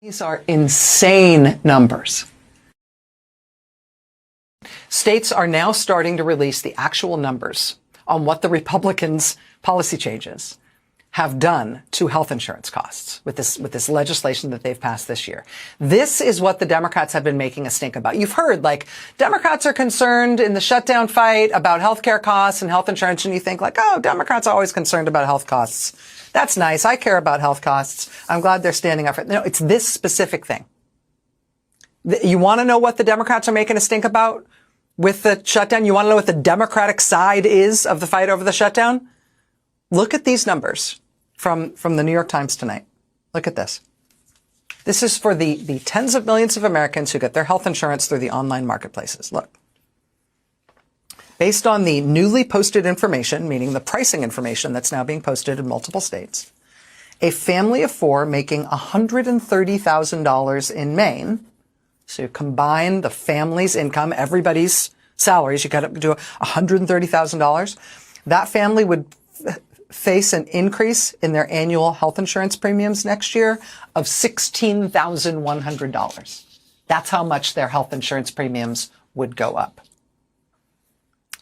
These are insane numbers. States are now starting to release the actual numbers on what the Republicans' policy changes have done to health insurance costs with this legislation that they've passed this year. This is what the Democrats have been making a stink about. You've heard, like, Democrats are concerned in the shutdown fight about healthcare costs and health insurance, and you think, like, oh, Democrats are always concerned about health costs. That's nice. I care about health costs. I'm glad they're standing up for it. No, it's this specific thing. You want to know what the Democrats are making a stink about with the shutdown? You want to know what the Democratic side is of the fight over the shutdown? Look at these numbers from the New York Times tonight. Look at this. This is for the tens of millions of Americans who get their health insurance through the online marketplaces. Look. Based on the newly posted information, meaning the pricing information that's now being posted in multiple states, a family of four making $130,000 in Maine, so you combine the family's income, everybody's salaries, you got to do $130,000, that family would face an increase in their annual health insurance premiums next year of $16,100. That's how much their health insurance premiums would go up.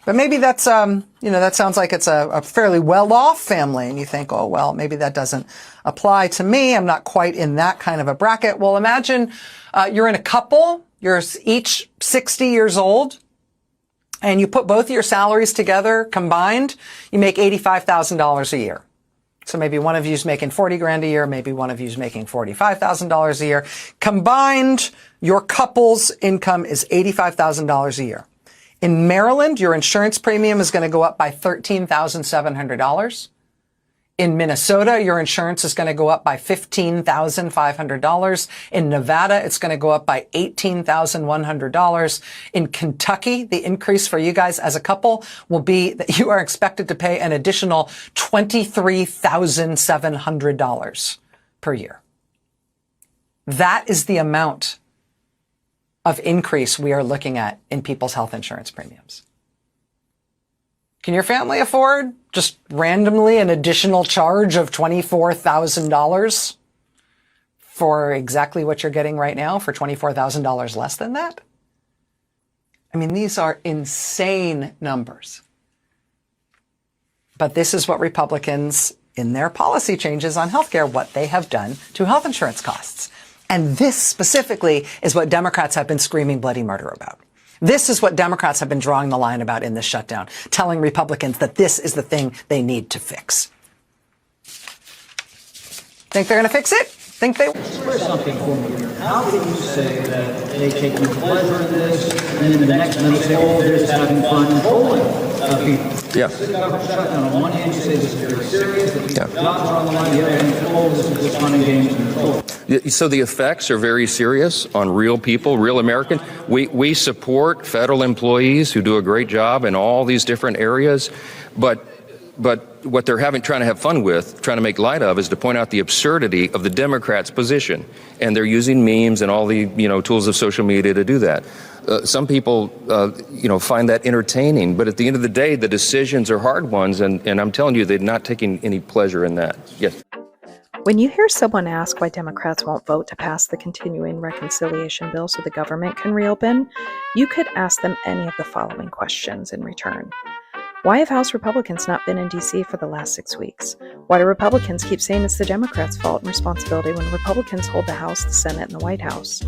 But maybe that's, that sounds like it's a fairly well-off family. And you think, oh, well, maybe that doesn't apply to me. I'm not quite in that kind of a bracket. Well, imagine you're in a couple. You're each 60 years old. And you put both of your salaries together combined. You make $85,000 a year. So maybe one of you's making $40,000 a year. Maybe one of you's making $45,000 a year. Combined, your couple's income is $85,000 a year. In Maryland, your insurance premium is going to go up by $13,700. In Minnesota, your insurance is going to go up by $15,500. In Nevada, it's going to go up by $18,100. In Kentucky, the increase for you guys as a couple will be that you are expected to pay an additional $23,700 per year. That is the amount of increase we are looking at in people's health insurance premiums. Can your family afford just randomly an additional charge of $24,000 for exactly what you're getting right now, for $24,000 less than that? I mean, these are insane numbers. But this is what Republicans, in their policy changes on healthcare, what they have done to health insurance costs. And this specifically is what Democrats have been screaming bloody murder about. This is what Democrats have been drawing the line about in this shutdown, telling Republicans that this is the thing they need to fix. Think they're going to fix it? Think they will? Express something for me here. How can you say that they take no pleasure in this, and then the next minute say, oh, they're just having fun trolling people? Yeah. The government shutdown. On one hand, you say this is very serious, that people's jobs are on the line. The other hand, oh, this is just fun and games and trolling. So the effects are very serious on real people, real Americans. We support federal employees who do a great job in all these different areas, but what they're trying to have fun with, trying to make light of, is to point out the absurdity of the Democrats' position, and they're using memes and all the tools of social media to do that. Some people find that entertaining, but at the end of the day, the decisions are hard ones, and I'm telling you, they're not taking any pleasure in that. Yes. When you hear someone ask why Democrats won't vote to pass the continuing reconciliation bill so the government can reopen, you could ask them any of the following questions in return. Why have House Republicans not been in D.C. for the last 6 weeks? Why do Republicans keep saying it's the Democrats' fault and responsibility when Republicans hold the House, the Senate, and the White House?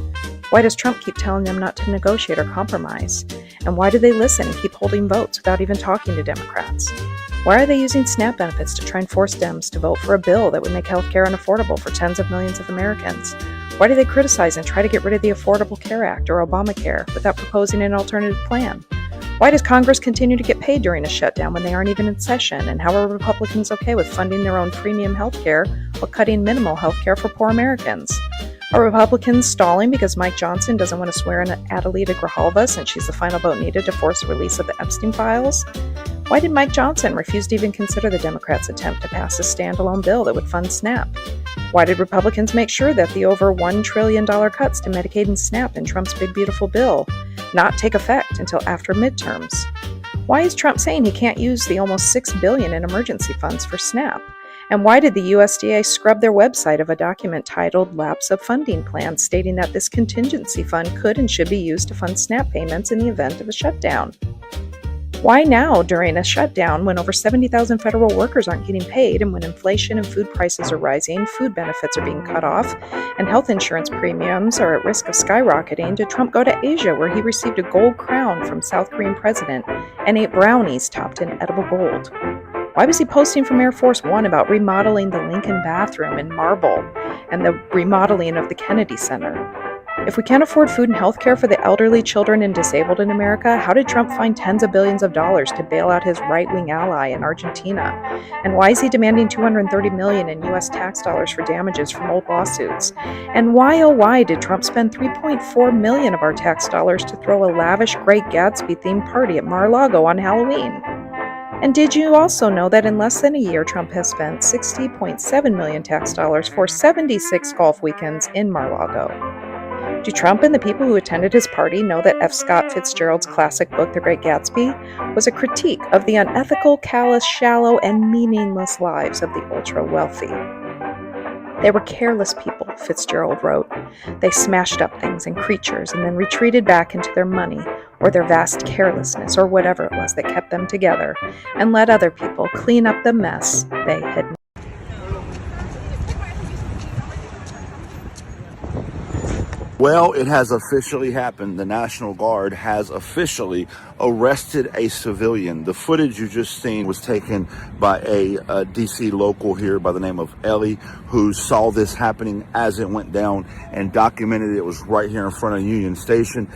Why does Trump keep telling them not to negotiate or compromise? And why do they listen and keep holding votes without even talking to Democrats? Why are they using SNAP benefits to try and force Dems to vote for a bill that would make health care unaffordable for tens of millions of Americans? Why do they criticize and try to get rid of the Affordable Care Act or Obamacare without proposing an alternative plan? Why does Congress continue to get paid during a shutdown when they aren't even in session? And how are Republicans okay with funding their own premium health care while cutting minimal health care for poor Americans? Are Republicans stalling because Mike Johnson doesn't want to swear in Adelita Grijalva since she's the final vote needed to force the release of the Epstein files? Why did Mike Johnson refuse to even consider the Democrats' attempt to pass a standalone bill that would fund SNAP? Why did Republicans make sure that the over $1 trillion cuts to Medicaid and SNAP in Trump's big beautiful bill not take effect until after midterms? Why is Trump saying he can't use the almost $6 billion in emergency funds for SNAP? And why did the USDA scrub their website of a document titled Lapse of Funding Plan, stating that this contingency fund could and should be used to fund SNAP payments in the event of a shutdown? Why now, during a shutdown, when over 70,000 federal workers aren't getting paid, and when inflation and food prices are rising, food benefits are being cut off, and health insurance premiums are at risk of skyrocketing, did Trump go to Asia, where he received a gold crown from South Korean president and ate brownies topped in edible gold? Why was he posting from Air Force One about remodeling the Lincoln bathroom in marble and the remodeling of the Kennedy Center? If we can't afford food and health care for the elderly, children, and disabled in America, how did Trump find tens of billions of dollars to bail out his right-wing ally in Argentina? And why is he demanding $230 million in U.S. tax dollars for damages from old lawsuits? And why, oh why, did Trump spend $3.4 million of our tax dollars to throw a lavish Great Gatsby-themed party at Mar-a-Lago on Halloween? And did you also know that in less than a year, Trump has spent $60.7 million tax dollars for 76 golf weekends in Mar-a-Lago? Do Trump and the people who attended his party know that F. Scott Fitzgerald's classic book, The Great Gatsby, was a critique of the unethical, callous, shallow, and meaningless lives of the ultra-wealthy? They were careless people, Fitzgerald wrote. They smashed up things and creatures and then retreated back into their money or their vast carelessness or whatever it was that kept them together, and let other people clean up the mess they had made. Well, it has officially happened. The National Guard has officially arrested a civilian. The footage you just seen was taken by a DC local here by the name of Ellie, who saw this happening as it went down and documented it. It was right here in front of Union Station.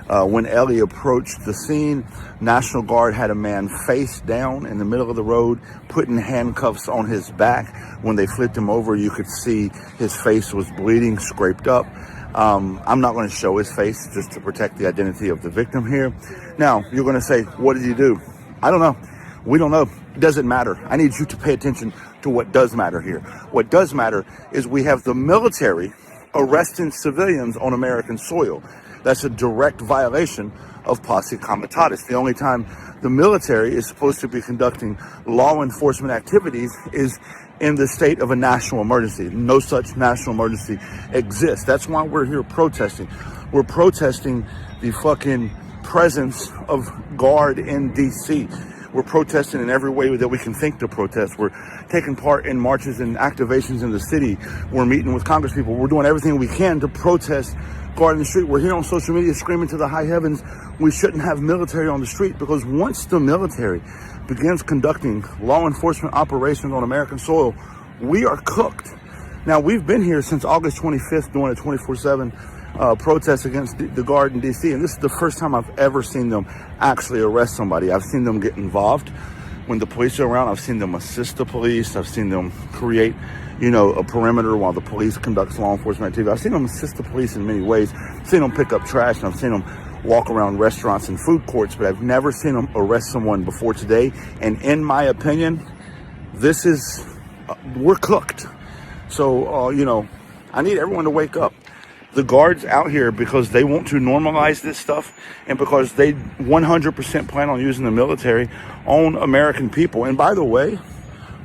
When Ellie approached the scene, National Guard had a man face down in the middle of the road, putting handcuffs on his back. When they flipped him over, you could see his face was bleeding, scraped up. I'm not going to show his face just to protect the identity of the victim here. Now, you're going to say, what did he do? I don't know. We don't know. It doesn't matter. I need you to pay attention to what does matter here. What does matter is we have the military arresting civilians on American soil. That's a direct violation of posse comitatus. The only time the military is supposed to be conducting law enforcement activities is in the state of a national emergency. No such national emergency exists. That's why we're here protesting. We're protesting the fucking presence of Guard in DC. We're protesting in every way that we can think to protest. We're taking part in marches and activations in the city. We're meeting with Congress people. We're doing everything we can to protest Guard in the street. We're here on social media screaming to the high heavens we shouldn't have military on the street, because once the military begins conducting law enforcement operations on American soil, we are cooked. Now, we've been here since August 25th doing a 24/7 protest against the Guard in DC, and this is the first time I've ever seen them actually arrest somebody. I've seen them get involved when the police are around. I've seen them assist the police. I've seen them create, a perimeter while the police conducts law enforcement activity. I've seen them assist the police in many ways. I've seen them pick up trash, and I've seen them walk around restaurants and food courts, but I've never seen them arrest someone before today. And in my opinion, we're cooked. So, I need everyone to wake up. The Guard's out here because they want to normalize this stuff, and because they 100% plan on using the military on American people. And by the way,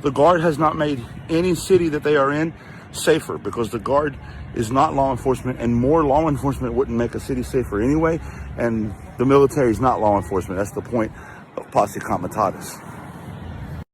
the Guard has not made any city that they are in safer, because the Guard is not law enforcement, and more law enforcement wouldn't make a city safer anyway. And the military is not law enforcement. That's the point of posse comitatus.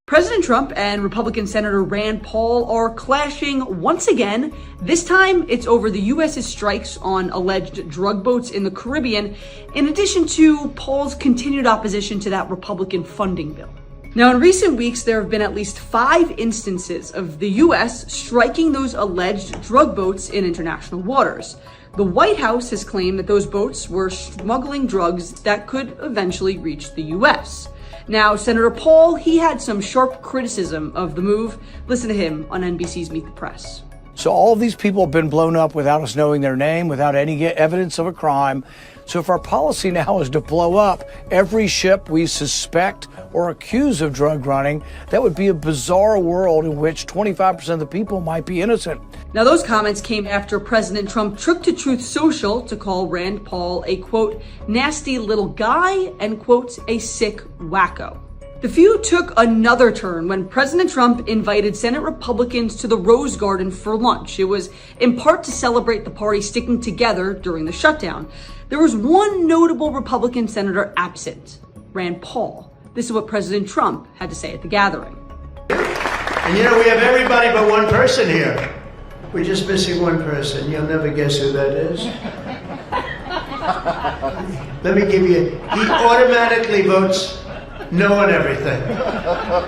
President Trump and Republican Senator Rand Paul are clashing once again. This time, it's over the U.S.'s strikes on alleged drug boats in the Caribbean, in addition to Paul's continued opposition to that Republican funding bill. Now, in recent weeks, there have been at least 5 instances of the U.S. striking those alleged drug boats in international waters. The White House has claimed that those boats were smuggling drugs that could eventually reach the U.S. Now, Senator Paul, he had some sharp criticism of the move. Listen to him on NBC's Meet the Press. So all of these people have been blown up without us knowing their name, without any evidence of a crime. So if our policy now is to blow up every ship we suspect or accuse of drug running, that would be a bizarre world in which 25% of the people might be innocent. Now, those comments came after President Trump took to Truth Social to call Rand Paul a, quote, nasty little guy and, quote, a sick wacko. The feud took another turn when President Trump invited Senate Republicans to the Rose Garden for lunch. It was in part to celebrate the party sticking together during the shutdown. There was one notable Republican senator absent, Rand Paul. This is what President Trump had to say at the gathering. And you know, we have everybody but one person here. We're just missing one person. You'll never guess who that is. Let me give you, he automatically votes no on everything.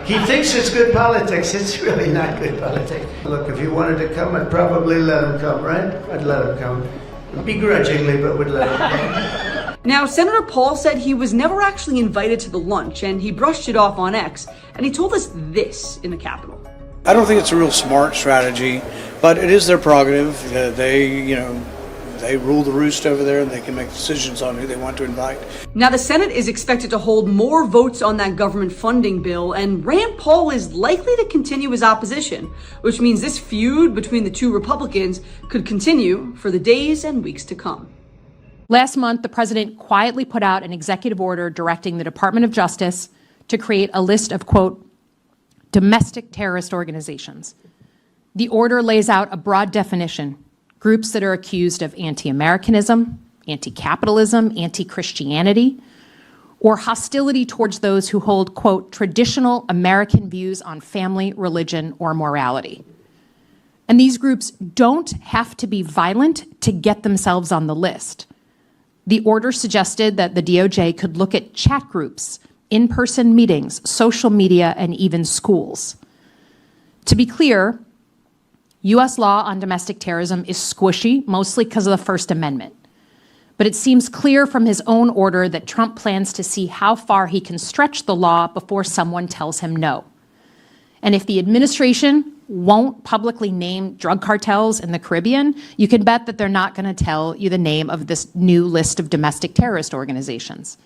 He thinks it's good politics. It's really not good politics. Look, if he wanted to come, I'd probably let him come, right? I'd let him come. Begrudgingly, but would let him come. Now, Senator Paul said he was never actually invited to the lunch, and he brushed it off on X, and he told us this in the Capitol. I don't think it's a real smart strategy, but it is their prerogative. They rule the roost over there, and they can make decisions on who they want to invite. Now, the Senate is expected to hold more votes on that government funding bill, and Rand Paul is likely to continue his opposition, which means this feud between the two Republicans could continue for the days and weeks to come. Last month, the president quietly put out an executive order directing the Department of Justice to create a list of, quote, domestic terrorist organizations. The order lays out a broad definition: groups that are accused of anti-Americanism, anti-capitalism, anti-Christianity, or hostility towards those who hold, quote, traditional American views on family, religion, or morality. And these groups don't have to be violent to get themselves on the list. The order suggested that the DOJ could look at chat groups, in-person meetings, social media, and even schools. To be clear, U.S. law on domestic terrorism is squishy, mostly because of the First Amendment. But it seems clear from his own order that Trump plans to see how far he can stretch the law before someone tells him no. And if the administration won't publicly name drug cartels in the Caribbean, you can bet that they're not going to tell you the name of this new list of domestic terrorist organizations.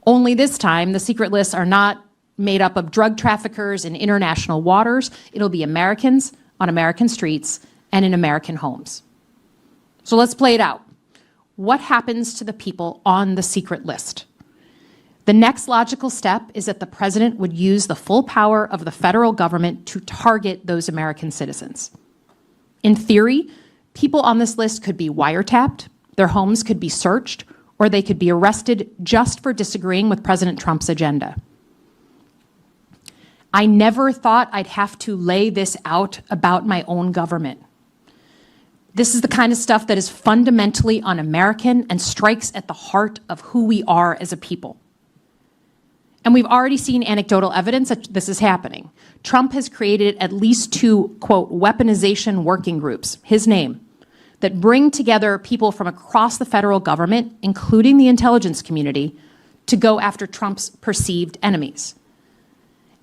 Only this time, the secret lists are not made up of drug traffickers in international waters. It'll be Americans on American streets and in American homes. So let's play it out. What happens to the people on the secret list? The next logical step is that the president would use the full power of the federal government to target those American citizens. In theory, people on this list could be wiretapped, their homes could be searched, or they could be arrested just for disagreeing with President Trump's agenda. I never thought I'd have to lay this out about my own government. This is the kind of stuff that is fundamentally un-American and strikes at the heart of who we are as a people. And we've already seen anecdotal evidence that this is happening. Trump has created at least 2, quote, weaponization working groups, his name, that bring together people from across the federal government, including the intelligence community, to go after Trump's perceived enemies.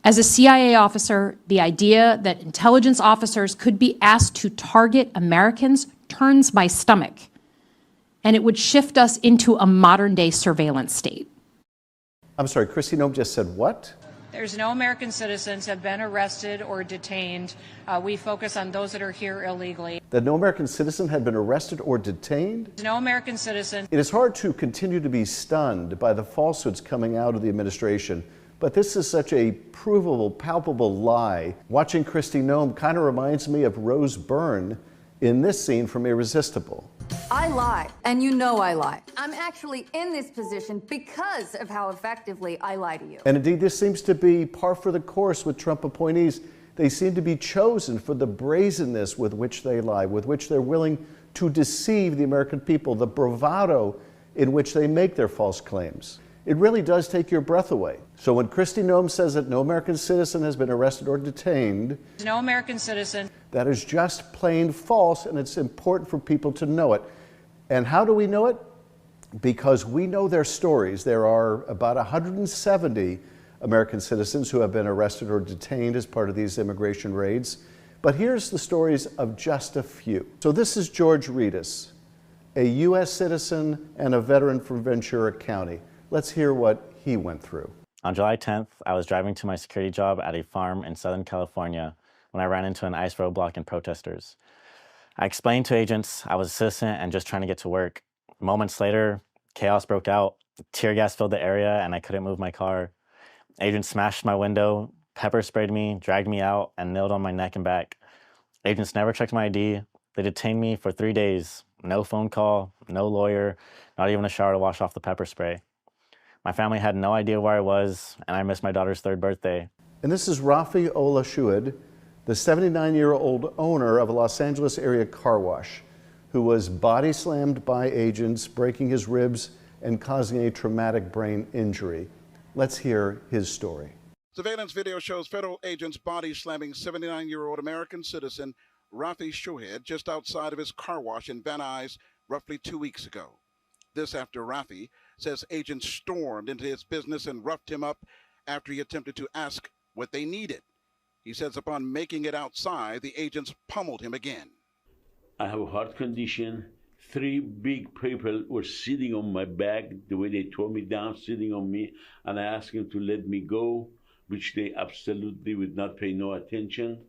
As a CIA officer, the idea that intelligence officers could be asked to target Americans turns my stomach, and it would shift us into a modern-day surveillance state. I'm sorry, Kristi Noem just said what? There's no American citizens have been arrested or detained. We focus on those that are here illegally. That no American citizen had been arrested or detained? No American citizen. It is hard to continue to be stunned by the falsehoods coming out of the administration, but this is such a provable, palpable lie. Watching Kristi Noem kind of reminds me of Rose Byrne in this scene from Irresistible. I lie, and you know I lie. I'm actually in this position because of how effectively I lie to you. And indeed, this seems to be par for the course with Trump appointees. They seem to be chosen for the brazenness with which they lie, with which they're willing to deceive the American people, the bravado in which they make their false claims. It really does take your breath away. So when Kristi Noem says that no American citizen has been arrested or detained, no American citizen. That is just plain false, and it's important for people to know it. And how do we know it? Because we know their stories. There are about 170 American citizens who have been arrested or detained as part of these immigration raids. But here's the stories of just a few. So this is George Reedus, a U.S. citizen and a veteran from Ventura County. Let's hear what he went through. On July 10th, I was driving to my security job at a farm in Southern California when I ran into an ICE roadblock and protesters. I explained to agents I was a citizen and just trying to get to work. Moments later, chaos broke out. Tear gas filled the area and I couldn't move my car. Agents smashed my window, pepper sprayed me, dragged me out, and knelt on my neck and back. Agents never checked my ID. They detained me for 3 days. No phone call, no lawyer, not even a shower to wash off the pepper spray. My family had no idea where I was, and I missed my daughter's 3rd birthday. And this is Rafi Olashuid, the 79-year-old owner of a Los Angeles area car wash, who was body slammed by agents, breaking his ribs and causing a traumatic brain injury. Let's hear his story. Surveillance video shows federal agents body slamming 79-year-old American citizen Rafi Shohed just outside of his car wash in Van Nuys roughly 2 weeks ago. This after Rafi says agents stormed into his business and roughed him up after he attempted to ask what they needed. He says upon making it outside, the agents pummeled him again. I have a heart condition. 3 big people were sitting on my back, the way they tore me down, sitting on me, and I asked them to let me go, which they absolutely would not pay no attention.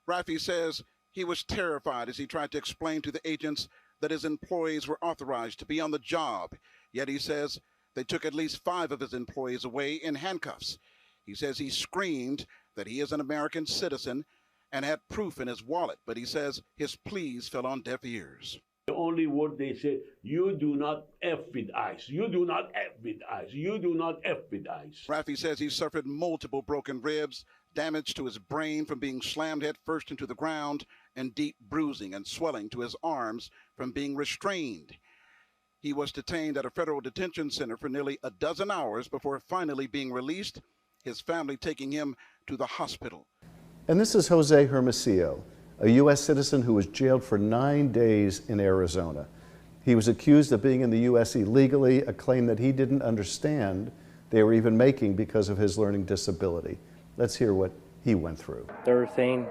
Rafi says he was terrified as he tried to explain to the agents that his employees were authorized to be on the job. Yet he says they took at least 5 of his employees away in handcuffs. He says he screamed that he is an American citizen and had proof in his wallet, but he says his pleas fell on deaf ears. The only word they say, you do not F with ICE. You do not F with ICE. You do not F with ICE. Rafi says he suffered multiple broken ribs, damage to his brain from being slammed head first into the ground, and deep bruising and swelling to his arms from being restrained. He was detained at a federal detention center for nearly a dozen hours before finally being released, his family taking him to the hospital. And this is Jose Hermosillo, a U.S. citizen who was jailed for 9 days in Arizona. He was accused of being in the U.S. illegally, a claim that he didn't understand they were even making because of his learning disability. Let's hear what he went through. They were saying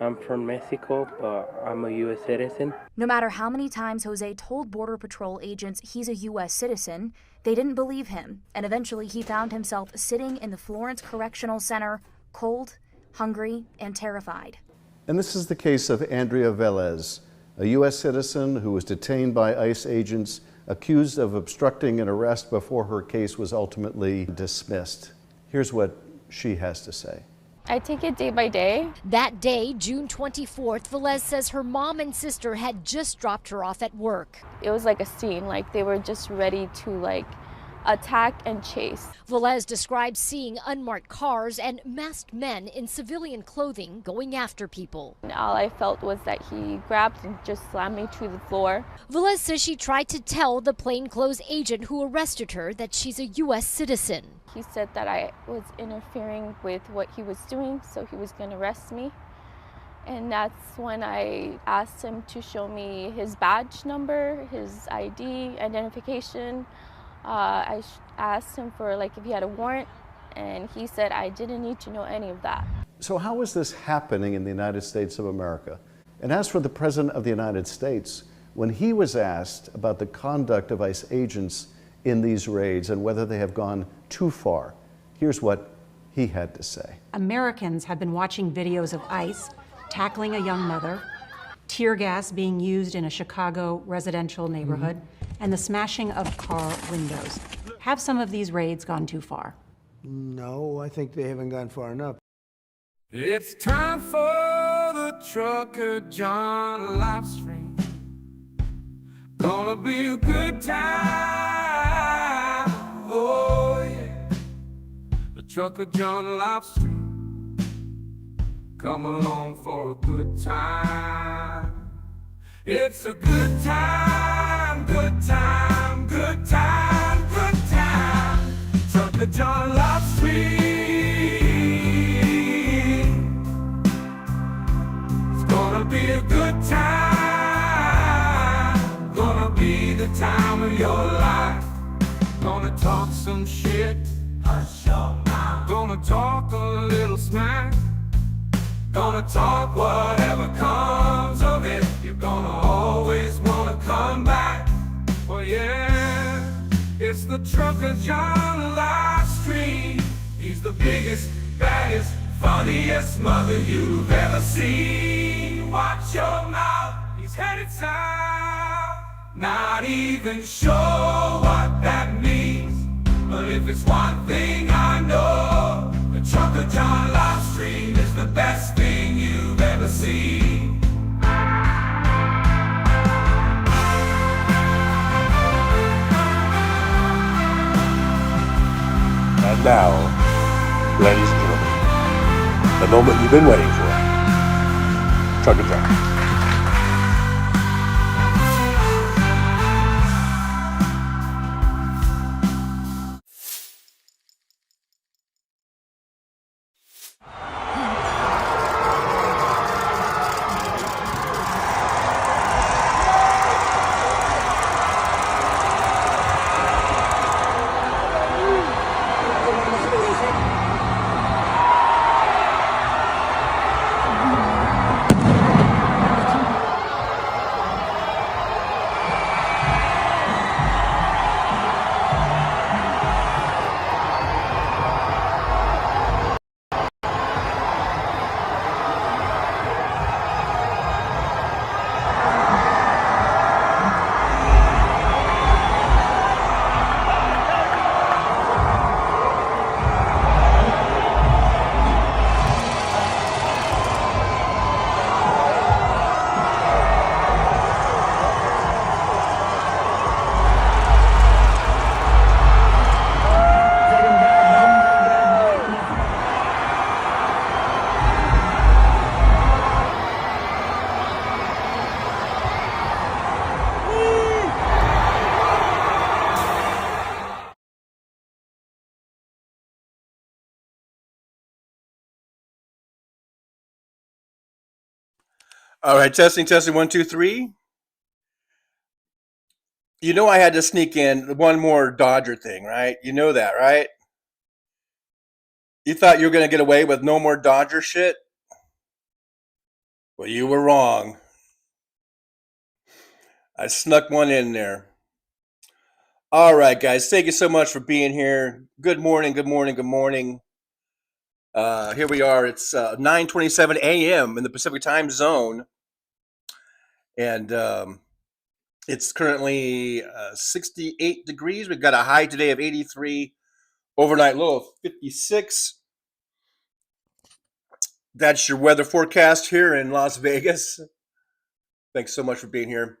I'm from Mexico, but I'm a U.S. citizen. No matter how many times Jose told Border Patrol agents he's a U.S. citizen, they didn't believe him, and eventually he found himself sitting in the Florence Correctional Center, cold, hungry, and terrified. And this is the case of Andrea Velez, a U.S. citizen who was detained by ICE agents, accused of obstructing an arrest before her case was ultimately dismissed. Here's what she has to say. I take it day by day. That day, June 24th, Velez says her mom and sister had just dropped her off at work. It was like a scene, like they were just ready to attack and chase. Velez describes seeing unmarked cars and masked men in civilian clothing going after people. And all I felt was that he grabbed and just slammed me to the floor. Velez says she tried to tell the plainclothes agent who arrested her that she's a U.S. citizen. He said that I was interfering with what he was doing, so he was going to arrest me. And that's when I asked him to show me his badge number, his ID, identification. I asked him for if he had a warrant, and he said I didn't need to know any of that. So how is this happening in the United States of America? And as for the President of the United States, when he was asked about the conduct of ICE agents in these raids and whether they have gone too far, here's what he had to say. Americans have been watching videos of ICE tackling a young mother, tear gas being used in a Chicago residential neighborhood, and the smashing of car windows. Have some of these raids gone too far? No, I think they haven't gone far enough. It's time for the Trucker John Livestream. Gonna be a good time. Oh yeah. The Trucker John Livestream. Come along for a good time. It's a good time, good time, good time, good time. Trucker John Livestream. It's gonna be a good time. Gonna be the time of your life. Gonna talk some shit. Hush your mouth. Gonna talk a little smack. Gonna talk whatever comes of it. You're gonna always wanna come back. Well, yeah, it's the Trucker John Livestream. He's the biggest, baddest, funniest mother you've ever seen. Watch your mouth, he's headed south. Not even sure what that means, but if it's one thing I know, Trucker John Livestream is the best thing you've ever seen. And now, ladies and gentlemen, the moment you've been waiting for. Trucker John. All right, testing, 1, 2, 3. You know I had to sneak in one more Dodger thing, right? You know that, right? You thought you were going to get away with no more Dodger shit? Well, you were wrong. I snuck one in there. All right, guys, thank you so much for being here. Good morning, good morning, good morning. Here we are. It's 9:27 a.m. in the Pacific time zone. And it's currently 68 degrees. We've got a high today of 83, overnight low of 56. That's your weather forecast here in Las Vegas. Thanks so much for being here.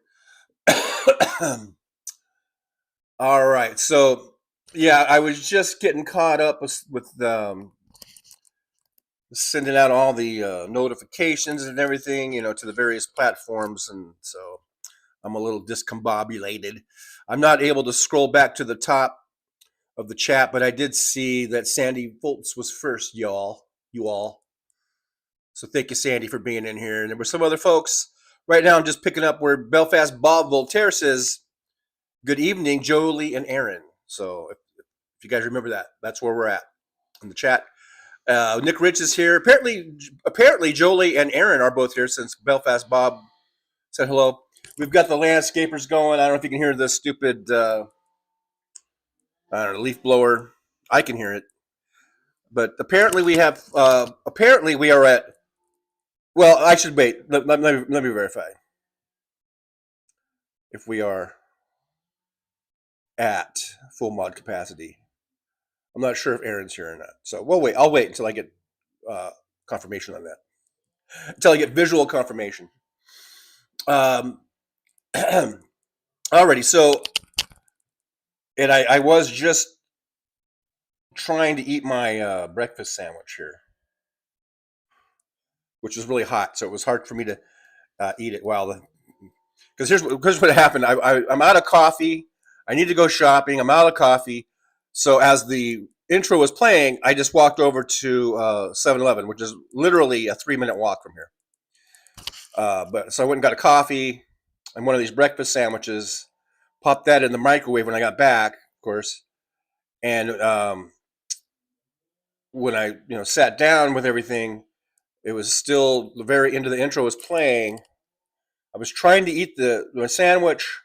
All right. So, yeah, I was just getting caught up with sending out all the notifications and everything, to the various platforms. And so I'm a little discombobulated. I'm not able to scroll back to the top of the chat, but I did see that Sandy Foltz was first, you all. So thank you, Sandy, for being in here. And there were some other folks. Right now, I'm just picking up where Belfast Bob Voltaire says, "Good evening, Jolie and Aaron." So if you guys remember that, that's where we're at in the chat. Nick Rich is here. Apparently, Jolie and Aaron are both here since Belfast Bob said hello. We've got the landscapers going. I don't know if you can hear the stupid, leaf blower. I can hear it. But apparently we have, we are at, well, I should wait. Let me verify. If we are at full mod capacity. I'm not sure if Aaron's here or not. So we'll wait. I'll wait until I get confirmation on that. Until I get visual confirmation. Alrighty, so, and I was just trying to eat my breakfast sandwich here, which was really hot, so it was hard for me to eat it while because here's what happened. I'm out of coffee. I need to go shopping. I'm out of coffee. So as the intro was playing, I just walked over to 7-Eleven, which is literally a 3-minute walk from here. But so I went and got a coffee and one of these breakfast sandwiches, popped that in the microwave when I got back, of course. And when I sat down with everything, it was still the very end of the intro was playing. I was trying to eat the sandwich,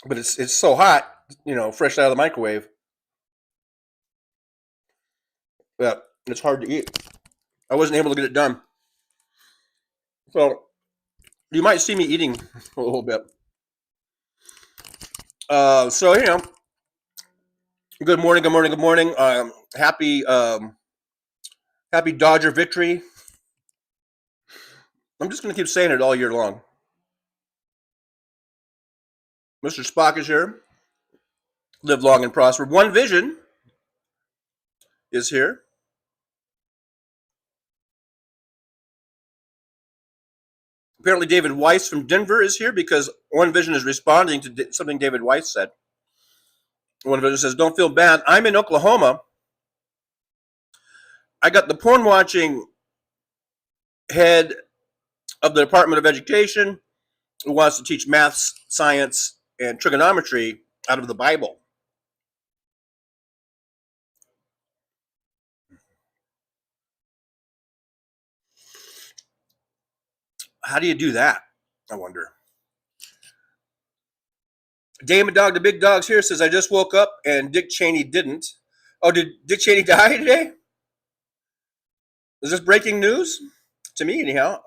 but it's so hot, fresh out of the microwave. Yeah, it's hard to eat. I wasn't able to get it done. So you might see me eating a little bit. So, good morning. Happy Happy Dodger victory. I'm just going to keep saying it all year long. Mr. Spock is here. Live long and prosper. One Vision is here. Apparently David Weiss from Denver is here because One Vision is responding to something David Weiss said. One Vision says, don't feel bad. I'm in Oklahoma. I got the porn watching head of the Department of Education who wants to teach maths, science, and trigonometry out of the Bible. How do you do that? I wonder. Damon Dog, the big dog's here, says, I just woke up and Dick Cheney didn't. Oh, did Dick Cheney die today? Is this breaking news? To me, anyhow.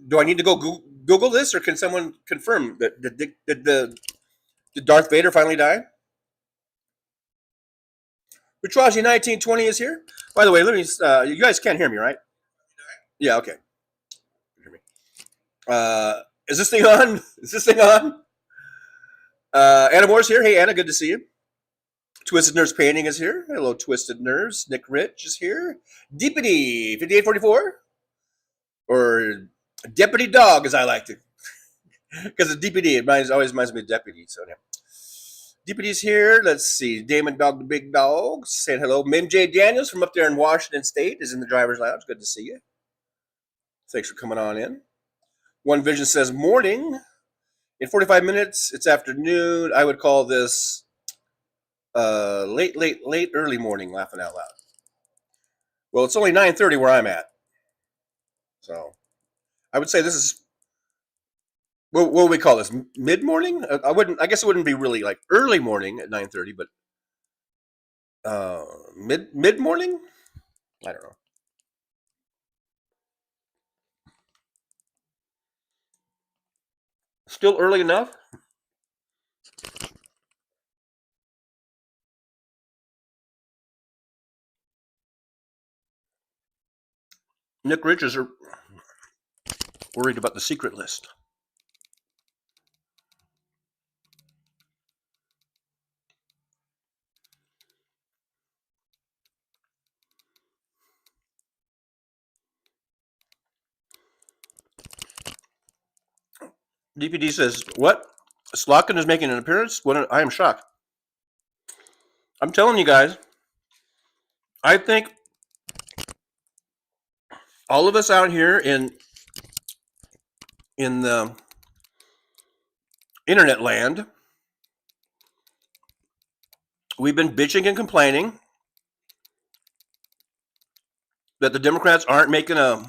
Do I need to go Google this, or can someone confirm that did Darth Vader finally die? Petraji 1920 is here. By the way, let me. You guys can't hear me, right? Yeah. Okay. Is this thing on? Is this thing on? Anna Moore's here. Hey, Anna, good to see you. Twisted Nerves Painting is here. Hello, Twisted Nerves. Nick Rich is here. Deepity 5844, or Deputy Dog, as I like to, because of DPD, it always reminds me of Deputy. So yeah. Deputy's here. Let's see. Damon Dog, the big dog, saying hello. Mim J. Daniels from up there in Washington State is in the driver's lounge. Good to see you. Thanks for coming on in. One Vision says morning. In 45 minutes, it's afternoon. I would call this late, early morning, laughing out loud. Well, it's only 9:30 where I'm at. So I would say this is, what would we call this? Mid-morning? I guess it wouldn't be really like early morning at 9:30, but mid-morning? I don't know. Still early enough? Nick Richards are worried about the secret list. DPD says, what? Slotkin is making an appearance? I am shocked. I'm telling you guys, I think all of us out here in the internet land, we've been bitching and complaining that the Democrats aren't making not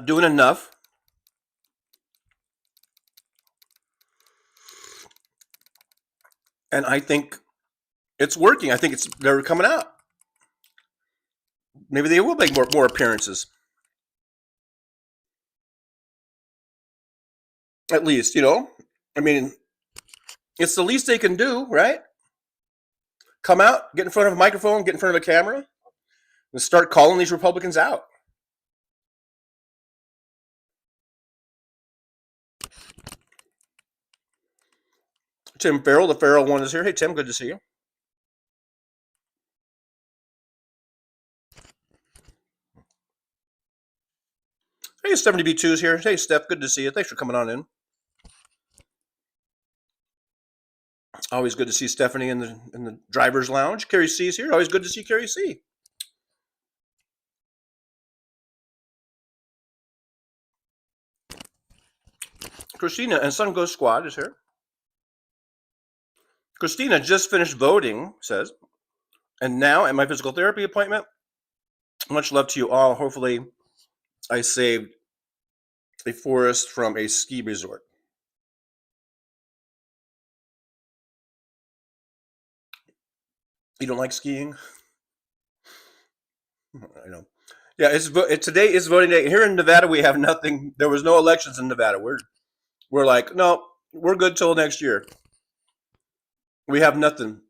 doing enough. And I think it's working. I think they're coming out. Maybe they will make more appearances. At least, I mean, it's the least they can do, right? Come out, get in front of a microphone, get in front of a camera, and start calling these Republicans out. Tim Farrell, the Farrell one, is here. Hey, Tim, good to see you. Hey, 70B2 is here. Hey, Steph, good to see you. Thanks for coming on in. Always good to see Stephanie in the driver's lounge. Carrie C is here. Always good to see Carrie C. Christina and Sun Ghost Squad is here. Christina just finished voting, says, and now at my physical therapy appointment. Much love to you all. Hopefully, I saved a forest from a ski resort. You don't like skiing? I know. Yeah, today is voting day. Here in Nevada, we have nothing. There was no elections in Nevada. We're like, no, we're good till next year. We have nothing.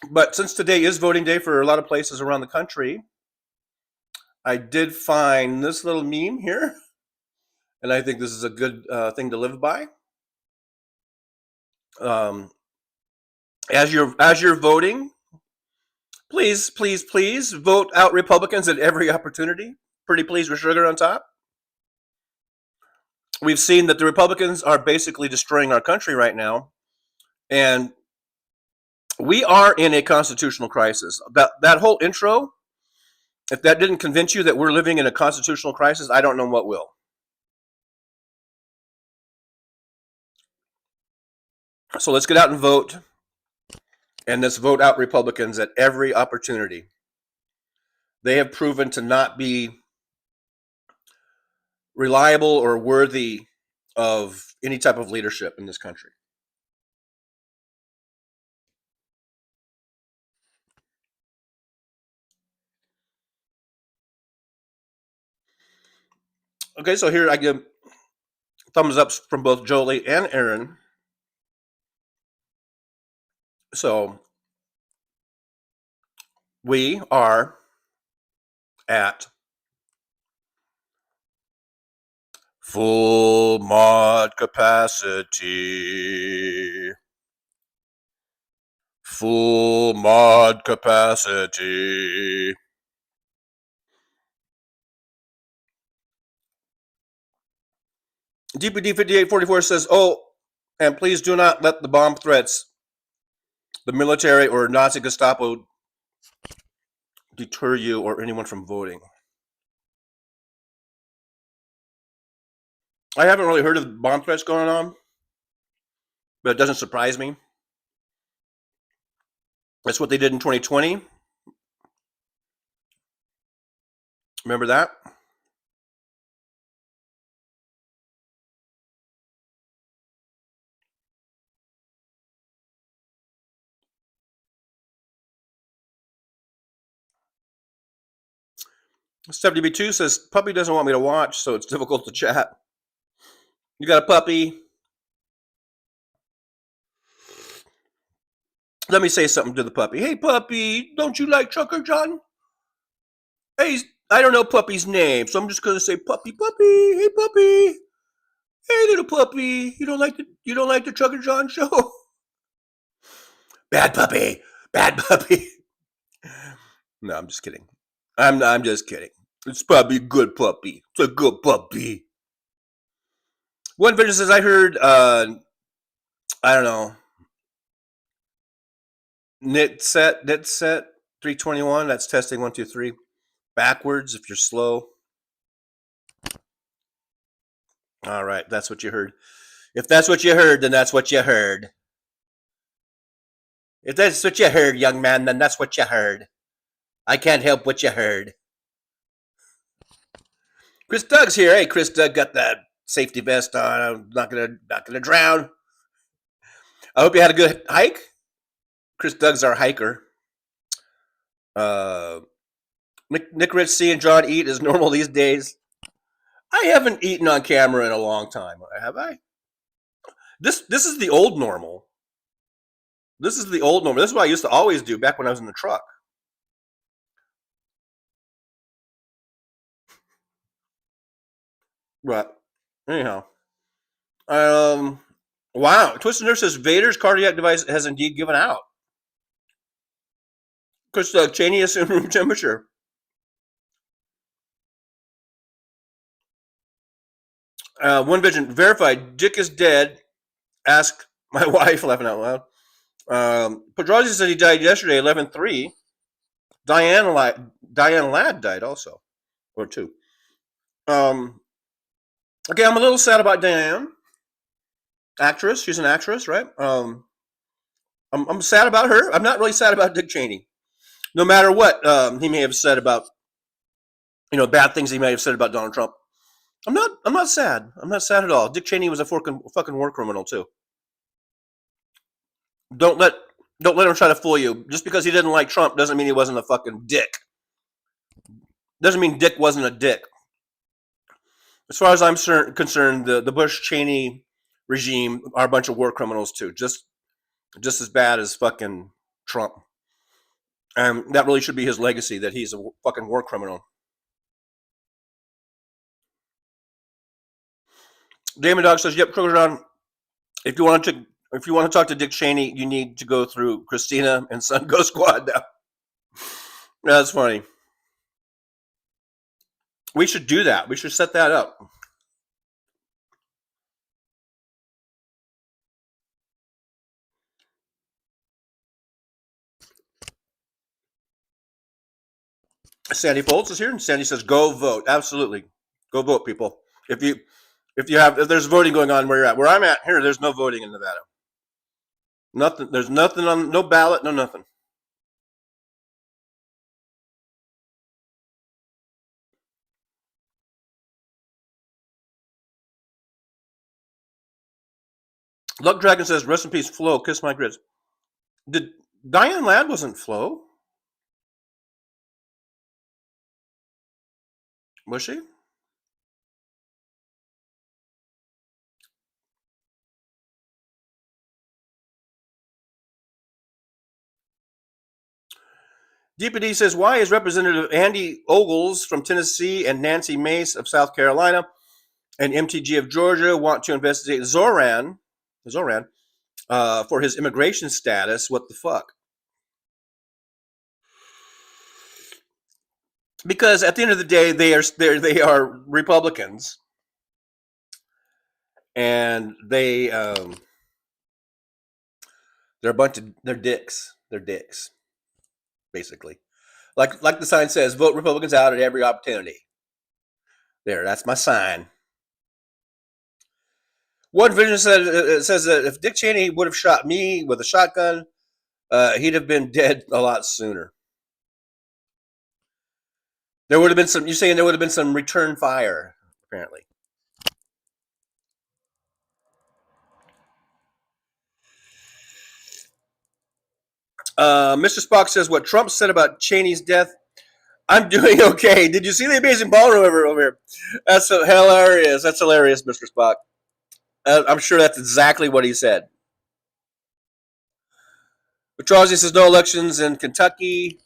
But since today is voting day for a lot of places around the country, I did find this little meme here, and I think this is a good thing to live by. As you're voting, please vote out Republicans at every opportunity. Pretty please with sugar on top. We've seen that the Republicans are basically destroying our country right now, and we are in a constitutional crisis. That whole intro, if that didn't convince you that we're living in a constitutional crisis, I don't know what will. So let's get out and vote, and let's vote out Republicans at every opportunity. They have proven to not be reliable or worthy of any type of leadership in this country. Okay, so here I give thumbs ups from both Jolie and Aaron. So we are at full mod capacity. Full mod capacity. DPD 5844 says, oh, and please do not let the bomb threats, the military or Nazi Gestapo deter you or anyone from voting. I haven't really heard of bomb threats going on, but it doesn't surprise me. That's what they did in 2020. Remember that? WB2 says, puppy doesn't want me to watch, so it's difficult to chat. You got a puppy? Let me say something to the puppy. Hey, puppy, don't you like Trucker John? Hey, I don't know puppy's name, so I'm just going to say puppy, puppy. Hey, puppy. Hey, little puppy. You don't like the Trucker John show? Bad puppy. Bad puppy. No, I'm just kidding. I'm just kidding. It's probably a good puppy. It's a good puppy. One video says, I heard, I don't know, Nitset 321. That's testing 1, 2, 3. Backwards if you're slow. All right, that's what you heard. If that's what you heard, then that's what you heard. If that's what you heard, young man, then that's what you heard. I can't help what you heard. Chris Doug's here. Hey, Chris Doug got that safety vest on. I'm not gonna drown. I hope you had a good hike. Chris Doug's our hiker. Nick Rich seeing John eat is normal these days. I haven't eaten on camera in a long time, have I? This is the old normal. This is the old normal. This is what I used to always do back when I was in the truck. But anyhow, wow. Twisted Nurse says Vader's cardiac device has indeed given out. Chris Cheney is in room temperature. One Vision verified. Dick is dead. Ask my wife, laughing out loud. Pedrazi said he died yesterday, 11/3. Diane Ladd died also, or 2. Okay, I'm a little sad about Diane. Actress, she's an actress, right? I'm sad about her. I'm not really sad about Dick Cheney. No matter what he may have said about, bad things he may have said about Donald Trump. I'm not sad. I'm not sad at all. Dick Cheney was a fucking war criminal too. Don't let him try to fool you. Just because he didn't like Trump doesn't mean he wasn't a fucking dick. Doesn't mean Dick wasn't a dick. As far as I'm concerned, the Bush-Cheney regime are a bunch of war criminals too. Just just as bad as fucking Trump. And that really should be his legacy, that he's a fucking war criminal. Damon Dog says, "Yep, Trucker John. If you want to talk to Dick Cheney, you need to go through Christina and Sun Go Squad now." That's funny. We should do that. We should set that up. Sandy Foltz is here, and Sandy says, "Go vote." Absolutely, go vote, people. If there's voting going on where you're at, where I'm at here, there's no voting in Nevada. Nothing. There's nothing on, no ballot, no nothing. Luck Dragon says, "Rest in peace, Flo. Kiss my grits." Did Diane Ladd wasn't Flo? Was she? DPD says, "Why is Representative Andy Ogles from Tennessee and Nancy Mace of South Carolina and MTG of Georgia want to investigate Zoran for his immigration status? What the fuck?" Because at the end of the day, they are Republicans, and they're dicks. They're dicks, basically. Like the sign says, "Vote Republicans out at every opportunity." There, that's my sign. One Vision says that if Dick Cheney would have shot me with a shotgun, he'd have been dead a lot sooner. There would have been some. You're saying there would have been some return fire, apparently. Mr. Spock says, "What Trump said about Cheney's death, I'm doing okay. Did you see the amazing ballroom over here? That's hilarious. That's hilarious, Mr. Spock." I'm sure that's exactly what he said. Petrozzi says, "No elections in Kentucky."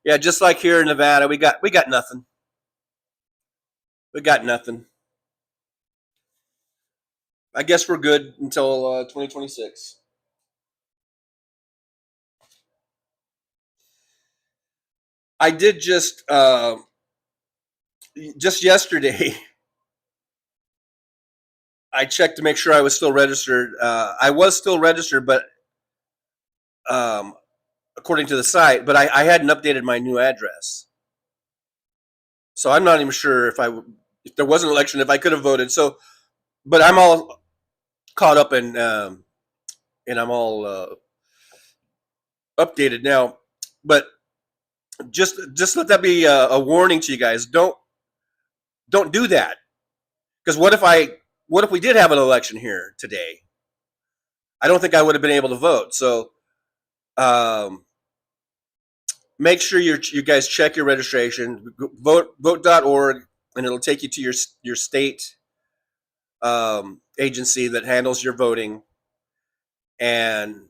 Yeah, just like here in Nevada, we got nothing. We got nothing. I guess we're good until 2026. I did just yesterday. I checked to make sure I was still registered. I was still registered, but according to the site, but I hadn't updated my new address. So I'm not even sure if there was an election, if I could have voted. So, but I'm all caught up and I'm all updated now. But just let that be a warning to you guys. Don't do that. Because what if we did have an election here today? I don't think I would have been able to vote. So make sure you guys check your registration. Vote.org, and it'll take you to your state agency that handles your voting. And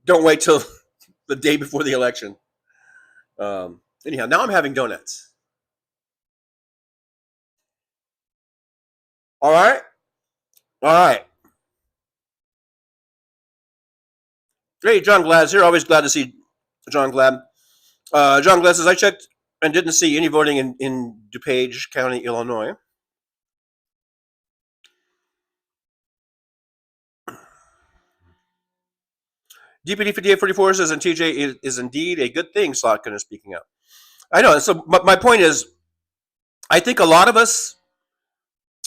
don't wait till the day before the election. Anyhow, now I'm having donuts. All right. Hey, John Glad's here. Always glad to see John Glad. John Glad says, "I checked and didn't see any voting in DuPage County, Illinois." DPD 5844 says, "And TJ is indeed a good thing." Slotkin is speaking out. I know. So my point is, I think a lot of us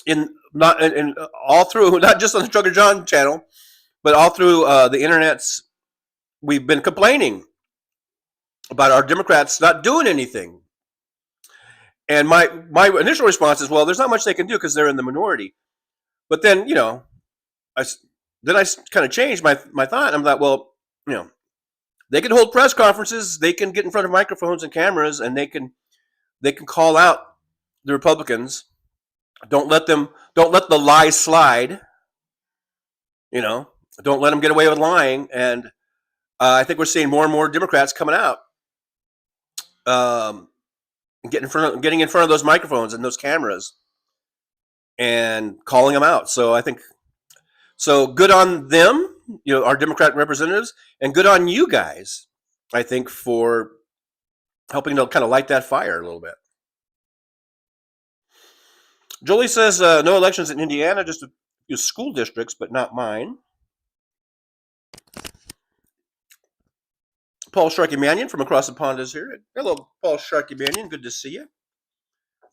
all through, not just on the Trucker John channel, but all through the internets, we've been complaining about our Democrats not doing anything. And my initial response is, well, there's not much they can do because they're in the minority. But then, I kind of changed my thought. I'm like, well, they can hold press conferences, they can get in front of microphones and cameras, and they can call out the Republicans. Don't let the lies slide. Don't let them get away with lying. And I think we're seeing more and more Democrats coming out, getting in front of those microphones and those cameras and calling them out. So I think, so good on them, our Democrat representatives, and good on you guys, I think, for helping to kind of light that fire a little bit. Jolie says no elections in Indiana, just a few school districts, but not mine. Paul Sharkey Mannion from across the pond is here. Hello, Paul Sharkey Mannion. Good to see you.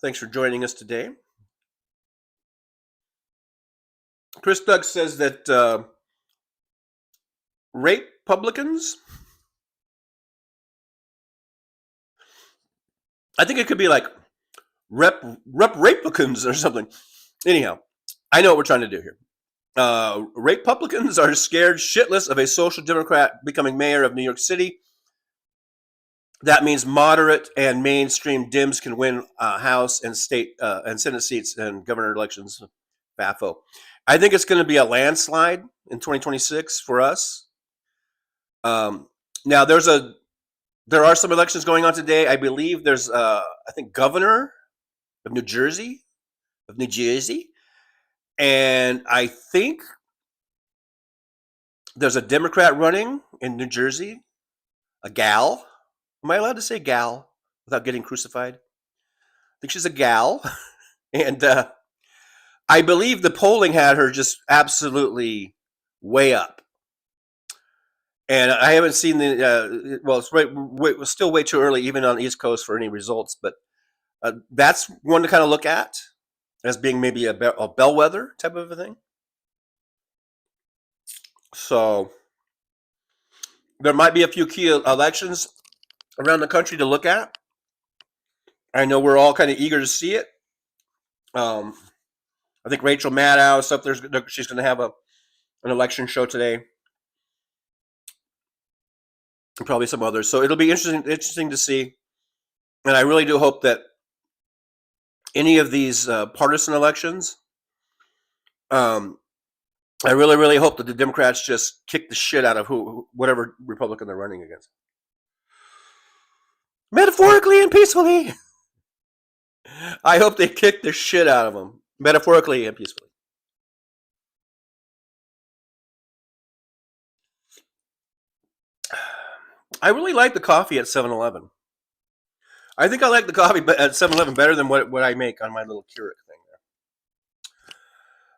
Thanks for joining us today. Chris Doug says that rape publicans, I think it could be like Replicans or something. Anyhow, I know what we're trying to do here. Rape publicans are scared shitless of a social democrat becoming mayor of New York City. That means moderate and mainstream Dems can win House and state and Senate seats and governor elections. FAFO. I think it's going to be a landslide in 2026 for us. Now there are some elections going on today. I believe there's I think governor of New Jersey, and I think there's a Democrat running in New Jersey, a gal. Am I allowed to say gal without getting crucified? I think she's a gal. And I believe the polling had her just absolutely way up. And I haven't seen it's still way too early, even on the East Coast, for any results. But that's one to kind of look at as being maybe a bellwether type of a thing. So there might be a few key elections around the country to look at. I know we're all kind of eager to see it. I think Rachel Maddow up there, she's going to have an election show today, and probably some others. So it'll be interesting to see. And I really do hope that any of these partisan elections, I really, really hope that the Democrats just kick the shit out of whatever Republican they're running against. Metaphorically and peacefully. I hope they kick the shit out of them. Metaphorically and peacefully. I really like the coffee at 7-Eleven. I think I like the coffee at 7-Eleven better than what I make on my little Keurig thing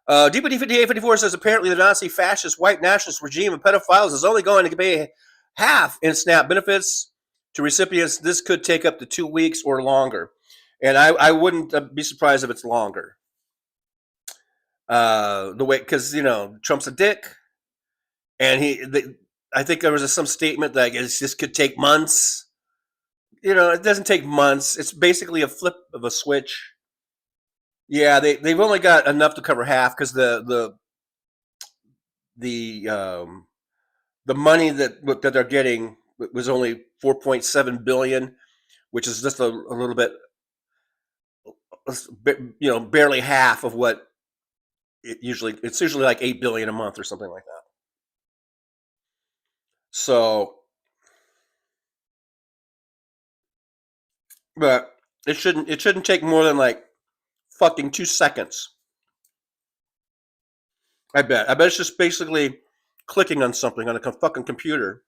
there. DPD5854 says apparently the Nazi fascist white nationalist regime of pedophiles is only going to pay half in SNAP benefits to recipients. This could take up to 2 weeks or longer. And I wouldn't be surprised if it's longer. Because Trump's a dick, and I think there was some statement that this could take months. It doesn't take months. It's basically a flip of a switch. Yeah, they've only got enough to cover half because the money that they're getting was only $4.7 billion, which is just a little bit, barely half of what it's usually like $8 billion a month or something like that. So, but it shouldn't take more than like fucking 2 seconds. I bet it's just basically clicking on something on a fucking computer.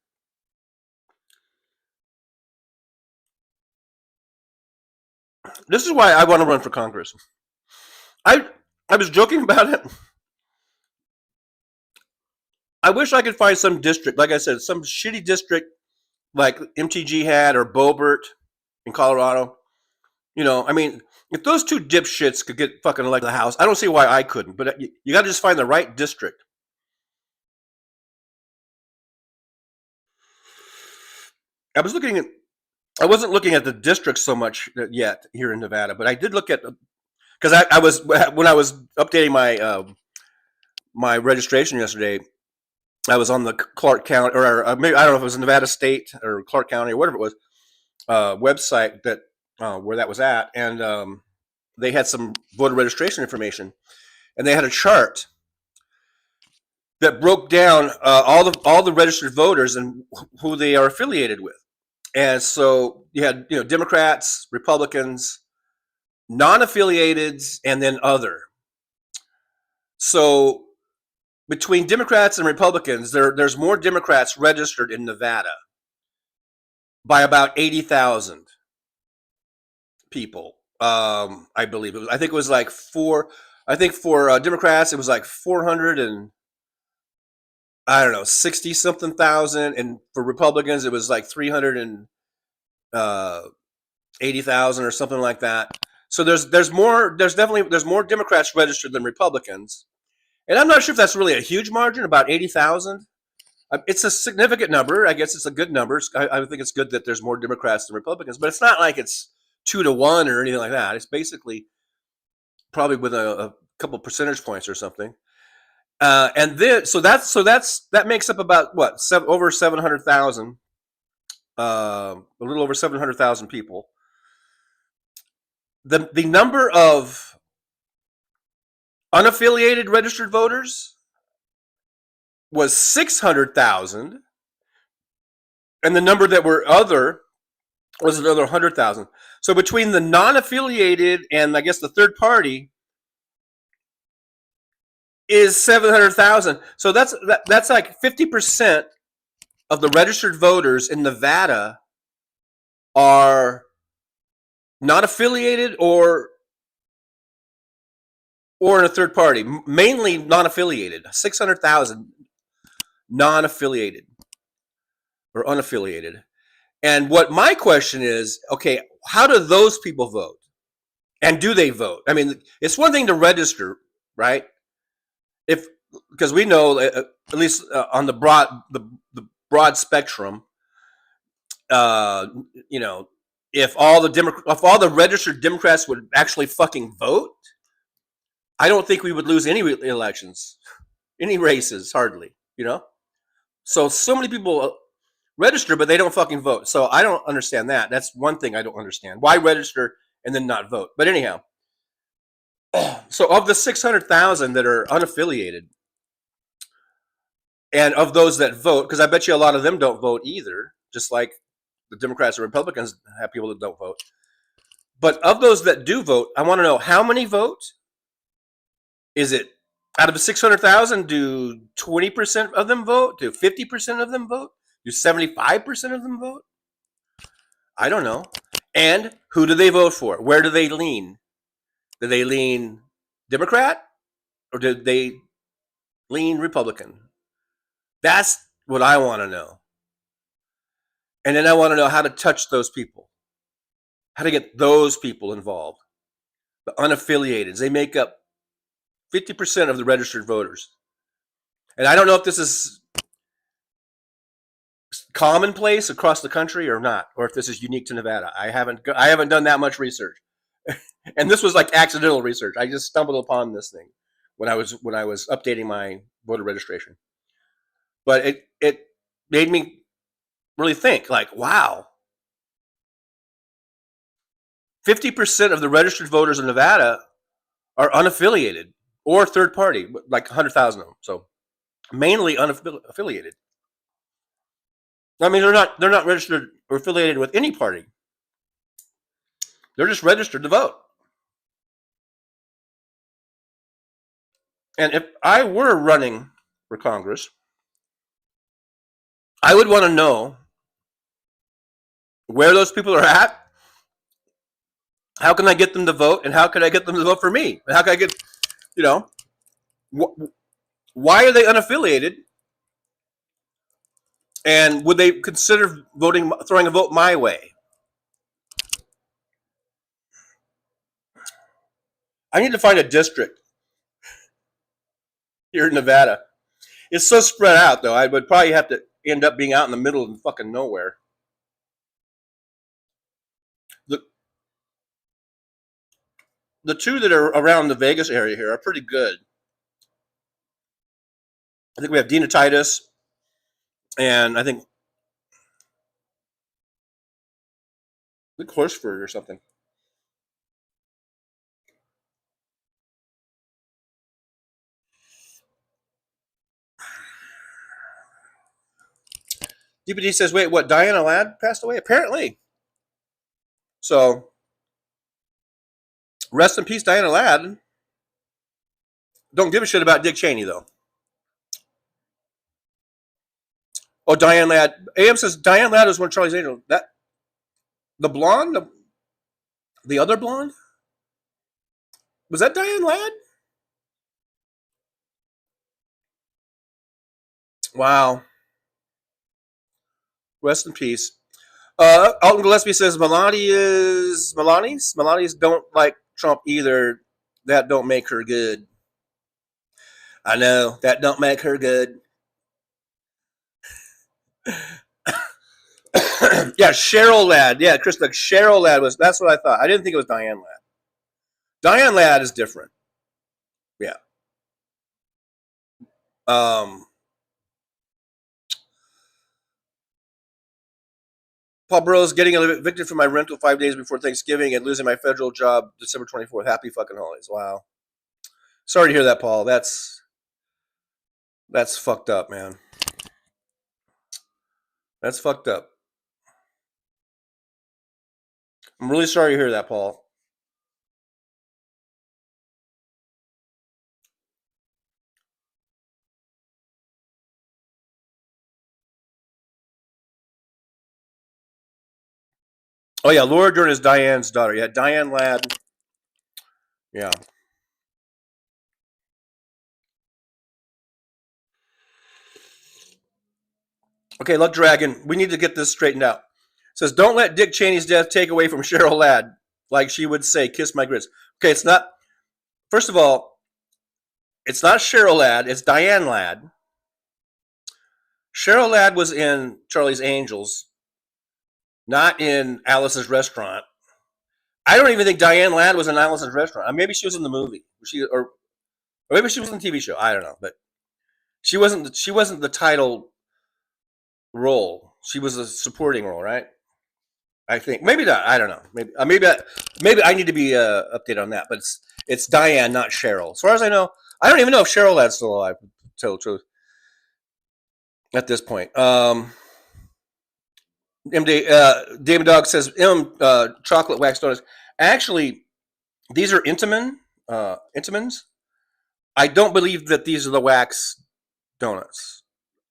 This is why I want to run for Congress. I was joking about it. I wish I could find some district, like I said, some shitty district like MTG had or Boebert in Colorado. If those two dipshits could get fucking elected to the House, I don't see why I couldn't. But you got to just find the right district. I wasn't looking at the districts so much yet here in Nevada, but I did look at, because when I was updating my registration yesterday, I was on the Clark County, or maybe, I don't know if it was Nevada State or Clark County or whatever it was, website that where that was at, and they had some voter registration information, and they had a chart that broke down all the registered voters and who they are affiliated with. And so you had Democrats, Republicans, non-affiliated, and then other. So between Democrats and Republicans, there's more Democrats registered in Nevada by about 80,000 people. I believe I think it was like I think for Democrats it was like 400 and I don't know 60 something thousand, and for Republicans it was like 380,000 or something like that. So there's more Democrats registered than Republicans, and I'm not sure if that's really a huge margin, about 80,000. It's a significant number. I guess it's a good number. I think it's good that there's more Democrats than Republicans, but it's not like it's 2-1 or anything like that. It's basically probably with a couple percentage points or something. And then that makes up about what over 700,000, a little over 700,000 people. The number of unaffiliated registered voters was 600,000, and the number that were other was another 100,000. So between the non-affiliated and I guess the third party is 700,000. So that's like 50% of the registered voters in Nevada are not affiliated or in a third party, mainly non-affiliated. 600,000 non-affiliated or unaffiliated. And what my question is, okay, how do those people vote? And do they vote? I mean, it's one thing to register, right? Because we know, at least on the broad spectrum, if all the registered Democrats would actually fucking vote, I don't think we would lose any elections, any races, hardly. So many people register, but they don't fucking vote. So I don't understand that. That's one thing I don't understand. Why register and then not vote? But anyhow, so of the 600,000 that are unaffiliated, and of those that vote, because I bet you a lot of them don't vote either, just like the Democrats and Republicans have people that don't vote. But of those that do vote, I want to know how many vote. Is it out of the 600,000, do 20% of them vote? Do 50% of them vote? Do 75% of them vote? I don't know. And who do they vote for? Where do they lean? Do they lean Democrat or do they lean Republican? That's what I want to know. And then I want to know how to touch those people, how to get those people involved. The unaffiliated, they make up 50% of the registered voters. And I don't know if this is commonplace across the country or not, or if this is unique to Nevada. I haven't done that much research. And this was like accidental research. I just stumbled upon this thing when I was updating my voter registration. But it made me really think, like, wow, 50% of the registered voters in Nevada are unaffiliated or third party, like 100,000 of them. So mainly unaffiliated. I mean, they're not registered or affiliated with any party. They're just registered to vote. And if I were running for Congress, I would want to know where those people are at. How can I get them to vote? And how can I get them to vote for me? And how can I get, why are they unaffiliated? And would they consider throwing a vote my way? I need to find a district here in Nevada. It's so spread out, though. I would probably have to end up being out in the middle of fucking nowhere. The two that are around the Vegas area here are pretty good. I think we have Dina Titus, and I think Horsford or something. DPD says, wait, what? Diana Ladd passed away? Apparently. So, rest in peace, Diana Ladd. Don't give a shit about Dick Cheney, though. Oh, Diane Ladd. AM says Diane Ladd was one of Charlie's Angels. That the blonde, the other blonde, was that Diane Ladd? Wow. Rest in peace. Alton Gillespie says Melania's don't like Trump either. That don't make her good. I know that don't make her good. Yeah, Cheryl Ladd. Yeah, Chris, like Cheryl Ladd was. That's what I thought. I didn't think it was Diane Ladd. Diane Ladd is different. Yeah. Paul Burrows getting evicted from my rental 5 days before Thanksgiving and losing my federal job December 24th. Happy fucking holidays. Wow. Sorry to hear that, Paul. That's fucked up, man. That's fucked up. I'm really sorry to hear that, Paul. Oh, yeah, Laura Dern is Diane's daughter. Yeah, Diane Ladd. Yeah. Okay, Luck Dragon, we need to get this straightened out. It says, don't let Dick Cheney's death take away from Cheryl Ladd. Like she would say, kiss my grits. Okay, it's not, first of all, it's not Cheryl Ladd, it's Diane Ladd. Cheryl Ladd was in Charlie's Angels, not in Alice's Restaurant. I don't even think Diane Ladd was in Alice's Restaurant. Maybe she was in the movie. Or maybe she was in the TV show. I don't know, but she wasn't the title role. She was a supporting role, right? I think maybe not. I don't know. Maybe I need to be updated on that. But it's Diane, not Cheryl. As far as I know, I don't even know if Cheryl Ladd's still alive. To tell the truth, at this point. David Dog says chocolate wax donuts. Actually, these are Intamins. I don't believe that these are the wax donuts.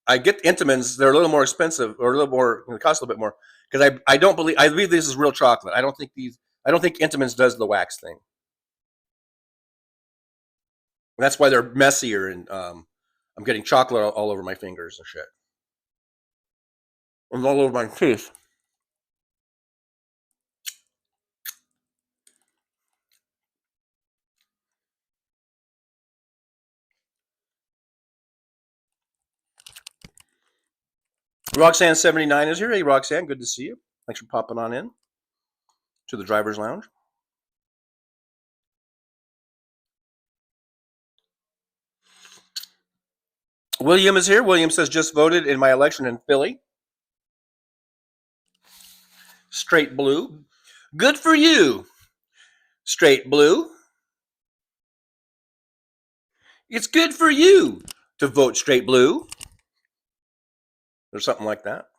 I get Intamins; they're a little more expensive, or a little more, they cost a little bit more. Because I believe this is real chocolate. I don't think Intamins does the wax thing. And that's why they're messier, and I'm getting chocolate all over my fingers and shit, and all over my teeth. Roxanne79 is here. Hey, Roxanne, good to see you. Thanks for popping on in to the Driver's Lounge. William is here. William says, just voted in my election in Philly. Straight blue. Good for you, Straight blue. It's good for you to vote straight blue. Or something like that.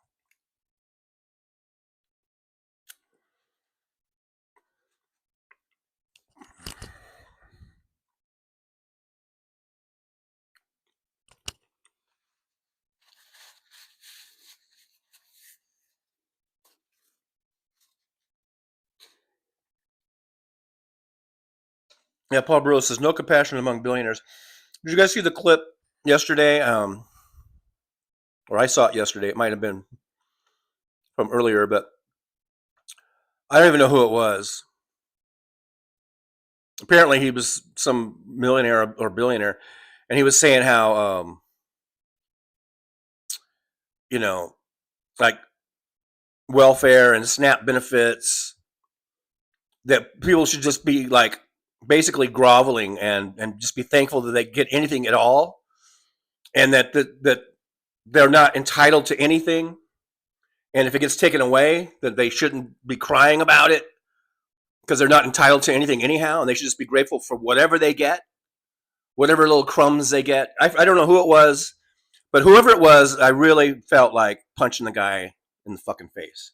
Yeah, Paul Burrows says, no compassion among billionaires. Did you guys see the clip yesterday? Or I saw it yesterday. It might have been from earlier, but I don't even know who it was. Apparently, he was some millionaire or billionaire, and he was saying how, like welfare and SNAP benefits, that people should just be like basically groveling and just be thankful that they get anything at all, and that they're not entitled to anything, and if it gets taken away, that they shouldn't be crying about it because they're not entitled to anything anyhow, and they should just be grateful for whatever they get, whatever little crumbs they get. I don't know who it was, But whoever it was, I really felt like punching the guy in the fucking face.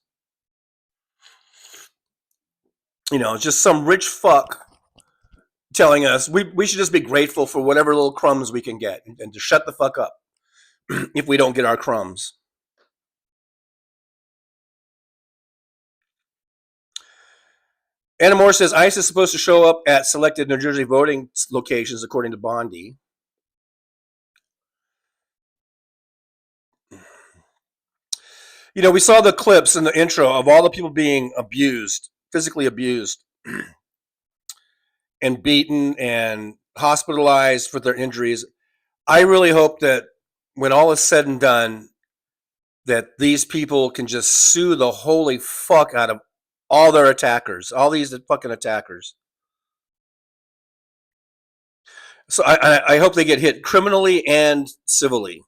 You know, just some rich fuck telling us we should just be grateful for whatever little crumbs we can get and to shut the fuck up if we don't get our crumbs. Anna Moore says ICE is supposed to show up at selected New Jersey voting locations, according to Bondi. You know, we saw the clips in the intro of all the people being abused, physically abused, and beaten and hospitalized for their injuries. I really hope that when all is said and done, that these people can just sue the holy fuck out of all their attackers, all these fucking attackers. So I hope they get hit criminally and civilly.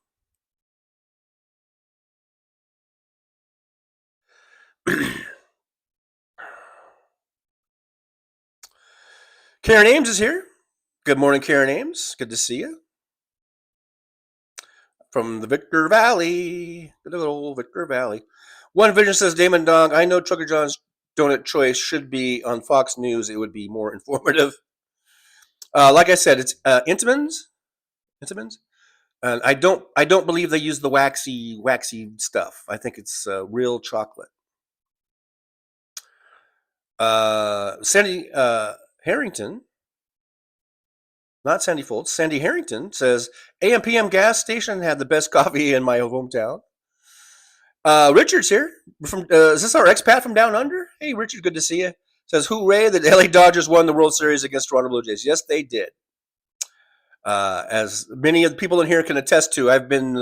Karen Ames is here. Good morning, Karen Ames. Good to see you. From the Victor Valley. Good old Victor Valley. One Vision says, Damon Dong, I know Trucker John's donut choice should be on Fox News. It would be more informative. Like I said, it's Intamin's. And I don't believe they use the waxy stuff. I think it's real chocolate. Sandy Harrington, not Sandy Foltz, Sandy Harrington says, AM PM gas station had the best coffee in my hometown. Richard's here. Is this our expat from down under? Hey, Richard, good to see you. Says, hooray, the LA Dodgers won the World Series against Toronto Blue Jays. Yes, they did. As many of the people in here can attest to, I've been,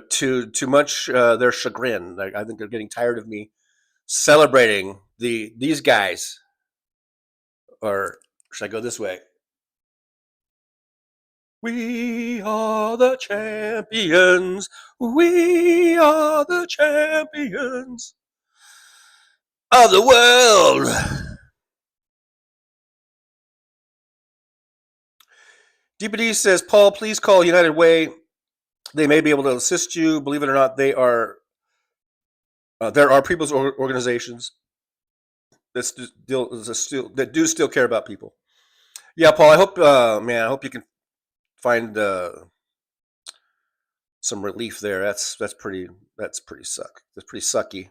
too much their chagrin. I think they're getting tired of me celebrating these guys. Or should I go this way? We are the champions. We are the champions of the world. DPD says, Paul, please call United Way. They may be able to assist you. Believe it or not, there are people's organizations that do still care about people. Yeah, Paul, I hope you can find some relief there. That's pretty sucky.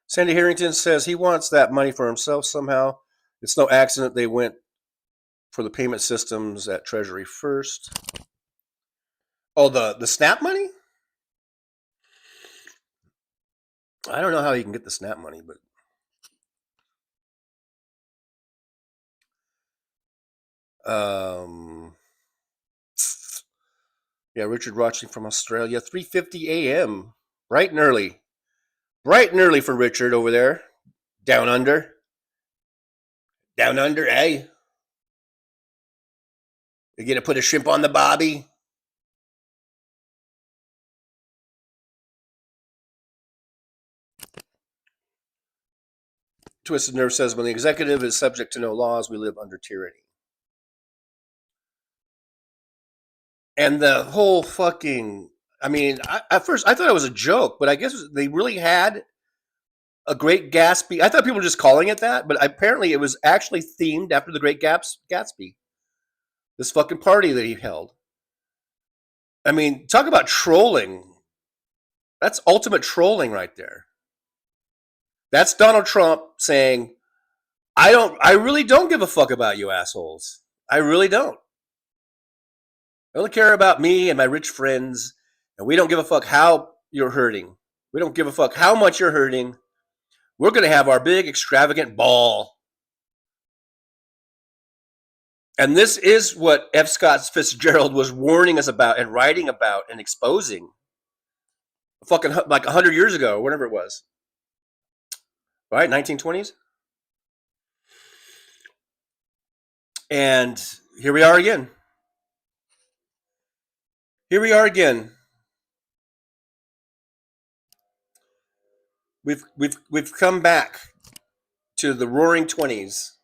Sandy Harrington says he wants that money for himself somehow. It's no accident they went for the payment systems at Treasury first. Oh, the SNAP money? I don't know how you can get the SNAP money, but yeah, Richard watching from Australia, 3:50 a.m. Bright and early for Richard over there, down under, eh? You're gonna put a shrimp on the bobby? Twisted Nerve says, when the executive is subject to no laws, we live under tyranny. And the whole fucking, at first I thought it was a joke, but I guess they really had a Great Gatsby. I thought people were just calling it that, but apparently it was actually themed after the Great Gatsby. This fucking party that he held. I mean, talk about trolling. That's ultimate trolling right there. That's Donald Trump saying, I really don't give a fuck about you assholes. I really don't. I only care about me and my rich friends, and we don't give a fuck how you're hurting. We don't give a fuck how much you're hurting. We're going to have our big extravagant ball. And this is what F. Scott Fitzgerald was warning us about and writing about and exposing fucking like 100 years ago, whatever it was. Right? 1920s? And here we are again. We've come back to the roaring 20s.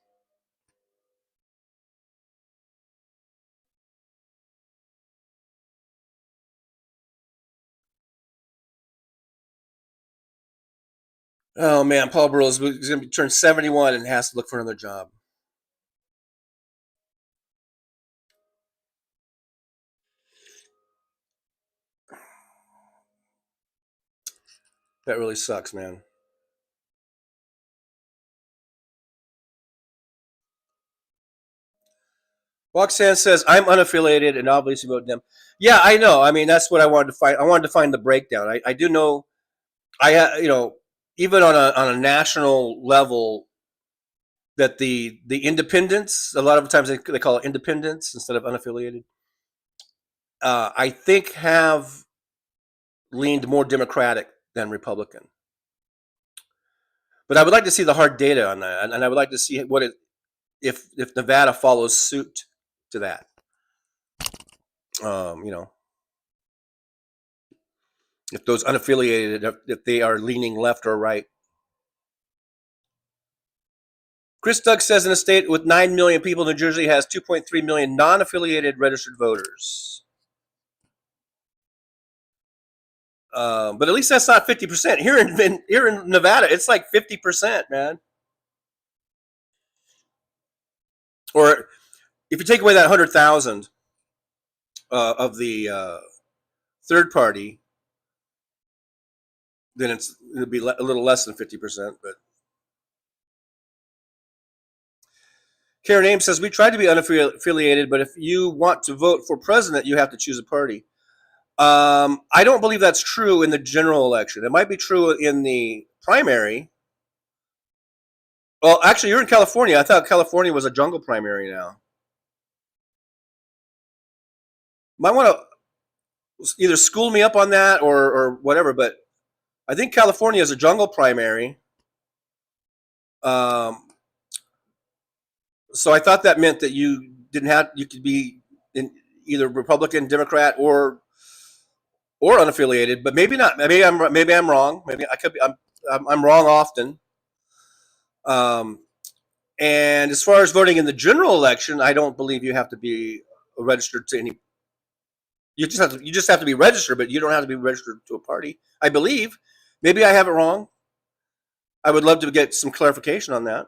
Oh man, Paul Burrell is going to be turned 71 and has to look for another job. That really sucks, man. Roxanne says, I'm unaffiliated and obviously vote Dem. Yeah, I know. I mean, that's what I wanted to find. I wanted to find the breakdown. I do know, even on a national level, that the independents, a lot of times they call it independents instead of unaffiliated, I think have leaned more Democratic than Republican. But I would like to see the hard data on that, and I would like to see if Nevada follows suit to that. If those unaffiliated, if they are leaning left or right. Chris Doug says in a state with 9 million people, New Jersey has 2.3 million non-affiliated registered voters. But at least that's not 50%. Here in Nevada, it's like 50%, man. Or if you take away that 100,000 of the third party, then it'll be a little less than 50%. But Karen Ames says, we tried to be unaffiliated, but if you want to vote for president, you have to choose a party. I don't believe that's true in the general election. It might be true in the primary. Well, actually, you're in California. I thought California was a jungle primary now. Might want to either school me up on that or whatever, but I think California is a jungle primary. So I thought that meant that you could be in either Republican, Democrat, or unaffiliated, but maybe not. Maybe I'm wrong. Maybe I could be. I'm wrong often. And as far as voting in the general election, I don't believe you have to be registered to any. You just have to be registered, but you don't have to be registered to a party. I believe. Maybe I have it wrong. I would love to get some clarification on that.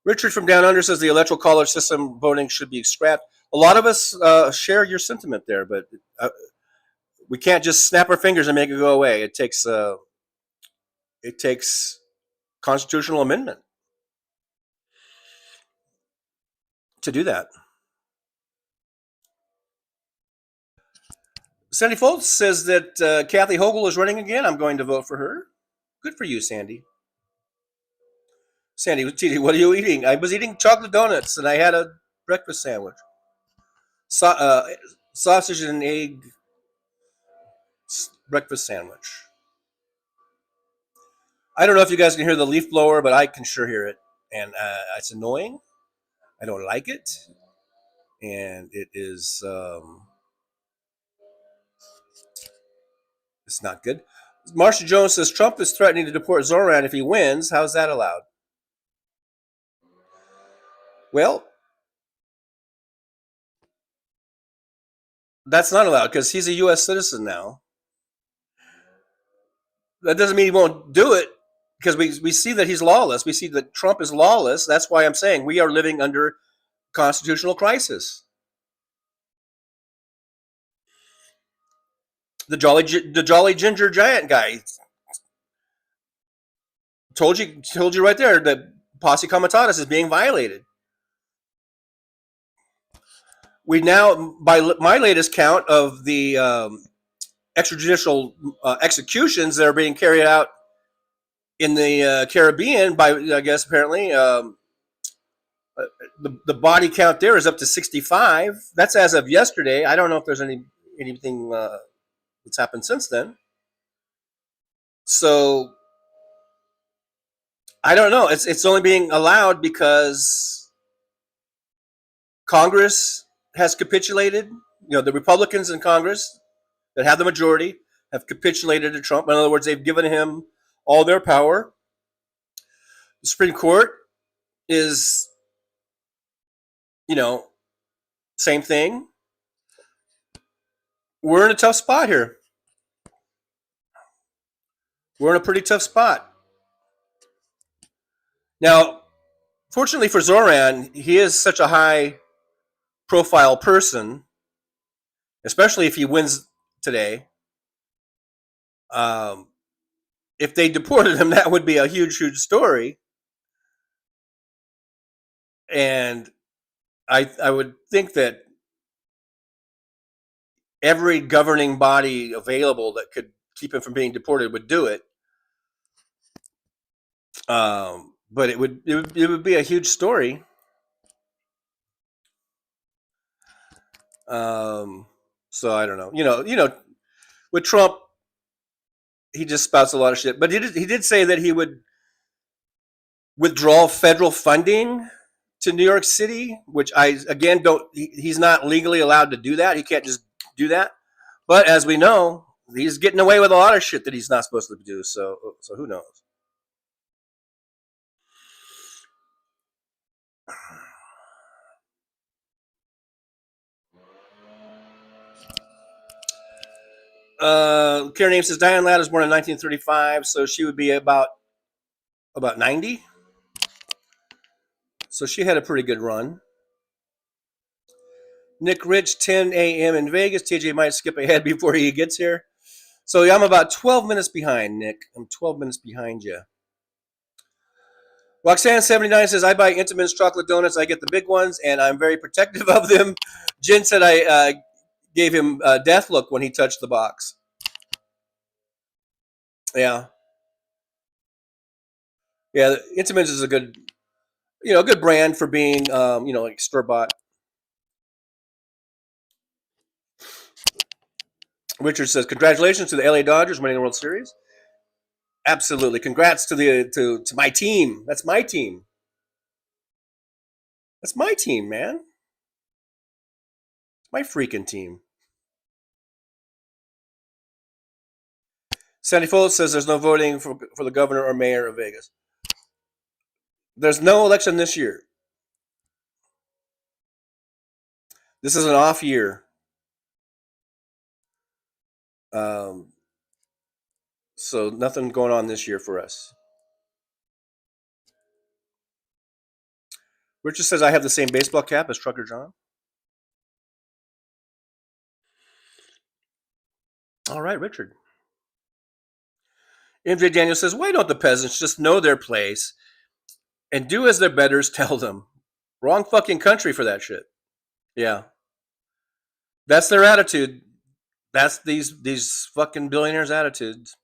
Richard from Down Under says the electoral college system voting should be scrapped. A lot of us share your sentiment there, but we can't just snap our fingers and make it go away. It takes constitutional amendment to do that. Sandy Foltz says that Kathy Hochul is running again. I'm going to vote for her. Good for you, Sandy. Sandy, what are you eating? I was eating chocolate donuts, and I had a breakfast sandwich. Sausage and egg breakfast sandwich. I don't know if you guys can hear the leaf blower, but I can sure hear it. And it's annoying. I don't like it. And it is... it's not good. Marsha Jones says Trump is threatening to deport Zoran if he wins. How's that allowed? Well, that's not allowed because he's a U.S. citizen now. That doesn't mean he won't do it because we see that he's lawless. We see that Trump is lawless. That's why I'm saying we are living under constitutional crisis. The Jolly Ginger Giant guy told you right there that posse comitatus is being violated. We now, by my latest count of the extrajudicial executions that are being carried out in the Caribbean, by I guess apparently the body count there is up to 65. That's as of yesterday. I don't know if there's anything that's happened since then. So I don't know. It's only being allowed because Congress has capitulated. You know, the Republicans in Congress that have the majority have capitulated to Trump. In other words, they've given him all their power. The Supreme Court is, same thing. We're in a tough spot here. We're in a pretty tough spot. Now, fortunately for Zoran, he is such a high profile person, especially if he wins today. If they deported him, that would be a huge, huge story. And I would think that every governing body available that could keep him from being deported would do it. But it would be a huge story. So I don't know. With Trump, he just spouts a lot of shit. But he did say that he would withdraw federal funding to New York City, which I again don't. He's not legally allowed to do that. He can't just do that. But as we know, he's getting away with a lot of shit that he's not supposed to do. So who knows? Karen Ames says Diane Ladd was born in 1935, so she would be about 90. So she had a pretty good run. Nick Rich, 10 a.m. in Vegas. TJ might skip ahead before he gets here. So I'm about 12 minutes behind, Nick. I'm 12 minutes behind you. Roxanne79 says, I buy Intamin's chocolate donuts. I get the big ones, and I'm very protective of them. Jen said I gave him a death look when he touched the box. Yeah. Yeah, Intamin's is a good, good brand for being, like store-bought. Richard says, congratulations to the LA Dodgers winning the World Series. Absolutely. Congrats to my team. That's my team. That's my team, man. My freaking team. Sandy Foltz says there's no voting for the governor or mayor of Vegas. There's no election this year. This is an off year. So nothing going on this year for us. Richard says I have the same baseball cap as Trucker John. All right, Richard. MJ Daniel says, why don't the peasants just know their place and do as their betters tell them? Wrong fucking country for that shit. Yeah. That's their attitude. That's these fucking billionaires' attitudes.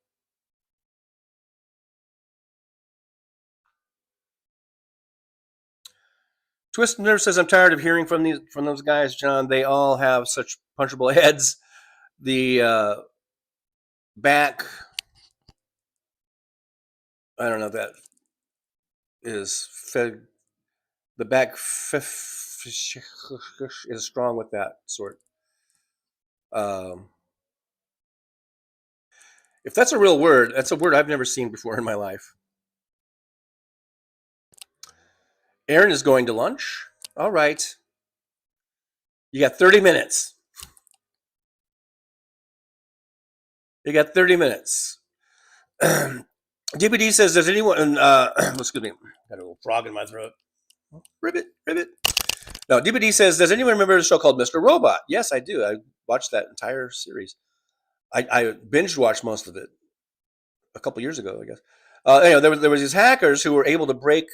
Twist Nerve says, I'm tired of hearing from those guys, John. They all have such punchable heads. The back, I don't know if that is fed. The back is strong with that sort. If that's a real word, that's a word I've never seen before in my life. Aaron is going to lunch. All right. You got 30 minutes. You got 30 minutes. DPD says, does anyone, excuse me, got a little frog in my throat. Ribbit. No, DPD says, does anyone remember the show called Mr. Robot? Yes, I do. I watched that entire series. I binge watched most of it a couple years ago, I guess. Anyway, there was these hackers who were able to break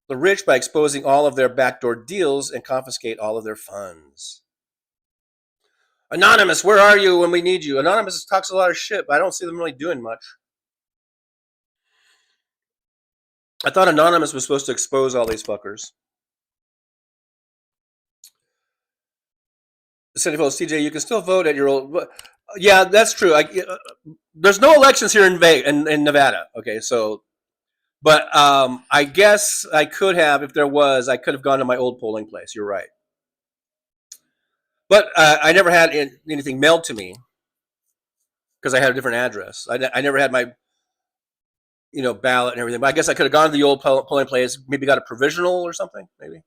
the rich by exposing all of their backdoor deals and confiscate all of their funds. Anonymous, where are you when we need you? Anonymous talks a lot of shit, but I don't see them really doing much. I thought Anonymous was supposed to expose all these fuckers. CJ, you can still vote at your old. Yeah, that's true. There's no elections here in Nevada. Okay, so, but I guess I could have, if there was, I could have gone to my old polling place. You're right. But I never had anything mailed to me because I had a different address. I never had my. ballot and everything. But I guess I could have gone to the old polling place, maybe got a provisional or something, maybe.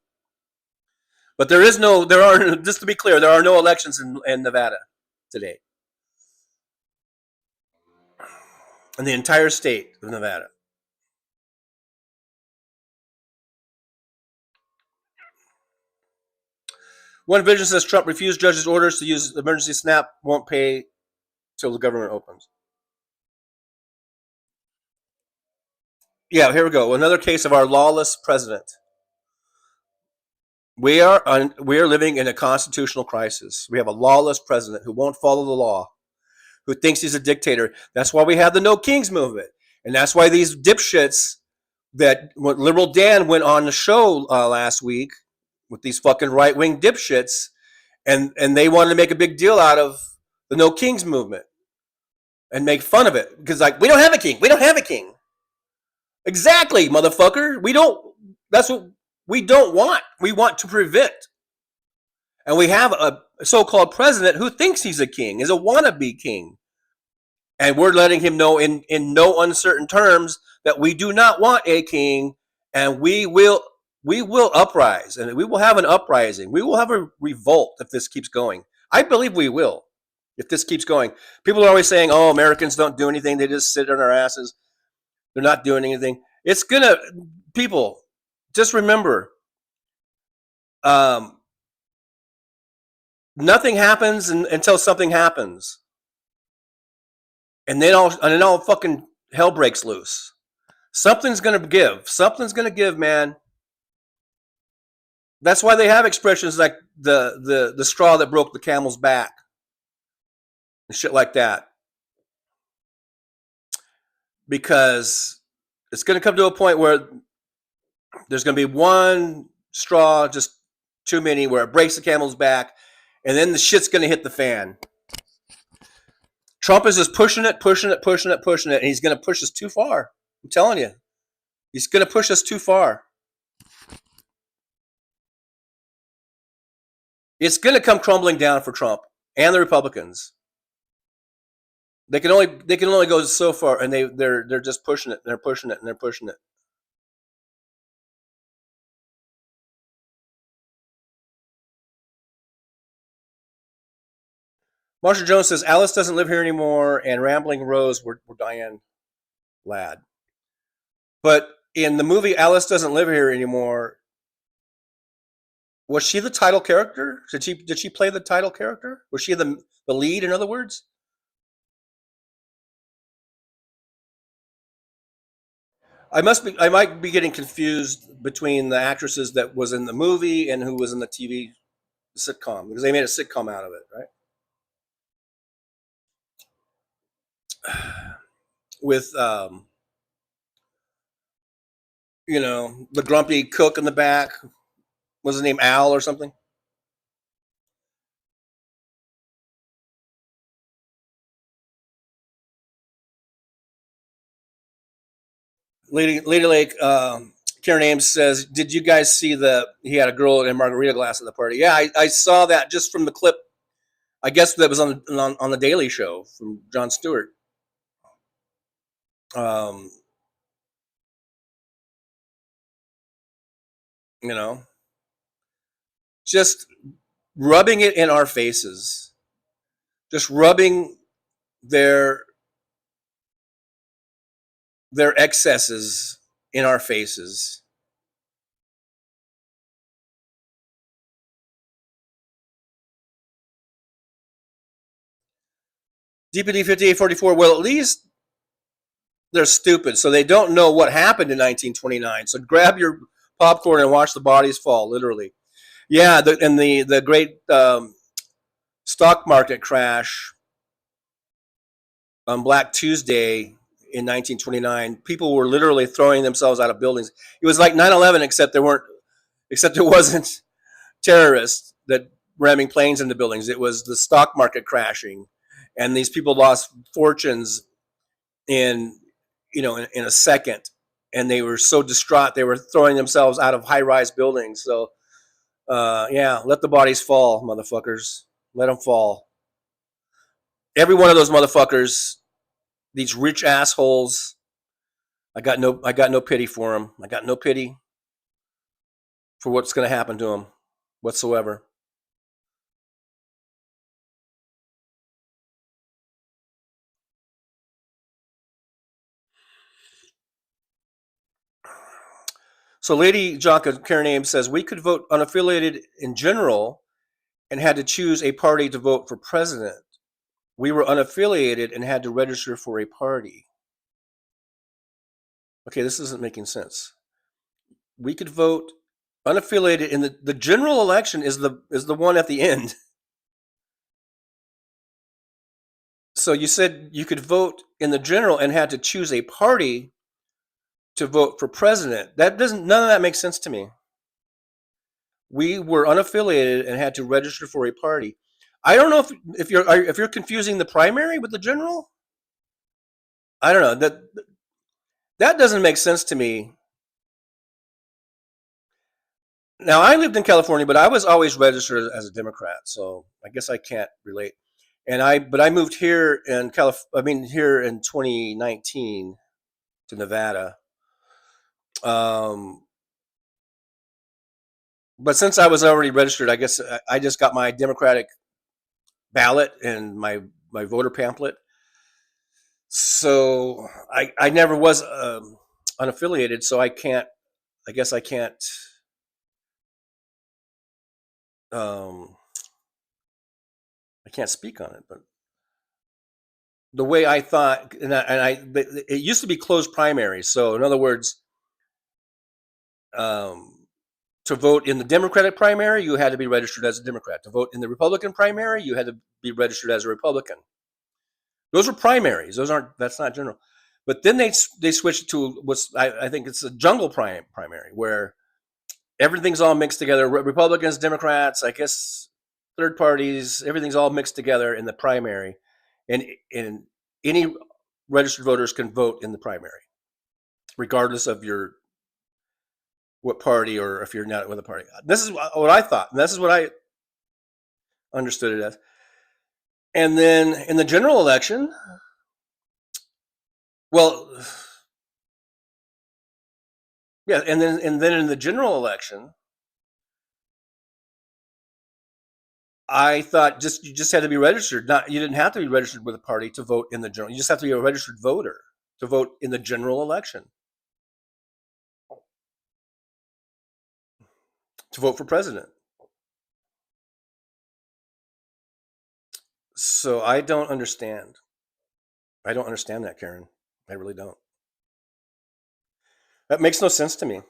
But just to be clear, there are no elections in Nevada today. In the entire state of Nevada. One vision says Trump refused judges' orders to use emergency SNAP, won't pay till the government opens. Yeah, here we go. Another case of our lawless president. We are living in a constitutional crisis. We have a lawless president who won't follow the law, who thinks he's a dictator. That's why we have the No Kings movement. And that's why these dipshits Liberal Dan went on the show last week with these fucking right-wing dipshits, and they wanted to make a big deal out of the No Kings movement and make fun of it. Because we don't have a king. We don't have a king. Exactly, motherfucker. That's what we don't want. We want to prevent. And we have a so-called president who thinks he's a king, is a wannabe king. And we're letting him know in no uncertain terms that we do not want a king, and we will uprise, and we will have an uprising. We will have a revolt if this keeps going. I believe we will if this keeps going. People are always saying, oh, Americans don't do anything. They just sit on their asses. They're not doing anything. People, just remember, nothing happens until something happens. And then all fucking hell breaks loose. Something's going to give. Something's going to give, man. That's why they have expressions like the straw that broke the camel's back. And shit like that. Because it's going to come to a point where there's going to be one straw, just too many, where it breaks the camel's back. And then the shit's going to hit the fan. Trump is just pushing it, and he's going to push us too far. I'm telling you. He's going to push us too far. It's going to come crumbling down for Trump and the Republicans. They can only go so far, and they're just pushing it. They're pushing it, and they're pushing it. Marsha Jones says, Alice doesn't live here anymore, and Rambling Rose were Diane Ladd. But in the movie Alice Doesn't Live Here Anymore, was she the title character? Did she play the title character? Was she the lead, in other words? I might be getting confused between the actresses that was in the movie and who was in the TV sitcom, because they made a sitcom out of it, right? With the grumpy cook in the back. Was his name Al or something? Lady Lake, Karen Ames says, did you guys see he had a girl in a margarita glass at the party? Yeah, I saw that just from the clip. I guess that was on the Daily Show from Jon Stewart. Just rubbing it in our faces, just rubbing their excesses in our faces. DPD 5844, well, at least they're stupid, so they don't know what happened in 1929. So grab your popcorn and watch the bodies fall, literally. Yeah, the great stock market crash on Black Tuesday in 1929, people were literally throwing themselves out of buildings. It was like 9/11, except it wasn't terrorists that ramming planes into buildings. It was the stock market crashing, and these people lost fortunes in a second, and they were so distraught they were throwing themselves out of high-rise buildings. So yeah, let the bodies fall, motherfuckers. Let them fall. Every one of those motherfuckers, these rich assholes I got no pity for him. I got no pity for what's going to happen to him whatsoever. So Lady Jaka Karen Ames says, we could vote unaffiliated in general and had to choose a party to vote for president. We were unaffiliated and had to register for a party. Okay, this isn't making sense. We could vote unaffiliated in the general election is the one at the end. So you said you could vote in the general and had to choose a party to vote for president. None of that makes sense to me. We were unaffiliated and had to register for a party. I don't know if you're confusing the primary with the general. I don't know, that doesn't make sense to me. Now, I lived in California, but I was always registered as a Democrat, so I guess I can't relate. But I moved here in here in 2019 to Nevada. But since I was already registered, I guess I just got my Democratic ballot and my voter pamphlet. So I never was unaffiliated, so I guess I can't speak on it. But the way I thought, it used to be closed primaries. So in other words, to vote in the Democratic primary, you had to be registered as a Democrat. To vote in the Republican primary, you had to be registered as a Republican. Those were primaries. That's not general. But then they switched to I think it's a jungle primary, where everything's all mixed together. Republicans, Democrats, I guess third parties, everything's all mixed together in the primary. And any registered voters can vote in the primary, regardless of what party, or if you're not with a party. This is what I thought, and this is what I understood it as. And then in the general election, and then in the general election, I thought you just had to be registered. You didn't have to be registered with a party to vote in the general. You just have to be a registered voter to vote in the general election, to vote for president. So I don't understand. I don't understand that, Karen. I really don't. That makes no sense to me.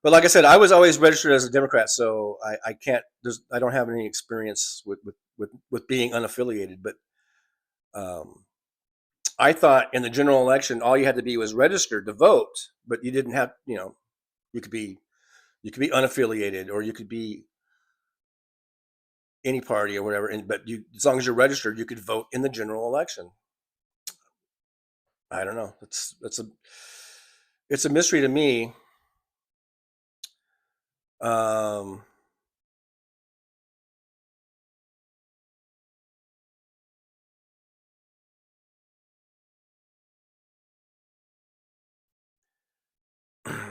But like I said, I was always registered as a Democrat, so I can't. I don't have any experience with being unaffiliated. But I thought in the general election, all you had to be was registered to vote, but you didn't have. You could be unaffiliated, or you could be any party or whatever. But as long as you're registered, you could vote in the general election. I don't know. It's a mystery to me.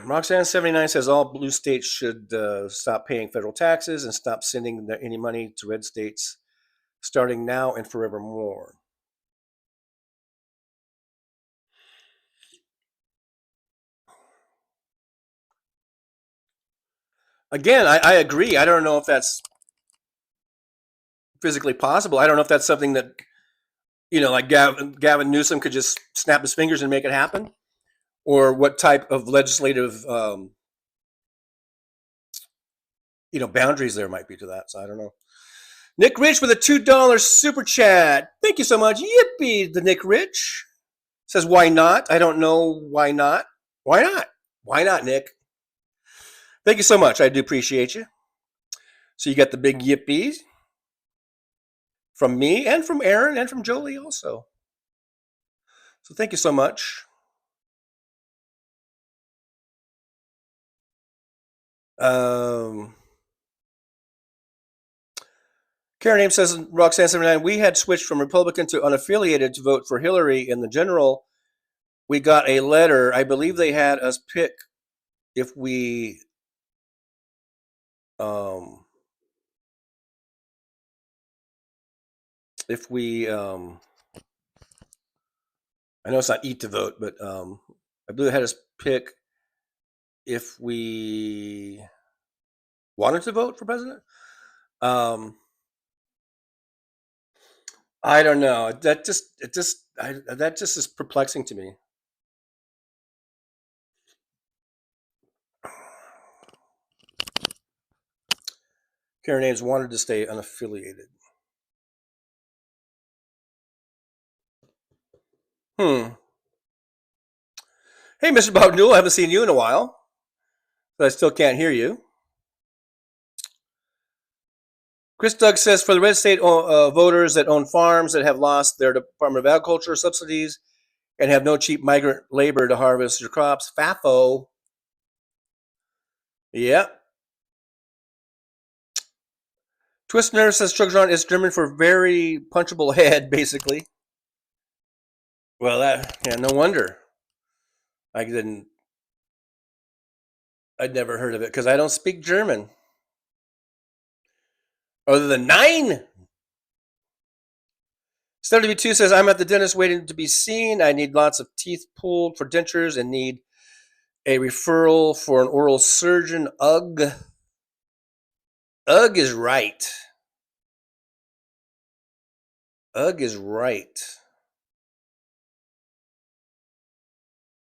Roxanne79 says all blue states should stop paying federal taxes and stop sending any money to red states starting now and forevermore. Again, I agree. I don't know if that's physically possible. I don't know if that's something that, like Gavin Newsom could just snap his fingers and make it happen, or what type of legislative, boundaries there might be to that. So I don't know. Nick Rich with a $2 super chat. Thank you so much. Yippee, the Nick Rich says, why not? I don't know why not. Why not? Why not, Nick? Thank you so much. I do appreciate you. So you got the big yippies from me and from Aaron and from Jolie also. So thank you so much. Karen Ames says, Roxanne79, we had switched from Republican to unaffiliated to vote for Hillary in the general we got a letter. I believe they had us pick if we if we I know it's not eat to vote, but I believe they had us pick if we wanted to vote for president. I don't know. That just is perplexing to me. Karen Ames wanted to stay unaffiliated. Hey, Mr. Bob Newell, I haven't seen you in a while, but I still can't hear you. Chris Doug says, for the red state voters that own farms that have lost their Department of Agriculture subsidies and have no cheap migrant labor to harvest your crops, FAFO. Yep. Twist Nurse says Trucker John is German for very punchable head, basically. Well, no wonder. I'd never heard of it because I don't speak German. Other than 9. SWB2 says, I'm at the dentist waiting to be seen. I need lots of teeth pulled for dentures and need a referral for an oral surgeon. Ugh. Ugh is right. Ugh is right.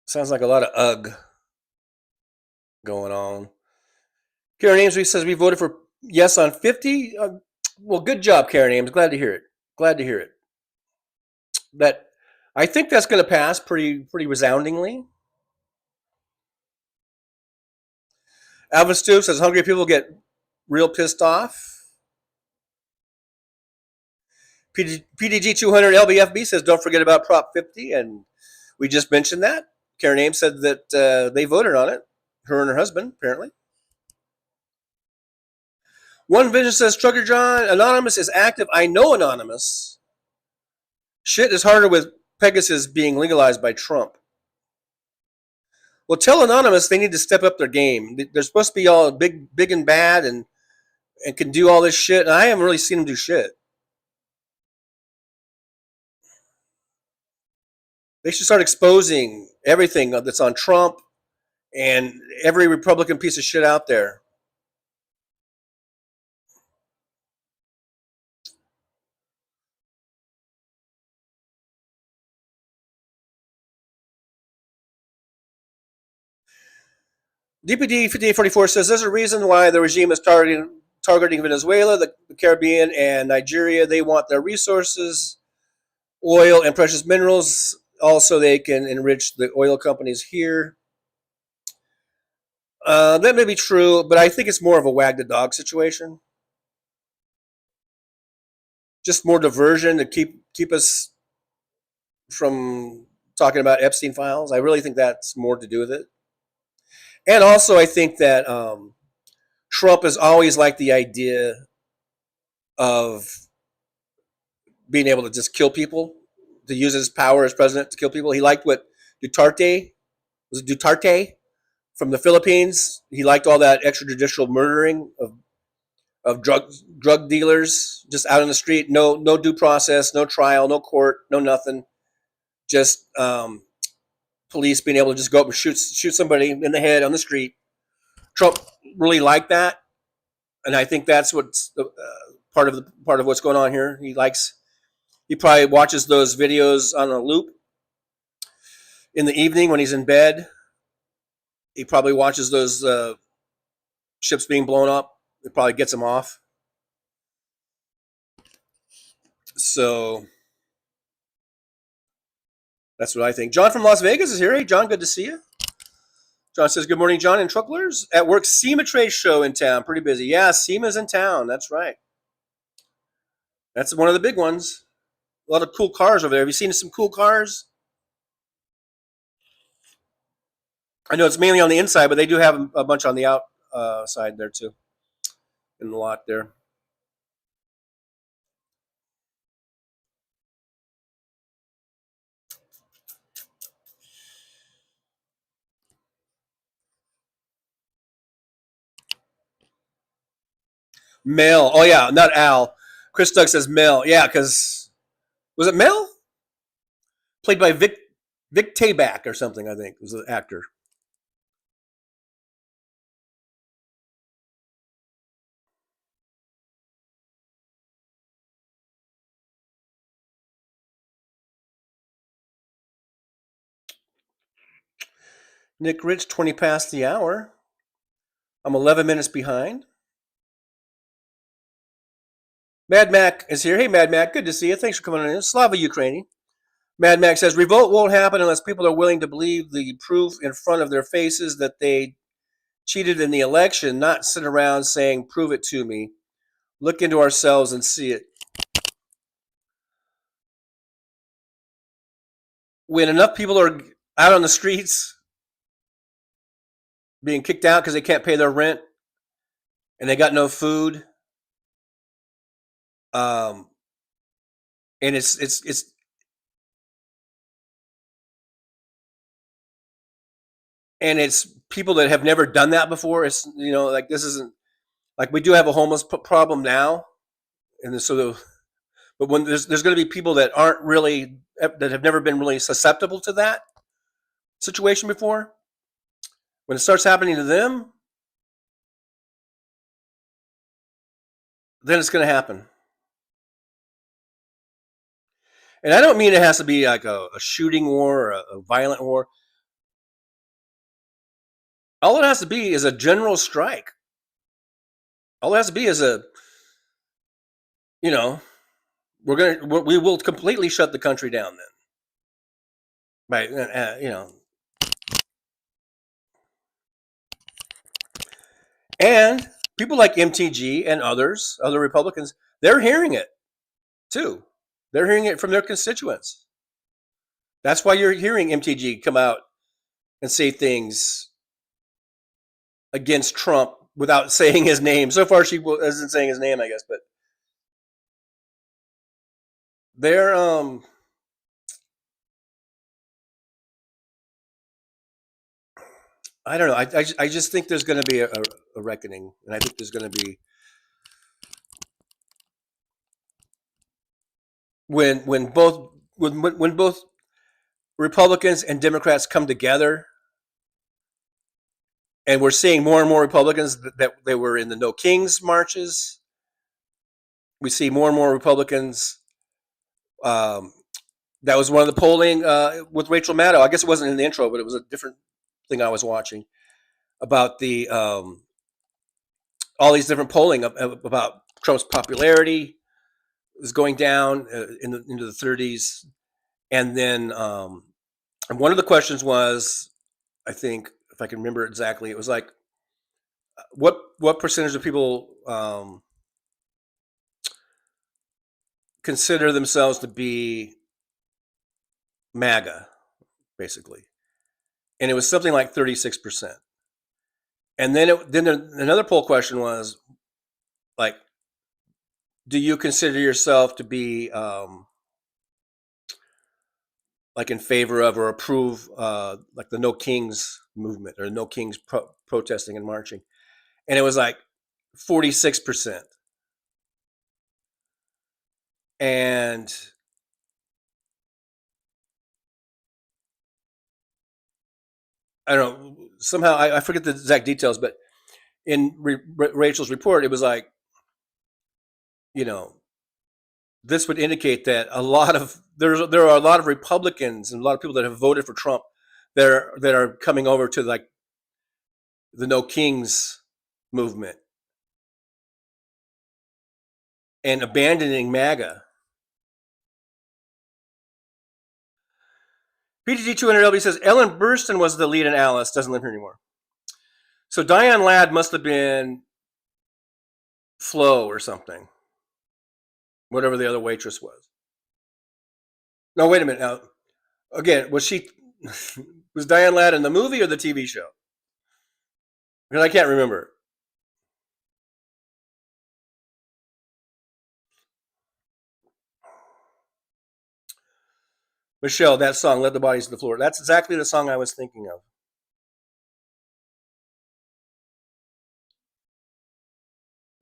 Sounds like a lot of ugh going on. Karen Ames says we voted for yes on 50. Well, good job, Karen Ames. Glad to hear it. Glad to hear it. That I think that's going to pass pretty resoundingly. Alvin Stoops says hungry people get real pissed off. PDG 200 LBFB says don't forget about Prop 50, and we just mentioned that. Karen Ames said that they voted on it. Her and her husband, apparently. One Vision says Trucker John Anonymous is active. I know Anonymous. Shit is harder with Pegasus being legalized by Trump. Well, tell Anonymous they need to step up their game. They're supposed to be all big and bad and can do all this shit. And I haven't really seen them do shit. They should start exposing everything that's on Trump and every Republican piece of shit out there. DPD 5844 says there's a reason why the regime is targeting Venezuela, the Caribbean, and Nigeria. They want their resources, oil and precious minerals. Also, they can enrich the oil companies here. That may be true, but I think it's more of a wag the dog situation. Just more diversion to keep us from talking about Epstein files. I really think that's more to do with it. And also, I think that Trump has always liked the idea of being able to just kill people, to use his power as president to kill people. He liked what Duterte from the Philippines. He liked all that extrajudicial murdering of drug dealers just out on the street. No due process, no trial, no court, no nothing. Just police being able to just go up and shoot somebody in the head on the street. Trump really liked that, and I think that's what's part of what's going on here. He probably watches those videos on a loop in the evening when he's in bed. He probably watches those ships being blown up. It probably gets him off. So that's what I think. John from Las Vegas is here. Hey, John, good to see you. John says, good morning, John and Trucklers. At work, SEMA trade show in town. Pretty busy. Yeah, SEMA's in town. That's right. That's one of the big ones. A lot of cool cars over there. Have you seen some cool cars? I know it's mainly on the inside, but they do have a bunch on the outside there too, in the lot there. Mel. Oh yeah, not Al. Chris Doug says Mel. Yeah, because was it Mel? Played by Vic Tayback or something, I think, was the actor. Nick Rich, 20 past the hour. I'm 11 minutes behind. Mad Mac is here. Hey, Mad Mac, good to see you. Thanks for coming in. Slava Ukraini. Mad Mac says, revolt won't happen unless people are willing to believe the proof in front of their faces that they cheated in the election, not sit around saying, prove it to me. Look into ourselves and see it. When enough people are out on the streets being kicked out because they can't pay their rent and they got no food, and it's people that have never done that before. It's, like, this isn't like, we do have a homeless problem now, and but when there's going to be people that have never been really susceptible to that situation before. When it starts happening to them, then it's going to happen. And I don't mean it has to be like a shooting war or a violent war. All it has to be is a general strike. All it has to be is we will completely shut the country down then. Right, And people like MTG and other Republicans, they're hearing it too. They're hearing it from their constituents. That's why you're hearing MTG come out and say things against Trump without saying his name. So far, she isn't saying his name, I guess, but they're I don't know. I just think there's going to be a reckoning, and I think there's going to be when both Republicans and Democrats come together, and we're seeing more and more Republicans that they were in the No Kings marches. We see more and more Republicans. That was one of the polling with Rachel Maddow. I guess it wasn't in the intro, but it was a different thing I was watching about the all these different polling about Trump's popularity is going down into the 30s, and then one of the questions was, I think, if I can remember exactly, it was like, what percentage of people consider themselves to be MAGA, basically, and it was something like 36%. And then another poll question was like, do you consider yourself to be like in favor of or approve like the No Kings movement or No Kings protesting and marching? And it was like 46%. And I don't know, somehow I forget the exact details, but in Rachel's report, it was like, this would indicate that there are a lot of Republicans and a lot of people that have voted for Trump that are coming over to like the No Kings movement and abandoning MAGA. PTG 200LB says Ellen Burstyn was the lead in Alice, doesn't live here anymore. So Diane Ladd must have been Flo or something. Whatever the other waitress was. No, wait a minute. Now, again, was Diane Ladd in the movie or the TV show? Because I can't remember. Michelle, that song, Let the Bodies to the Floor. That's exactly the song I was thinking of.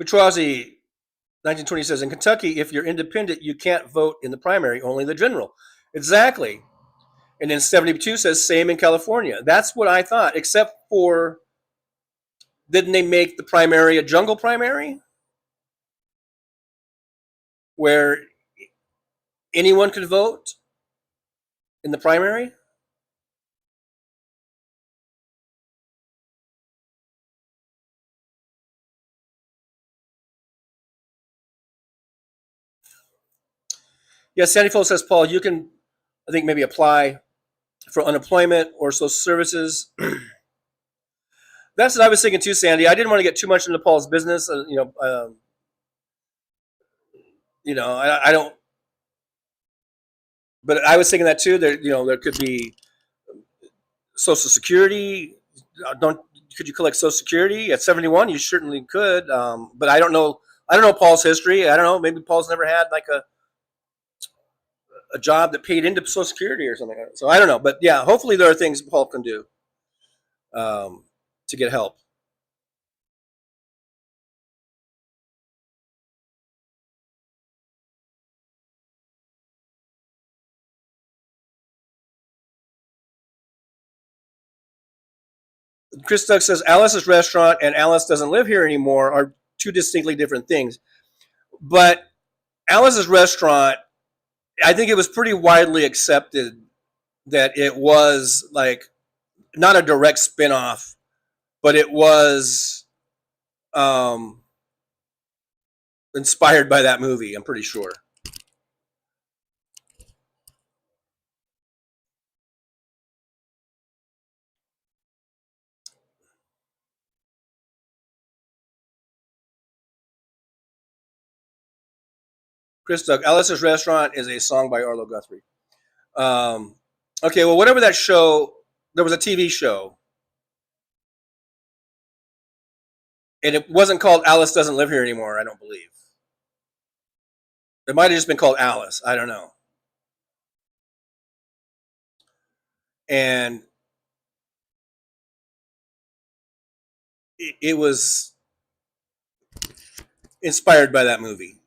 Petrozzi, 1920 says, in Kentucky, if you're independent, you can't vote in the primary, only the general. Exactly. And then 72 says, same in California. That's what I thought, except for, didn't they make the primary a jungle primary? Where anyone could vote in the primary? Yes, Sandy Fo says, Paul, you can, I think, maybe apply for unemployment or social services. That's what I was thinking too, Sandy. I didn't want to get too much into Paul's business. I don't. But I was thinking that too. There could be Social Security. Could you collect Social Security at 71? You certainly could. But I don't know. I don't know Paul's history. I don't know. Maybe Paul's never had like a job that paid into Social Security or something. So I don't know. But yeah, hopefully there are things Paul can do to get help. Chris Doug says Alice's Restaurant and Alice Doesn't Live Here Anymore are two distinctly different things. But Alice's Restaurant, I think it was pretty widely accepted that it was like not a direct spinoff, but it was inspired by that movie, I'm pretty sure. Chris Doug, Alice's Restaurant is a song by Arlo Guthrie. Okay, well, whatever that show, there was a TV show. And it wasn't called Alice Doesn't Live Here Anymore, I don't believe. It might have just been called Alice. I don't know. And it was inspired by that movie.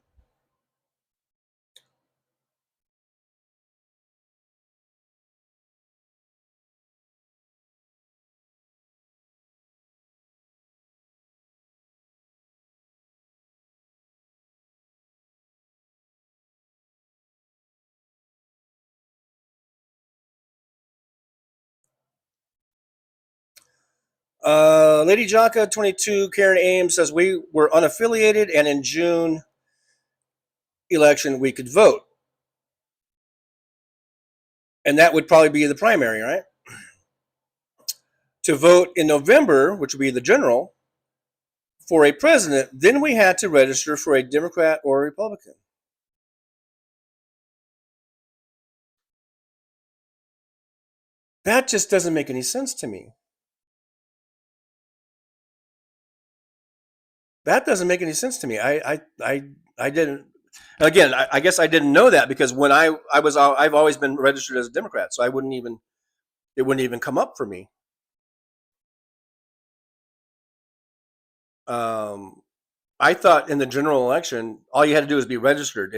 Lady Jaka 22, Karen Ames says we were unaffiliated and in June election we could vote. And that would probably be the primary, right? To vote in November, which would be the general, for a president, then we had to register for a Democrat or a Republican. That just doesn't make any sense to me. That doesn't make any sense to me. I didn't. Again, I guess I didn't know that because when I've always been registered as a Democrat, so it wouldn't even come up for me. I thought in the general election, all you had to do was be registered,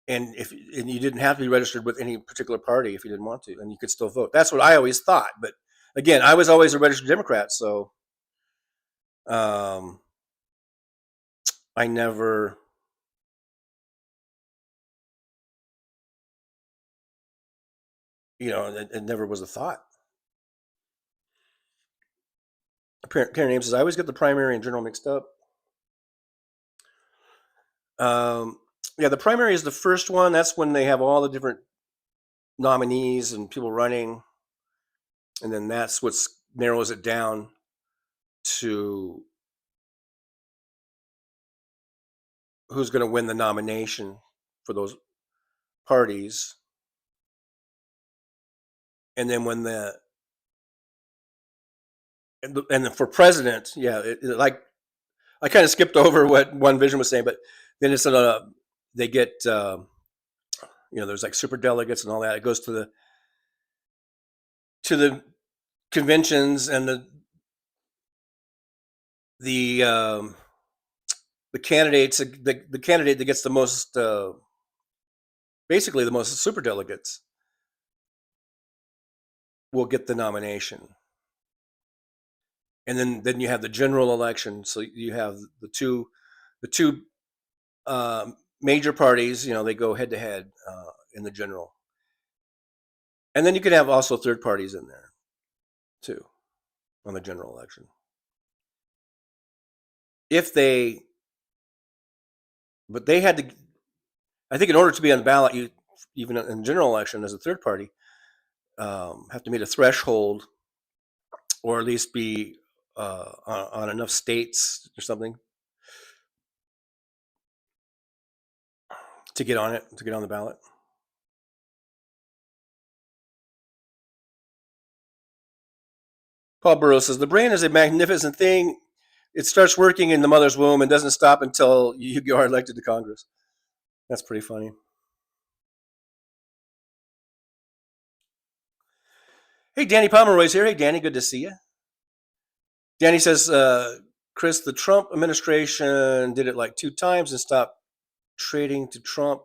and you didn't have to be registered with any particular party if you didn't want to, and you could still vote. That's what I always thought. But again, I was always a registered Democrat, so I never. It never was a thought. Karen Ames says, I always get the primary and general mixed up. Yeah, the primary is the first one. That's when they have all the different nominees and people running. And then that's what narrows it down to who's going to win the nomination for those parties. And then when and for president, yeah, like I kind of skipped over what One Vision was saying, but then it's they get there's like super delegates and all that. It goes to the conventions and the candidates, the candidate that gets the most, basically the most super delegates, will get the nomination. And then you have the general election. So you have the two major parties. They go head to head in the general, and then you could have also third parties in there too on the general election. But they had to. I think in order to be on the ballot, you even in the general election as a third party have to meet a threshold, or at least be on enough states or something to get on the ballot. Paul Burrows says the brain is a magnificent thing. It starts working in the mother's womb and doesn't stop until you are elected to Congress. That's pretty funny. Hey, Danny Pomeroy's here. Hey, Danny, good to see you. Danny says, Chris, the Trump administration did it like 2 times and stopped trading to Trump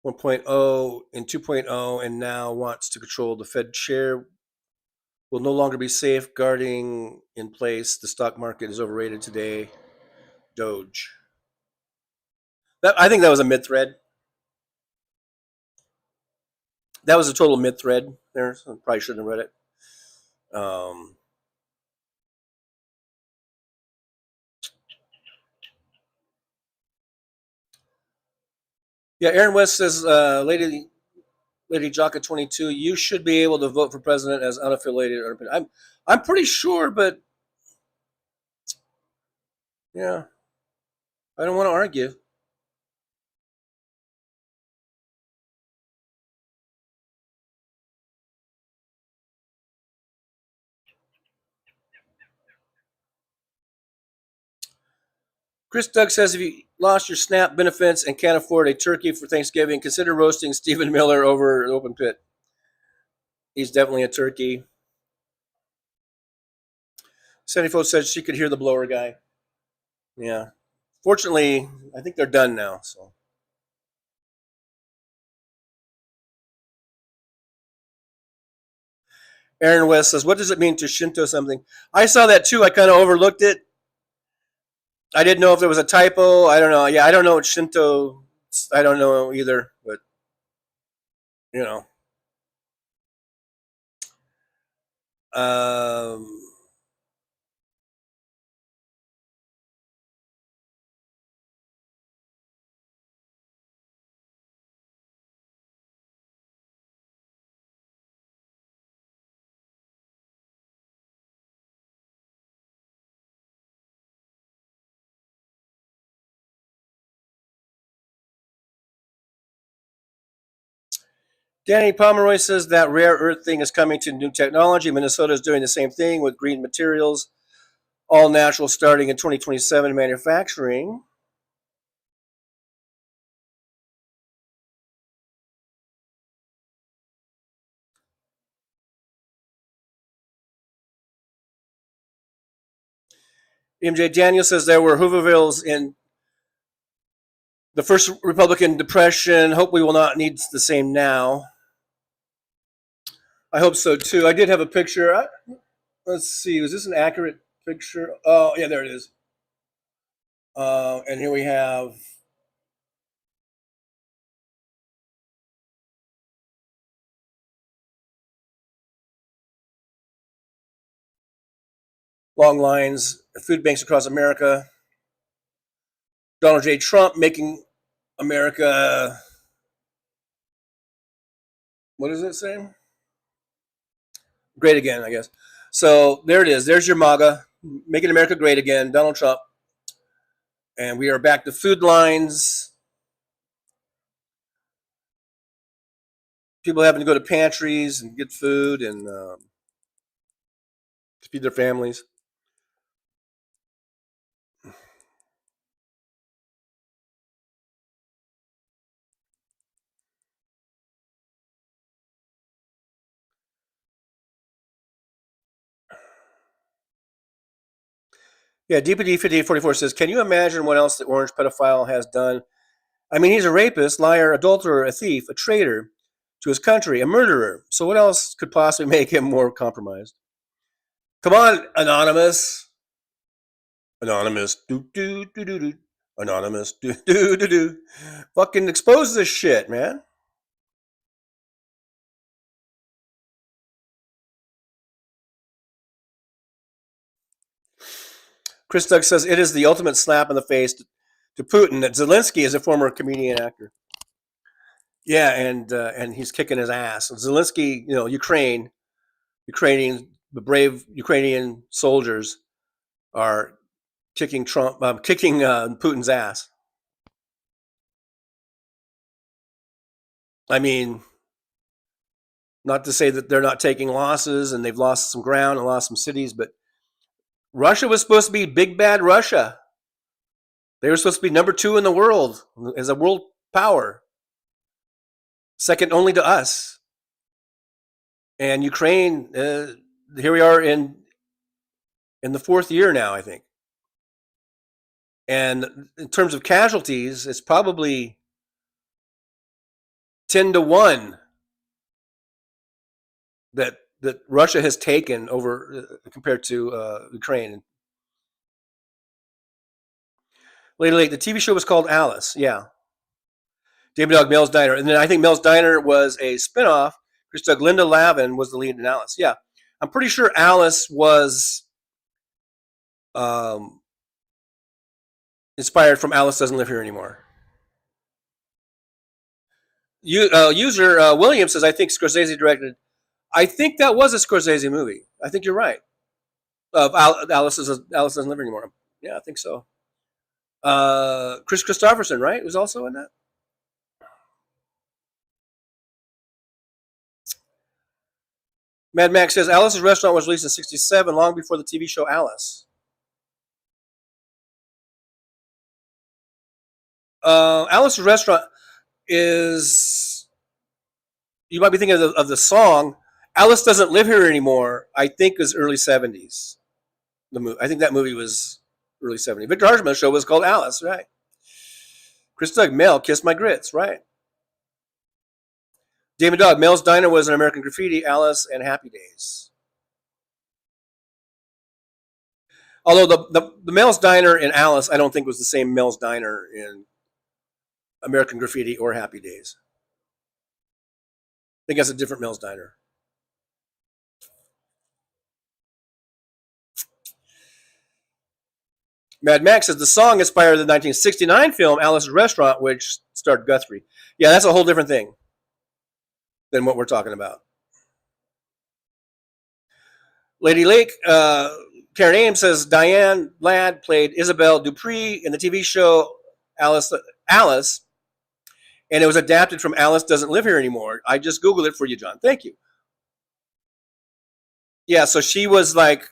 1.0 and 2.0 and now wants to control the Fed chair. Will no longer be safeguarding in place. The stock market is overrated today. Doge. I think that was a mid-thread. That was a total mid-thread there. So I probably shouldn't have read it. Yeah, Aaron West says, Lady Jocka 22, you should be able to vote for president as unaffiliated. I'm pretty sure, but yeah, I don't want to argue. Chris Doug says, if you lost your SNAP benefits and can't afford a turkey for Thanksgiving, consider roasting Stephen Miller over an open pit. He's definitely a turkey. Sandy Fo said she could hear the blower guy. Yeah. Fortunately, I think they're done now. So. Aaron West says, what does it mean to Shinto something? I saw that too. I kind of overlooked it. I didn't know if there was a typo. I don't know. Yeah, I don't know what Shinto. I don't know either. But, Danny Pomeroy says that rare earth thing is coming to new technology. Minnesota is doing the same thing with green materials, all natural, starting in 2027 manufacturing. MJ Daniel says there were Hoovervilles in the first Republican Depression. Hope we will not need the same now. I hope so too. I did have a picture. Let's see. Was this an accurate picture? Oh, yeah, there it is. And here we have long lines, food banks across America. Donald J. Trump making America, what does it say? Great again, I guess. So there it is. There's your MAGA, making America great again, Donald Trump. And we are back to food lines. People having to go to pantries and get food and feed their families. Yeah, DPD 5844 says, can you imagine what else the orange pedophile has done? I mean, he's a rapist, liar, adulterer, a thief, a traitor to his country, a murderer. So what else could possibly make him more compromised? Come on, Anonymous. Anonymous. Do, do, do, do, do. Anonymous. Do, do, do, do. Fucking expose this shit, man. Chris Doug says, it is the ultimate slap in the face to Putin that Zelensky is a former comedian actor. Yeah, and he's kicking his ass. Zelensky, you know, the brave Ukrainian soldiers are kicking Putin's ass. I mean, not to say that they're not taking losses and they've lost some ground and lost some cities, but Russia was supposed to be big bad Russia. They were supposed to be number 2 in the world as a world power, second only to us. And Ukraine, here we are in the 4th year now, I think. And in terms of casualties, it's probably 10-1 that Russia has taken over compared to Ukraine. Lady Lake, the TV show was called Alice. Yeah. David Dog, Mel's Diner. And then I think Mel's Diner was a spinoff. Chris Doug, Linda Lavin was the lead in Alice. Yeah. I'm pretty sure Alice was inspired from Alice Doesn't Live Here Anymore. User William says, I think Scorsese directed. I think that was a Scorsese movie. I think you're right. Alice Doesn't Live Here Anymore. Yeah, I think so. Chris Christopherson, right, was also in that. Mad Max says Alice's Restaurant was released in '67, long before the TV show Alice. Alice's Restaurant is, you might be thinking of the song. Alice Doesn't Live Here Anymore, I think, is early '70s. I think that movie was early '70s. Victor Harshman's show was called Alice, right? Chris Doug, Mel, Kiss My Grits, right? David Dog, Mel's Diner was an American Graffiti, Alice, and Happy Days. Although the Mel's Diner in Alice, I don't think was the same Mel's Diner in American Graffiti or Happy Days. I think that's a different Mel's Diner. Mad Max says the song inspired the 1969 film Alice's Restaurant, which starred Guthrie. Yeah, that's a whole different thing than what we're talking about. Lady Lake, Karen Ames says Diane Ladd played Isabelle Dupree in the TV show Alice, and it was adapted from Alice Doesn't Live Here Anymore. I just Googled it for you, John. Thank you. Yeah, so she was like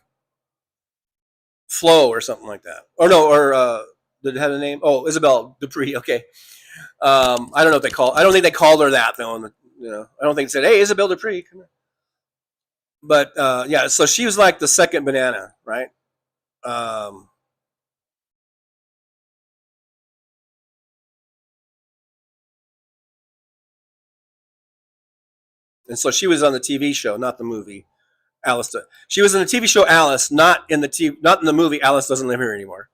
Flo or something like that. Or no, or did it have a name? Oh, Isabelle Dupree. Okay. I don't know what they call. I don't think they called her that though. I don't think they said, "Hey, Isabelle Dupree." Come here. But yeah, so she was like the second banana, right? And so she was on the TV show, not the movie. Alice. She was in the TV show Alice, not in the movie Alice Doesn't Live Here Anymore.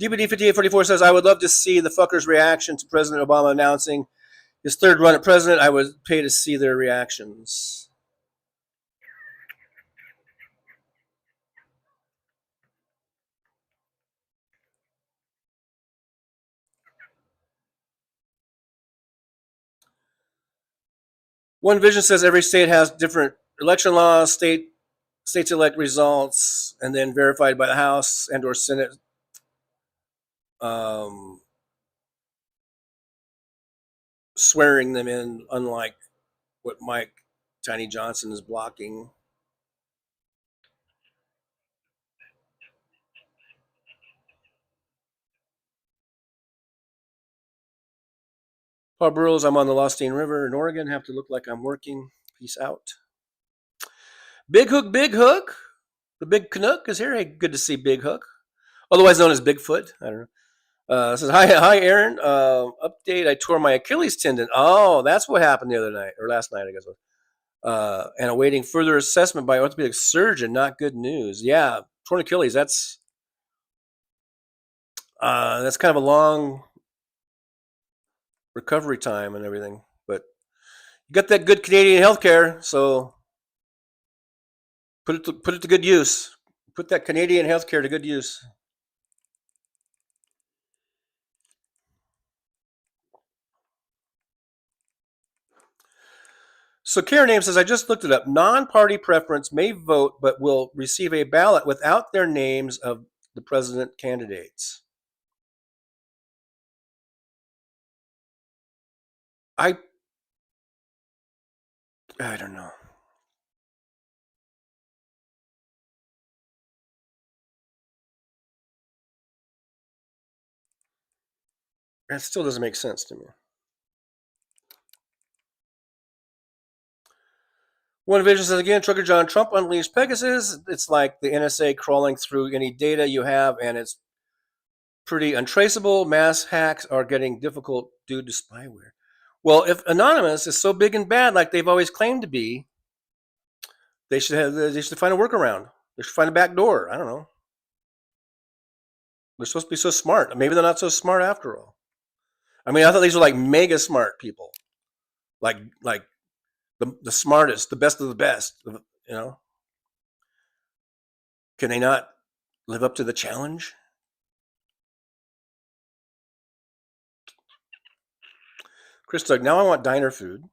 DPD 5844 says, I would love to see the fuckers' reaction to President Obama announcing his third run at president. I would pay to see their reactions. One Vision says every state has different election laws. States elect results and then verified by the House and or Senate. Swearing them in, unlike what Mike Tiny Johnson is blocking. Paul Burrows, I'm on the Lostine River in Oregon. Have to look like I'm working. Peace out. Big Hook, Big Hook. The Big Canuck is here. Hey, good to see Big Hook. Otherwise known as Bigfoot. I don't know. It says, hi, Aaron. Update, I tore my Achilles tendon. Oh, that's what happened the other night, or last night, I guess. And awaiting further assessment by orthopedic surgeon. Not good news. Yeah, torn Achilles, that's kind of a long recovery time and everything. But you got that good Canadian healthcare, so put it to good use. Put that Canadian healthcare to good use. So Karen Name says, I just looked it up. Non-party preference may vote but will receive a ballot without their names of the president candidates. I don't know. That still doesn't make sense to me. One Vision says again, Trucker John, Trump unleashed Pegasus. It's like the NSA crawling through any data you have, and it's pretty untraceable. Mass hacks are getting difficult due to spyware. Well, if Anonymous is so big and bad like they've always claimed to be, they should find a workaround. They should find a back door. I don't know. They're supposed to be so smart. Maybe they're not so smart after all. I mean, I thought these were like mega smart people, like the smartest, the best of the best. You know, can they not live up to the challenge? Chris Doug, now I want diner food.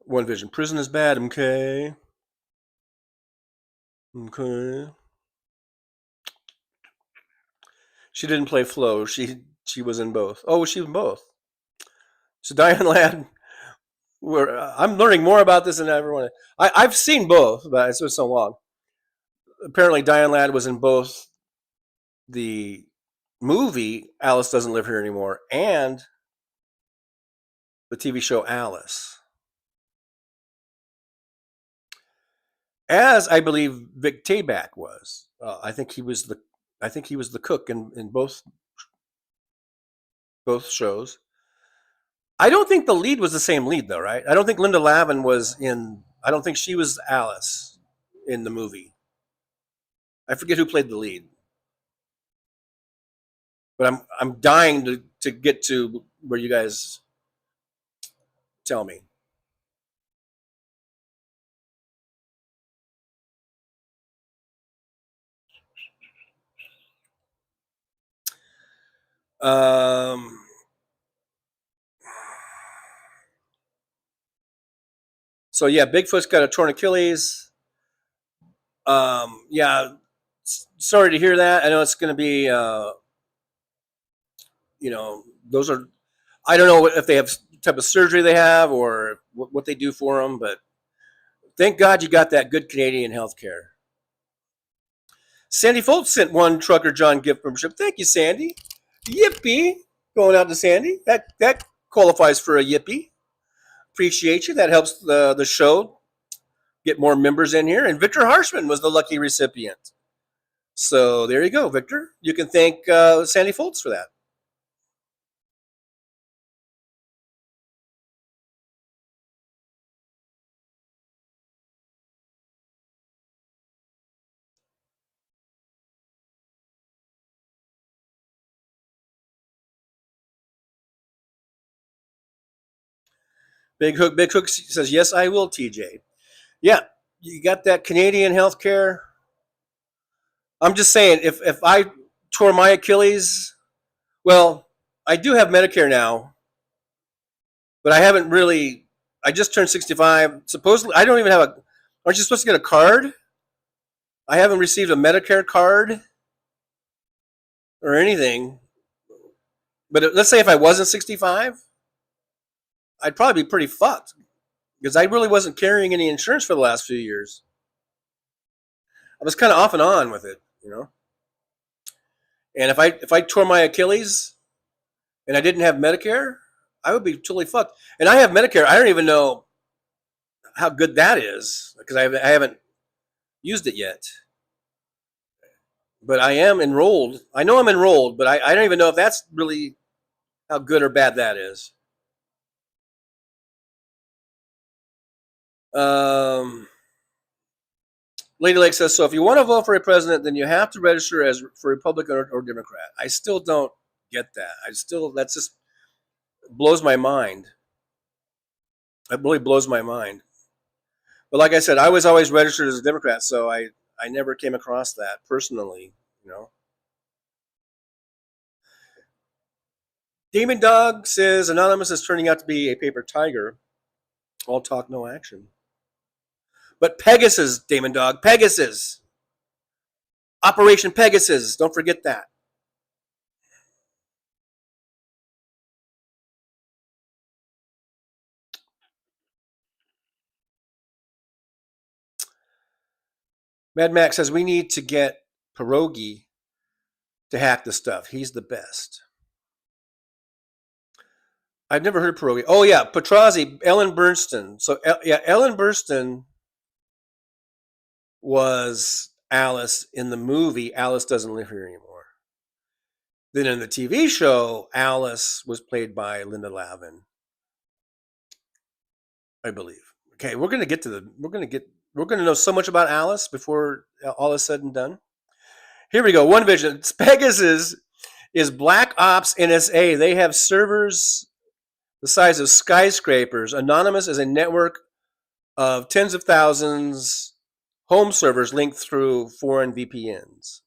One Vision, prison is bad. Okay. She didn't play Flo. She was in both. Oh, she was in both. So Diane Ladd, I'm learning more about this than I ever wanted. I've seen both, but it's been so long. Apparently, Diane Ladd was in both the movie Alice Doesn't Live Here Anymore and the TV show Alice. As I believe Vic Tayback was. I think he was the cook in both shows. I don't think the lead was the same lead though, right? I don't think Linda Lavin I don't think she was Alice in the movie. I forget who played the lead. But I'm dying to get to where you guys tell me. So yeah, Bigfoot's got a torn Achilles. Yeah, sorry to hear that. I know it's going to be, those are, I don't know if they have type of surgery they have or what they do for them, but thank God you got that good Canadian healthcare. Sandy Foltz sent one Trucker John gift membership. Thank you, Sandy. Yippee. Going out to Sandy. That qualifies for a yippee. Appreciate you. That helps the show get more members in here. And Victor Harshman was the lucky recipient. So there you go, Victor. You can thank Sandy Foltz for that. Big Hook says, yes, I will, TJ. Yeah, you got that Canadian healthcare. I'm just saying, if I tore my Achilles, well, I do have Medicare now, but I haven't really, I just turned 65. Supposedly, I don't even have aren't you supposed to get a card? I haven't received a Medicare card or anything. But let's say if I wasn't 65, I'd probably be pretty fucked because I really wasn't carrying any insurance for the last few years. I was kind of off and on with it, you know. And if I tore my Achilles and I didn't have Medicare, I would be totally fucked. And I have Medicare. I don't even know how good that is because I haven't used it yet. But I am enrolled. I know I'm enrolled, but I don't even know if that's really how good or bad that is. Lady Lake says, so if you want to vote for a president, then you have to register as for Republican or Democrat. I still don't get that. That just blows my mind. It really blows my mind. But like I said, I was always registered as a Democrat, so I never came across that personally, you know. Demon Dog says, Anonymous is turning out to be a paper tiger. All talk, no action. But Pegasus, Demon Dog, Pegasus. Operation Pegasus, don't forget that. Mad Max says, we need to get Pierogi to hack the stuff. He's the best. I've never heard of Pierogi. Oh, yeah, Petrazi, Ellen Burstyn. So, yeah, Ellen Burstyn was Alice in the movie Alice Doesn't Live Here Anymore. Then in the TV show, Alice was played by Linda Lavin, I believe. Okay, we're going to know so much about Alice before all is said and done. Here we go. One Vision. Pegasus is Black Ops NSA. They have servers the size of skyscrapers. Anonymous is a network of tens of thousands home servers linked through foreign VPNs.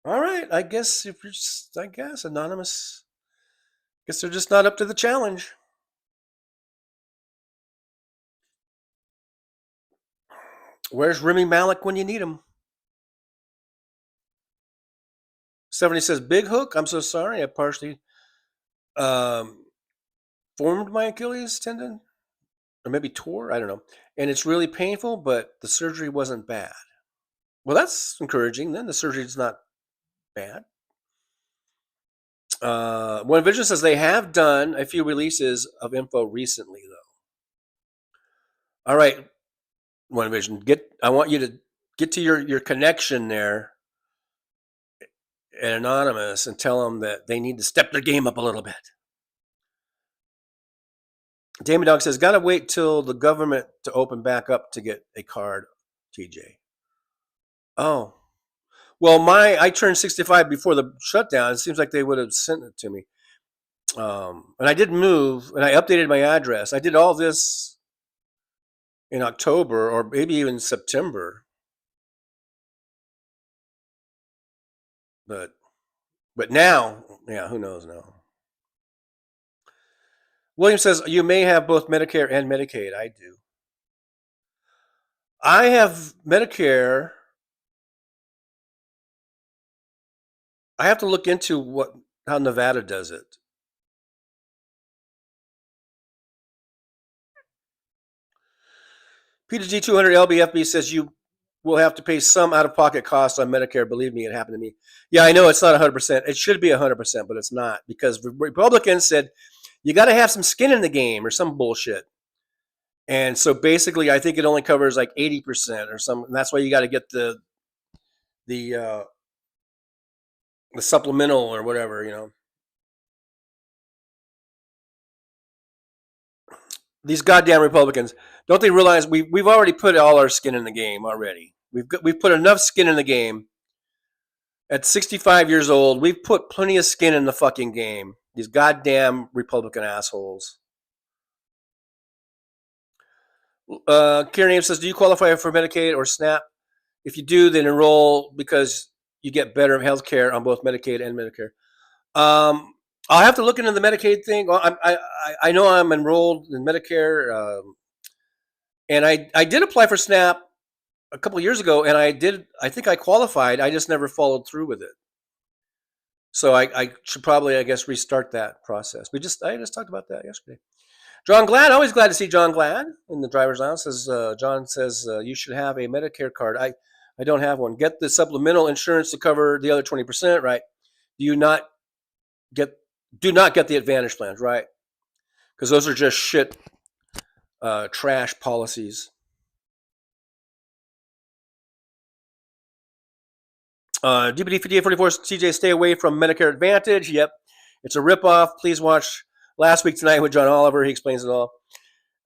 All right, I guess Anonymous, guess they're just not up to the challenge. Where's Remy Malek when you need him? Stephanie says, Big Hook, I'm so sorry. I partially formed my Achilles tendon, or maybe tore, I don't know. And it's really painful, but the surgery wasn't bad. Well, that's encouraging. Then the surgery's not bad. One Vision says they have done a few releases of info recently, though. All right, One Vision, I want you to get to your connection there at Anonymous and tell them that they need to step their game up a little bit. Damon Dog says, gotta wait till the government to open back up to get a card, TJ. Oh. Well, I turned 65 before the shutdown. It seems like they would have sent it to me. And I did move, and I updated my address. I did all this in October or maybe even September. But now, yeah, who knows now. William says, you may have both Medicare and Medicaid. I do. I have Medicare. I have to look into how Nevada does it. Peter G200 LBFB says you will have to pay some out-of-pocket costs on Medicare. Believe me, it happened to me. Yeah, I know it's not 100%. It should be 100%, but it's not because Republicans said you got to have some skin in the game or some bullshit. And so basically, I think it only covers like 80% or something. And that's why you got to get the supplemental or whatever, you know. These goddamn Republicans, don't they realize we've already put all our skin in the game already? We've put enough skin in the game. At 65 years old, we've put plenty of skin in the fucking game. These goddamn Republican assholes. Karen says, do you qualify for Medicaid or SNAP? If you do, then enroll because you get better health care on both Medicaid and Medicare. I'll have to look into the Medicaid thing. Well, I know I'm enrolled in Medicare, and I did apply for SNAP a couple of years ago, and I think I qualified. I just never followed through with it. So I should probably, I guess, restart that process. I just talked about that yesterday. John Glad, always glad to see John Glad in the driver's lounge. John says you should have a Medicare card. I I don't have one. Get the supplemental insurance to cover the other 20%, right? Do not get the Advantage plans, right? Because those are just shit, trash policies. DBD 5844 TJ, stay away from Medicare Advantage. Yep, it's a ripoff. Please watch Last Week Tonight with John Oliver. He explains it all.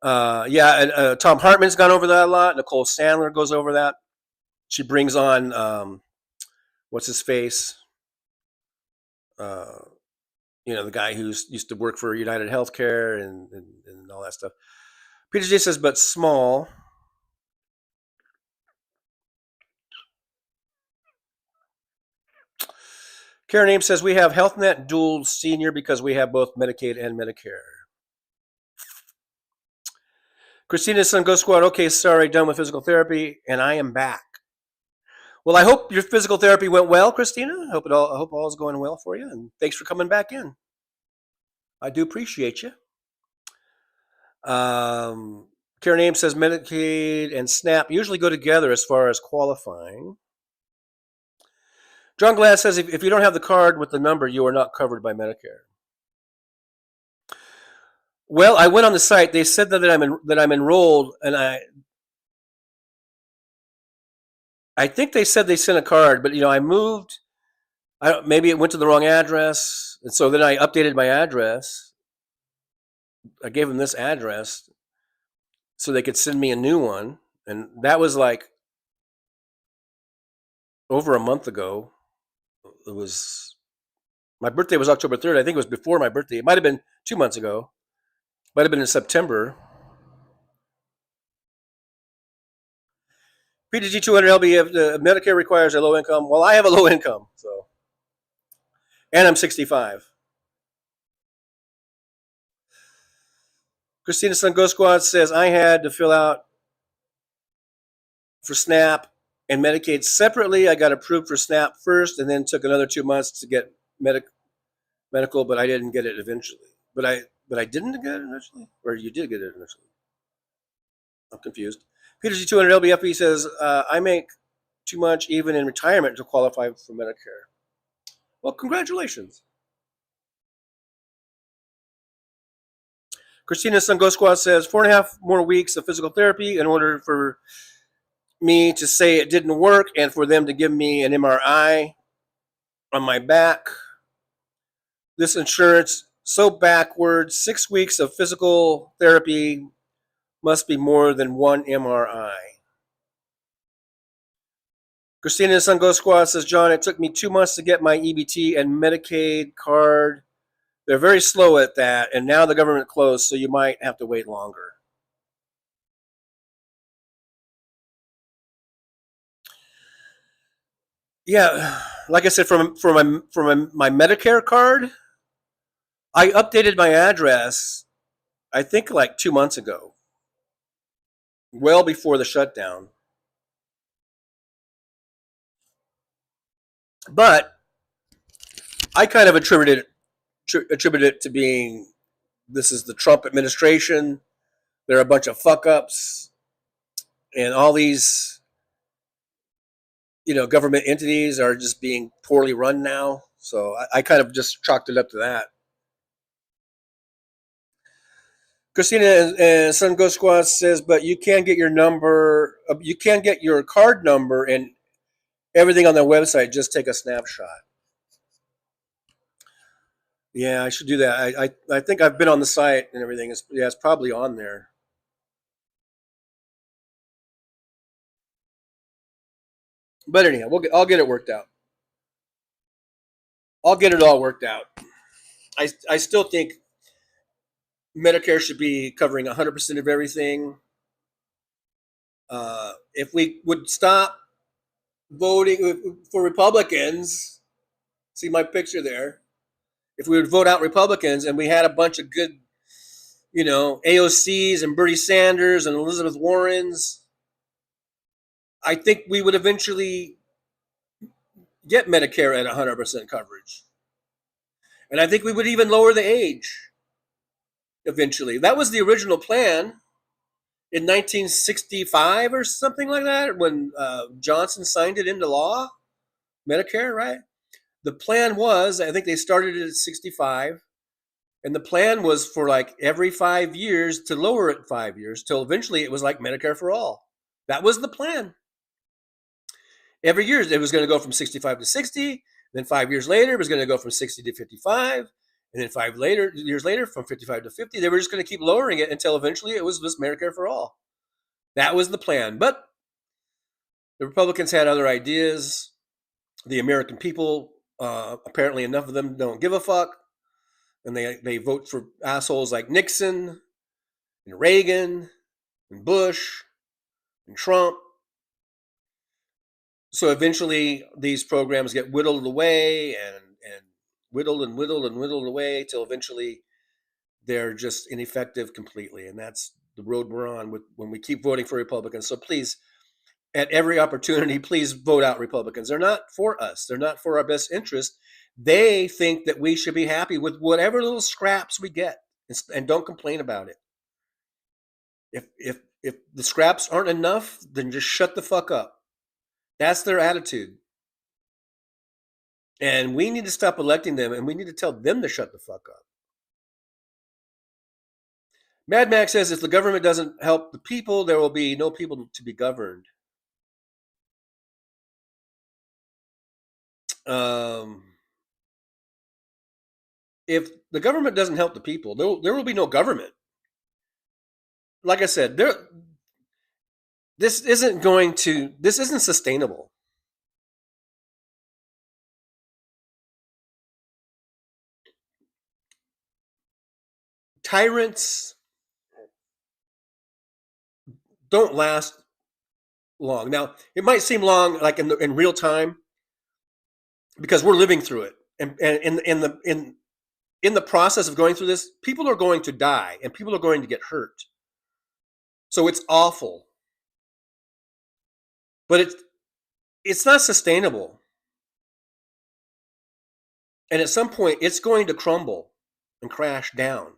Tom Hartman's gone over that a lot. Nicole Sandler goes over that. She brings on what's his face? The guy who's used to work for United Healthcare and all that stuff. Peter J says, but small. Karen Ames says, we have HealthNet Dual Senior because we have both Medicaid and Medicare. Christina's son, Go Squad. Okay, sorry, done with physical therapy, and I am back. Well, I hope your physical therapy went well, Christina. I hope all is going well for you, and thanks for coming back in. I do appreciate you. Karen Ames says Medicaid and SNAP usually go together as far as qualifying. John Glass says if you don't have the card with the number, you are not covered by Medicare. Well, I went on the site. They said that I'm enrolled, and I think they said they sent a card, but I moved. Maybe it went to the wrong address, and so then I updated my address. I gave them this address so they could send me a new one, and that was like over a month ago. My birthday was October 3rd. I think it was before my birthday. It might have been 2 months ago. Might have been in September. PTG 200 LB, Medicare requires a low income. Well, I have a low income, so, and I'm 65. Christina Sun Go Squad says I had to fill out for SNAP and Medicaid separately. I got approved for SNAP first, and then took another 2 months to get medical, but I didn't get it eventually. But I didn't get it initially, or you did get it initially? I'm confused. Peter G 200 LBFB says I make too much even in retirement to qualify for Medicare. Well, congratulations. Christina Sun Go Squad says 4.5 more weeks of physical therapy in order for me to say it didn't work and for them to give me an MRI on my back. This insurance so backwards. 6 weeks of physical therapy must be more than one MRI. Christina Sun Go Squad says, John, it took me 2 months to get my EBT and Medicaid card. They're very slow at that, and now the government closed, so you might have to wait longer. Yeah, like I said, for my Medicare card, I updated my address, I think like 2 months ago, well before the shutdown. But I kind of attribute it to being, this is the Trump administration. They're a bunch of fuck ups, and all these, government entities are just being poorly run now. So I kind of just chalked it up to that. Christina and Sun Go Squad says, but you can get your number, you can get your card number and everything on their website. Just take a snapshot. Yeah, I should do that. I think I've been on the site and everything. It's probably on there. But anyhow, I'll get it worked out. I'll get it all worked out. I still think Medicare should be covering 100% of everything. If we would stop voting for Republicans, see my picture there. If we would vote out Republicans and we had a bunch of good, AOCs and Bernie Sanders and Elizabeth Warrens, I think we would eventually get Medicare at 100% coverage. And I think we would even lower the age eventually. That was the original plan. in 1965 or something like that, when Johnson signed it into law, Medicare, right? The plan was, I think they started it at 65, and the plan was for like every 5 years to lower it 5 years till eventually it was like Medicare for all. That was the plan. Every year it was going to go from 65 to 60, then 5 years later it was going to go from 60 to 55, and then years later from 55 to 50. They were just going to keep lowering it until eventually it was just Medicare for all. That was the plan. But the Republicans had other ideas. The American people, apparently enough of them don't give a fuck. And they vote for assholes like Nixon and Reagan and Bush and Trump. So eventually these programs get whittled away and whittled away till eventually they're just ineffective completely. And that's the road we're on when we keep voting for Republicans. So please, at every opportunity, please vote out Republicans. They're not for us. They're not for our best interest. They think that we should be happy with whatever little scraps we get and don't complain about it. If the scraps aren't enough, then just shut the fuck up. That's their attitude. And we need to stop electing them, and we need to tell them to shut the fuck up. Mad Max says, if the government doesn't help the people, there will be no people to be governed. If the government doesn't help the people, there will be no government. Like I said, this isn't sustainable. Tyrants don't last long. Now, it might seem long, like in real time, because we're living through it, and in the process of going through this, people are going to die and people are going to get hurt. So it's awful, but it's not sustainable. And at some point, it's going to crumble and crash down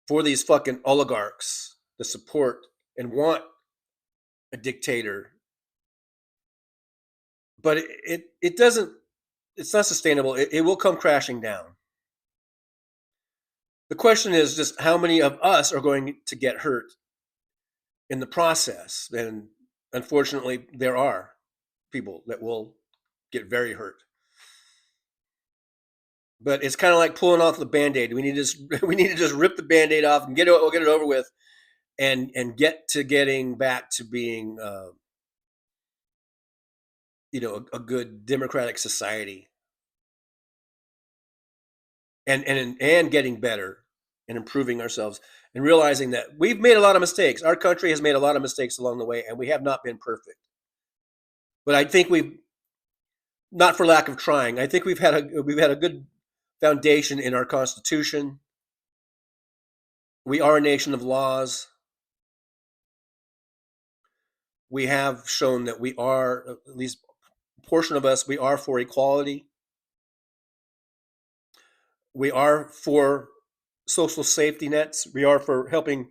for these fucking oligarchs to support and want a dictator. But it doesn't, it's not sustainable. It will come crashing down. The question is just how many of us are going to get hurt in the process. And unfortunately, there are people that will get very hurt. But it's kind of like pulling off the Band-Aid. We need to just rip the Band-Aid off and get it over with, and get to getting back to being a good democratic society, and getting better and improving ourselves and realizing that we've made a lot of mistakes. Our country has made a lot of mistakes along the way, and we have not been perfect. But I think we've, not for lack of trying, I think we've had a good foundation in our Constitution. We are a nation of laws. We have shown that we are, at least a portion of us, we are for equality. We are for social safety nets. We are for helping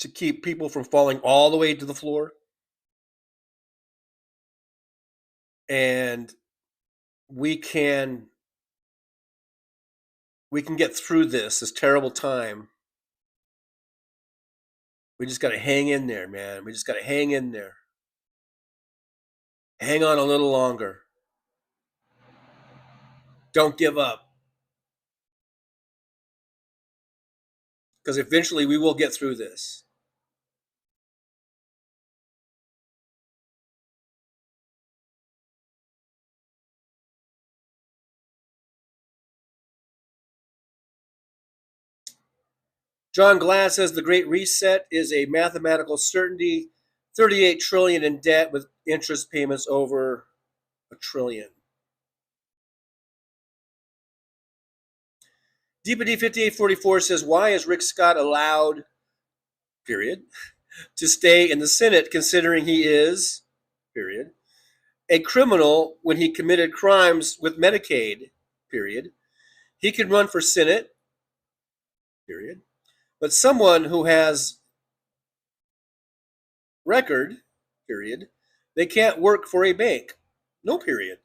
to keep people from falling all the way to the floor. And we can get through this terrible time. We just got to hang in there, man. We just got to hang in there. Hang on a little longer. Don't give up. Because eventually we will get through this. John Glass says the Great Reset is a mathematical certainty. 38 trillion in debt with interest payments over $1 trillion. Deepity 5844 says, why is Rick Scott allowed, period, to stay in the Senate considering he is, period, a criminal when he committed crimes with Medicaid, period. He can run for Senate, period. But someone who has record, period, they can't work for a bank. No period.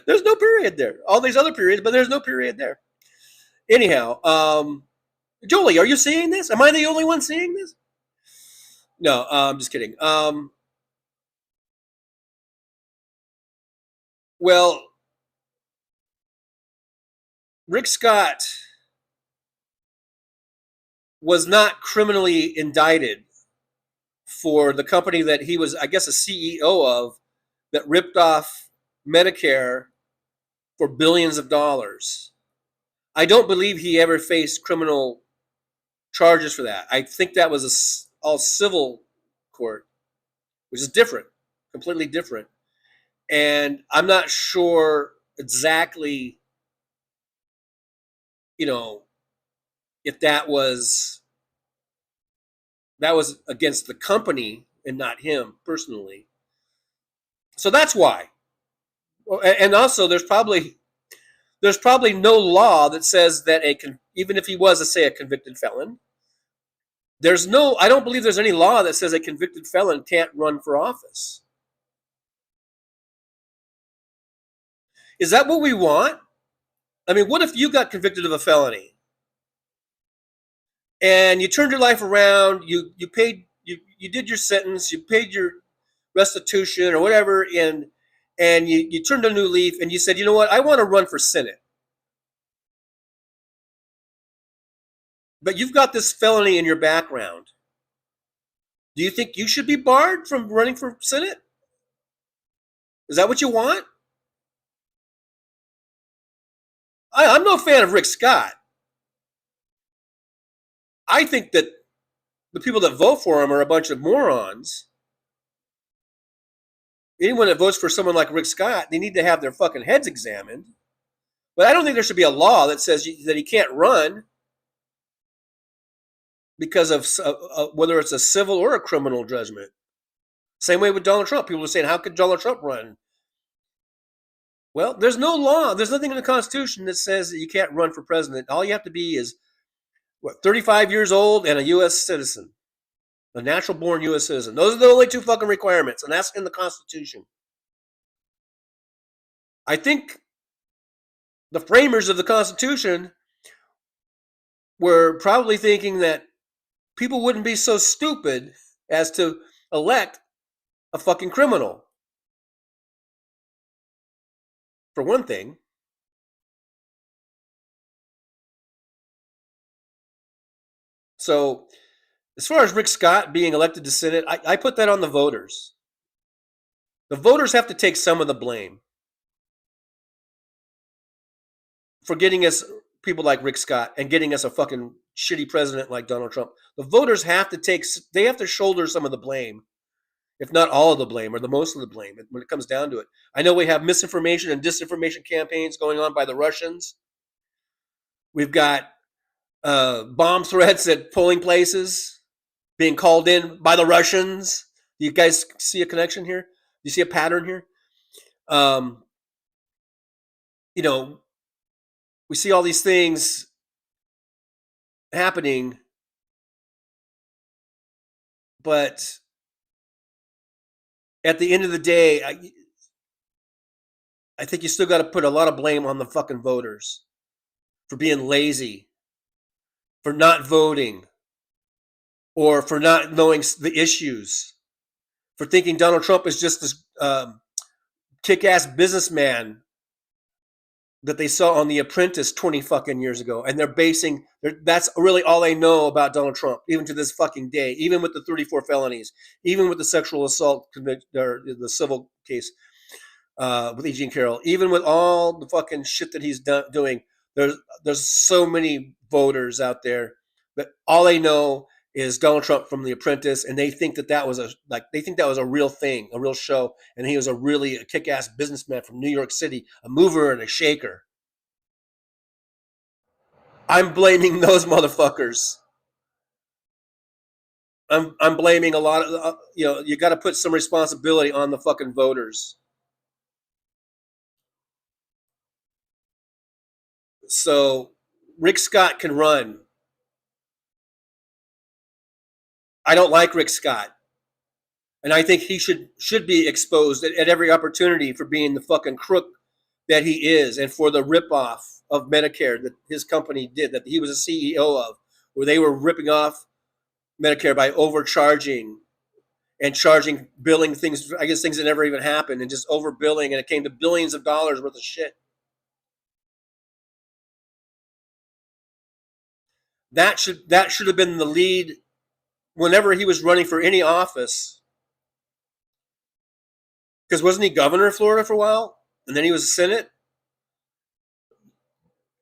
There's no period there. All these other periods, but there's no period there. Anyhow, Jolie, are you seeing this? Am I the only one seeing this? No, I'm just kidding. Well, Rick Scott was not criminally indicted for the company that he was, I guess, a CEO of that ripped off Medicare for billions of dollars. I don't believe he ever faced criminal charges for that. I think that was all civil court, which is different, completely different. And I'm not sure exactly, if that was against the company and not him personally. So that's why. And also, there's probably no law that says that even if he was, say, a convicted felon, I don't believe there's any law that says a convicted felon can't run for office. Is that what we want? I mean, what if you got convicted of a felony and you turned your life around, you did your sentence, you paid your restitution or whatever, and you turned a new leaf and you said, you know what, I want to run for Senate. But you've got this felony in your background. Do you think you should be barred from running for Senate? Is that what you want? I'm no fan of Rick Scott. I think that the people that vote for him are a bunch of morons. Anyone that votes for someone like Rick Scott, they need to have their fucking heads examined. But I don't think there should be a law that says that he can't run because of whether it's a civil or a criminal judgment. Same way with Donald Trump. People are saying, how could Donald Trump run? Well, there's no law. There's nothing in the Constitution that says that you can't run for president. All you have to be is, 35 years old and a U.S. citizen, a natural-born U.S. citizen. Those are the only two fucking requirements, and that's in the Constitution. I think the framers of the Constitution were probably thinking that people wouldn't be so stupid as to elect a fucking criminal. For one thing. So, as far as Rick Scott being elected to Senate, I put that on the voters. The voters have to take some of the blame for getting us people like Rick Scott and getting us a fucking shitty president like Donald Trump. The voters have to shoulder some of the blame, if not all of the blame or the most of the blame when it comes down to it. I know we have misinformation and disinformation campaigns going on by the Russians. We've got bomb threats at polling places being called in by the Russians. Do you guys see a connection here? Do you see a pattern here? We see all these things happening, but at the end of the day, I think you still got to put a lot of blame on the fucking voters for being lazy, for not voting, or for not knowing the issues, for thinking Donald Trump is just this kick-ass businessman that they saw on The Apprentice 20 fucking years ago. And that's really all they know about Donald Trump, even to this fucking day, even with the 34 felonies, even with the sexual assault or the civil case with E. Jean Carroll, even with all the fucking shit that he's doing. There's so many voters out there that all they know is Donald Trump from The Apprentice, and they think that was a real thing, a real show, and he was a kick-ass businessman from New York City, a mover and a shaker. I'm blaming those motherfuckers. I'm blaming a lot of you got to put some responsibility on the fucking voters. So Rick Scott can run. I don't like Rick Scott. And I think he should be exposed at every opportunity for being the fucking crook that he is, and for the ripoff of Medicare that his company did, that he was a CEO of, where they were ripping off Medicare by overcharging and charging, billing things, I guess things that never even happened, and just overbilling, and it came to billions of dollars worth of shit. That should have been the lead whenever he was running for any office. Because wasn't he governor of Florida for a while? And then he was Senate?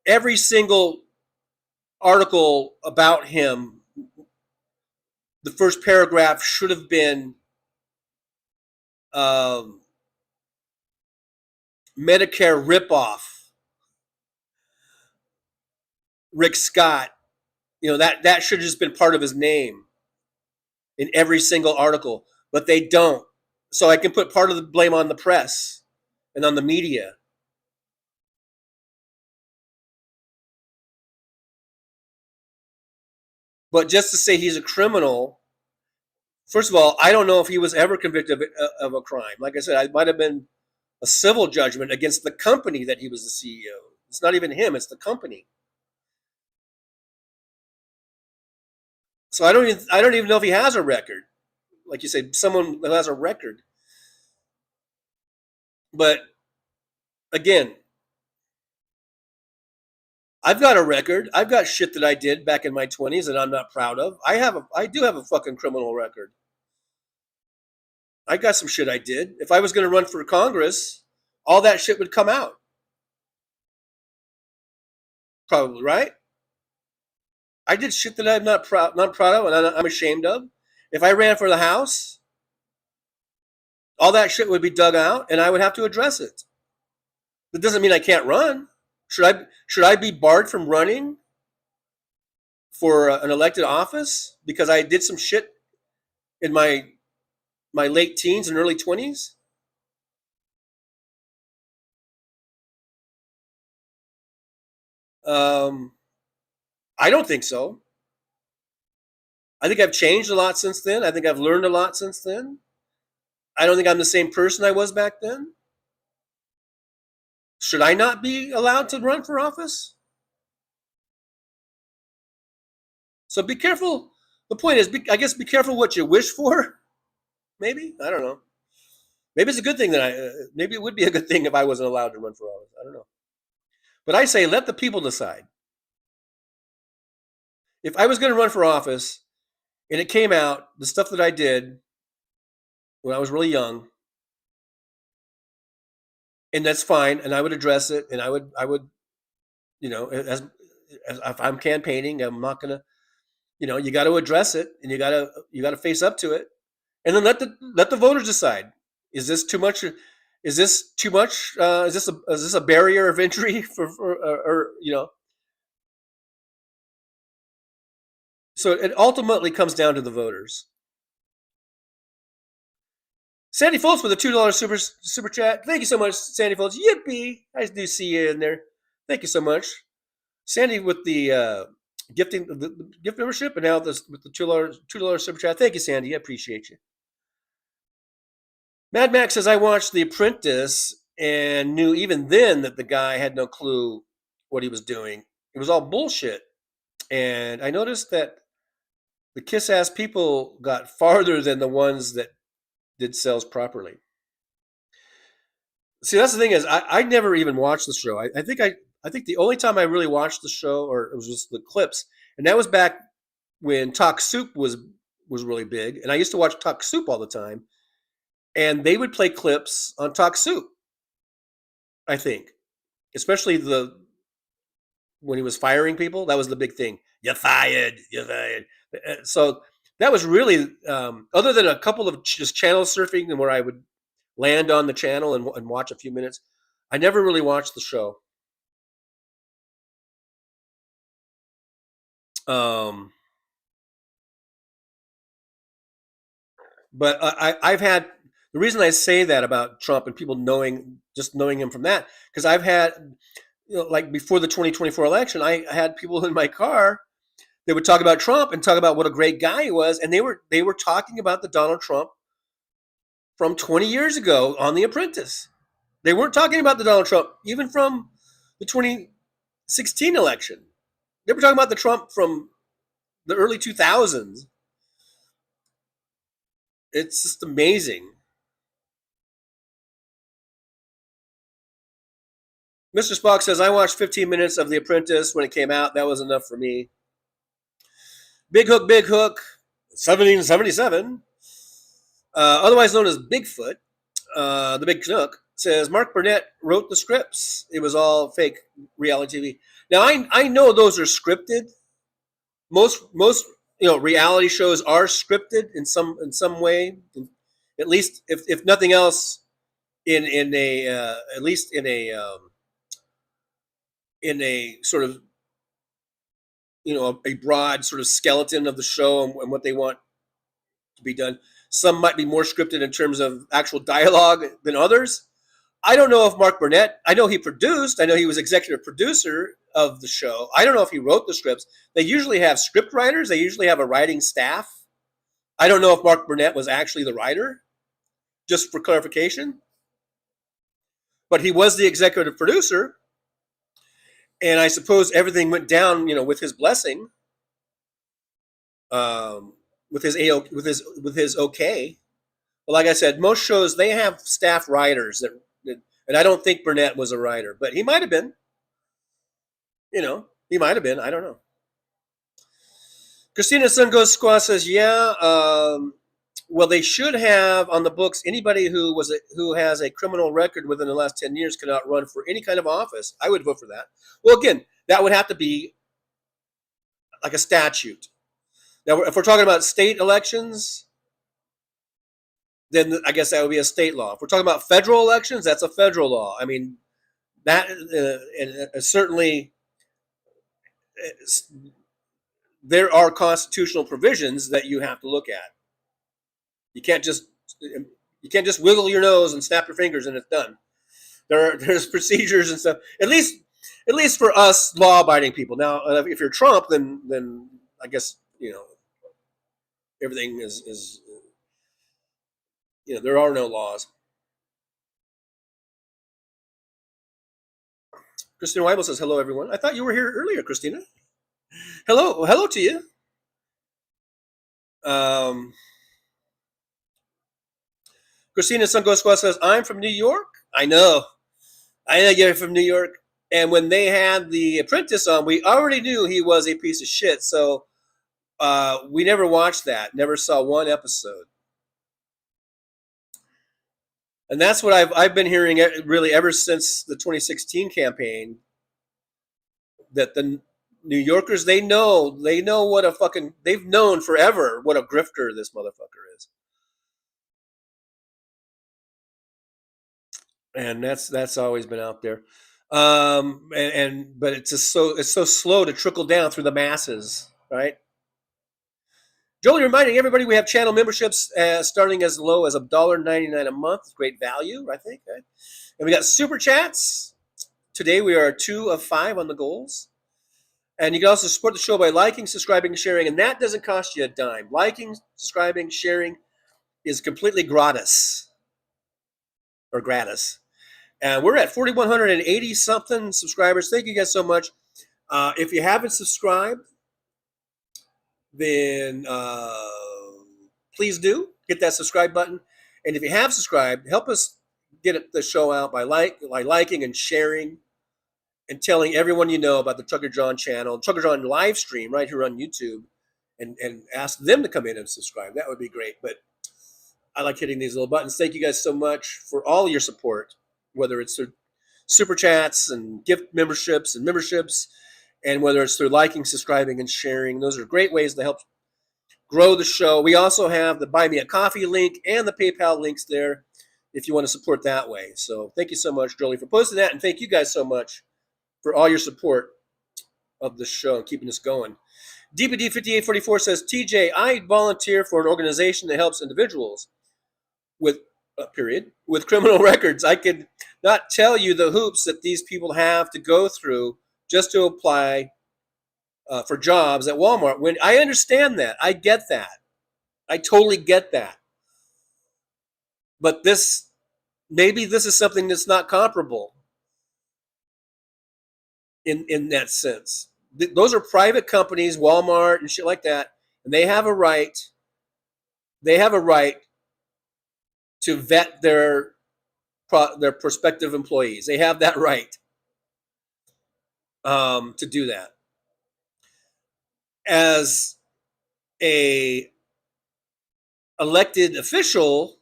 Every single article about him, the first paragraph should have been Medicare ripoff. Rick Scott. You know, that should have just been part of his name in every single article. But they don't. So I can put part of the blame on the press and on the media. But just to say he's a criminal, first of all, I don't know if he was ever convicted of a crime. Like I said, it might have been a civil judgment against the company that he was the CEO. It's not even him, it's the company. So I don't even know if he has a record. Like you say, someone who has a record. But again, I've got a record. I've got shit that I did back in my 20s that I'm not proud of. I do have a fucking criminal record. I got some shit I did. If I was going to run for Congress, all that shit would come out. Probably, right? I did shit that I'm not proud of, and I'm ashamed of. If I ran for the House, all that shit would be dug out, and I would have to address it. That doesn't mean I can't run. Should I be barred from running for an elected office because I did some shit in my late teens and early 20s? I don't think so. I think I've changed a lot since then. I think I've learned a lot since then. I don't think I'm the same person I was back then. Should I not be allowed to run for office? So be careful. The point is, I guess, be careful what you wish for. Maybe. I don't know. Maybe it's a good thing that maybe it would be a good thing if I wasn't allowed to run for office. I don't know. But I say, let the people decide. If I was going to run for office and it came out, the stuff that I did when I was really young, and that's fine, and I would address it, and I would, you know, as if I'm campaigning, I'm not gonna, you know, you got to address it, and you got to face up to it, and then let the voters decide. Is this too much? Is this too much? Is this a barrier of entry or you know? So it ultimately comes down to the voters. Sandy Foltz with a $2 super chat. Thank you so much, Sandy Foltz. Yippee! I do see you in there. Thank you so much, Sandy, with the gifting the gift membership, and now this with the $2 super chat. Thank you, Sandy. I appreciate you. Mad Max says I watched The Apprentice and knew even then that the guy had no clue what he was doing. It was all bullshit, and I noticed that the kiss-ass people got farther than the ones that did sales properly. See, that's the thing is, I never even watched the show. I think the only time I really watched the show, or it was just the clips, and that was back when Talk Soup was really big, and I used to watch Talk Soup all the time, and they would play clips on Talk Soup. I think, especially when he was firing people, that was the big thing. You're fired. You're fired. So that was really, other than a couple of just channel surfing and where I would land on the channel and watch a few minutes, I never really watched the show. But I've had, the reason I say that about Trump and people knowing him from that, because I've had like before the 2024 election, I had people in my car that would talk about Trump and talk about what a great guy he was, and they were talking about the Donald Trump from 20 years ago on The Apprentice. They weren't talking about the Donald Trump even from the 2016 election. They were talking about the Trump from the early 2000s. It's just amazing. Mr. Spock says, I watched 15 minutes of The Apprentice when it came out. That was enough for me. Big Hook, 1777, otherwise known as Bigfoot, the Big Canuck, says Mark Burnett wrote the scripts. It was all fake reality TV. Now, I know those are scripted. Most reality shows are scripted in some way. At least, if nothing else, in a sort of a broad sort of skeleton of the show and what they want to be done. Some might be more scripted in terms of actual dialogue than others. I don't know if Mark Burnett, I know he produced, I know he was executive producer of the show. I don't know if he wrote the scripts. They usually have script writers. They usually have a writing staff. I don't know if Mark Burnett was actually the writer, just for clarification. But he was the executive producer. And I suppose everything went down, with his blessing, with his okay. But like I said, most shows they have staff writers and I don't think Burnett was a writer, but he might have been. He might have been. I don't know. Christina Sun Goes Squaw says, yeah. Well, they should have on the books anybody who has a criminal record within the last 10 years cannot run for any kind of office. I would vote for that. Well, again, that would have to be like a statute. Now, if we're talking about state elections, then I guess that would be a state law. If we're talking about federal elections, that's a federal law. I mean, that and certainly there are constitutional provisions that you have to look at. You can't just wiggle your nose and snap your fingers and it's done. There's procedures and stuff. At least for us law-abiding people. Now, if you're Trump, then I guess everything is there are no laws. Christina Weibel says hello, everyone. I thought you were here earlier, Christina. Hello to you. Christina Sungosqua says, I'm from New York. I know you're from New York. And when they had The Apprentice on, we already knew he was a piece of shit. So we never watched that. Never saw one episode. And that's what I've been hearing really ever since the 2016 campaign. That the New Yorkers, they know what they've known forever what a grifter this motherfucker is. And that's always been out there. But it's so slow to trickle down through the masses, right? Jolie reminding everybody we have channel memberships starting as low as $1.99 a month. It's great value, I think. Right? And we got super chats. Today we are 2 of 5 on the goals. And you can also support the show by liking, subscribing, and sharing. And that doesn't cost you a dime. Liking, subscribing, sharing is completely gratis. Or gratis. And we're at 4,180 something subscribers. Thank you guys so much. If you haven't subscribed, then please do hit that subscribe button. And if you have subscribed, help us get the show out by liking and sharing and telling everyone you know about the Trucker John channel, Trucker John Livestream right here on YouTube, and ask them to come in and subscribe. That would be great. But I like hitting these little buttons. Thank you guys so much for all your support, whether it's through super chats and gift memberships, and whether it's through liking, subscribing, and sharing. Those are great ways to help grow the show. We also have the Buy Me a Coffee link and the PayPal links there if you want to support that way. So thank you so much, Jolie, for posting that, and thank you guys so much for all your support of the show and keeping us going. DPD5844 says, TJ, I volunteer for an organization that helps individuals with criminal records. I could not tell you the hoops that these people have to go through just to apply for jobs at Walmart. When I understand that, I get that. I totally get that. But maybe this is something that's not comparable in that sense. Those are private companies, Walmart and shit like that, and they have a right. They have a right to vet their prospective employees. They have that right to do that. As a elected official,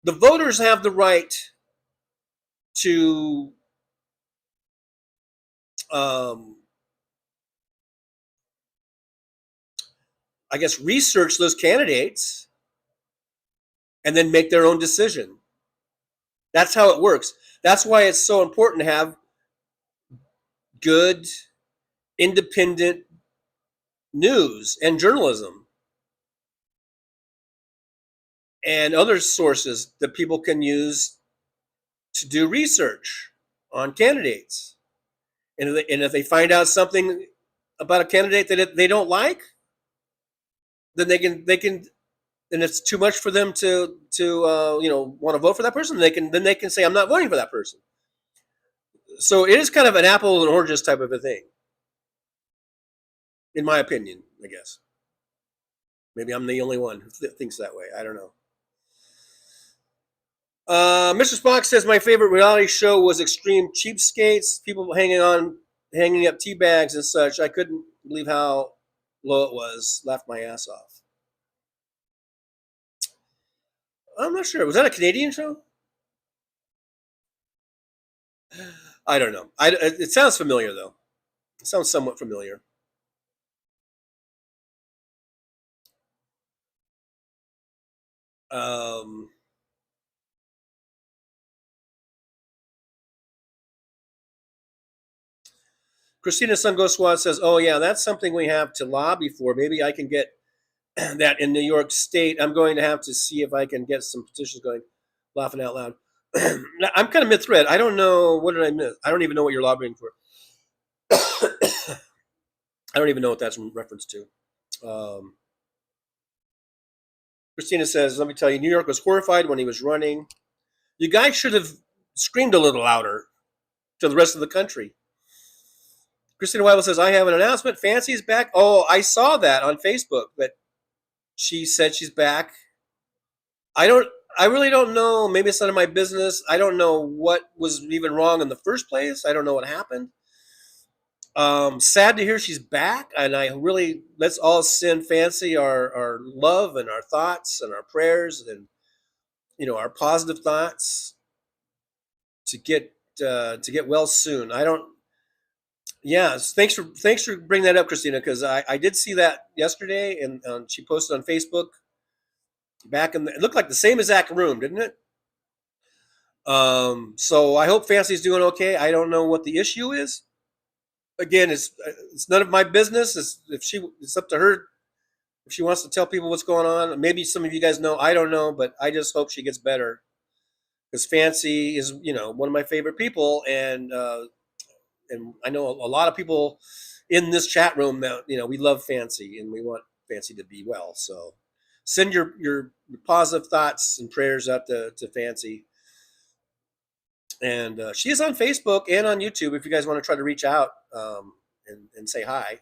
the voters have the right to I guess research those candidates and then make their own decision. That's how it works. That's why it's so important to have good, independent news and journalism and other sources that people can use to do research on candidates. And if they find out something about a candidate that they don't like, then they can and it's too much for them to want to vote for that person. They can say, I'm not voting for that person. So it is kind of an apple and oranges type of a thing, in my opinion, I guess. Maybe I'm the only one who thinks that way. I don't know. Mr. Spock says my favorite reality show was Extreme Cheapskates. People hanging up tea bags and such. I couldn't believe how low it was. Laughed my ass off. I'm not sure. Was that a Canadian show? I don't know. It sounds familiar, though. It sounds somewhat familiar. Christina Sungoswat says, oh, yeah, that's something we have to lobby for. Maybe I can get that in New York State. I'm going to have to see if I can get some petitions going. Laughing out loud. I'm kind of mid-thread. I don't know. What did I miss? I don't even know what you're lobbying for. I don't even know what that's in reference to. Christina says, let me tell you, New York was horrified when he was running. You guys should have screamed a little louder to the rest of the country. Christina Weibel says, I have an announcement. Fancy's back. Oh, I saw that on Facebook, but she said she's back. I really don't know. Maybe it's none of my business. I don't know what was even wrong in the first place. I don't know what happened. Sad to hear she's back, and let's all send Fancy our love and our thoughts and our prayers and our positive thoughts to get well soon. Thanks for bringing that up, Christina, because I did see that yesterday, and she posted on Facebook. It looked like the same exact room, didn't it? So I hope Fancy's doing okay. I don't know what the issue is. Again, it's none of my business. It's up to her if she wants to tell people what's going on. Maybe some of you guys know. I don't know, but I just hope she gets better, because Fancy is one of my favorite people, and I know a lot of people in this chat room that we love Fancy and we want Fancy to be well. So send your positive thoughts and prayers out to Fancy. And she is on Facebook and on YouTube if you guys want to try to reach out and say hi.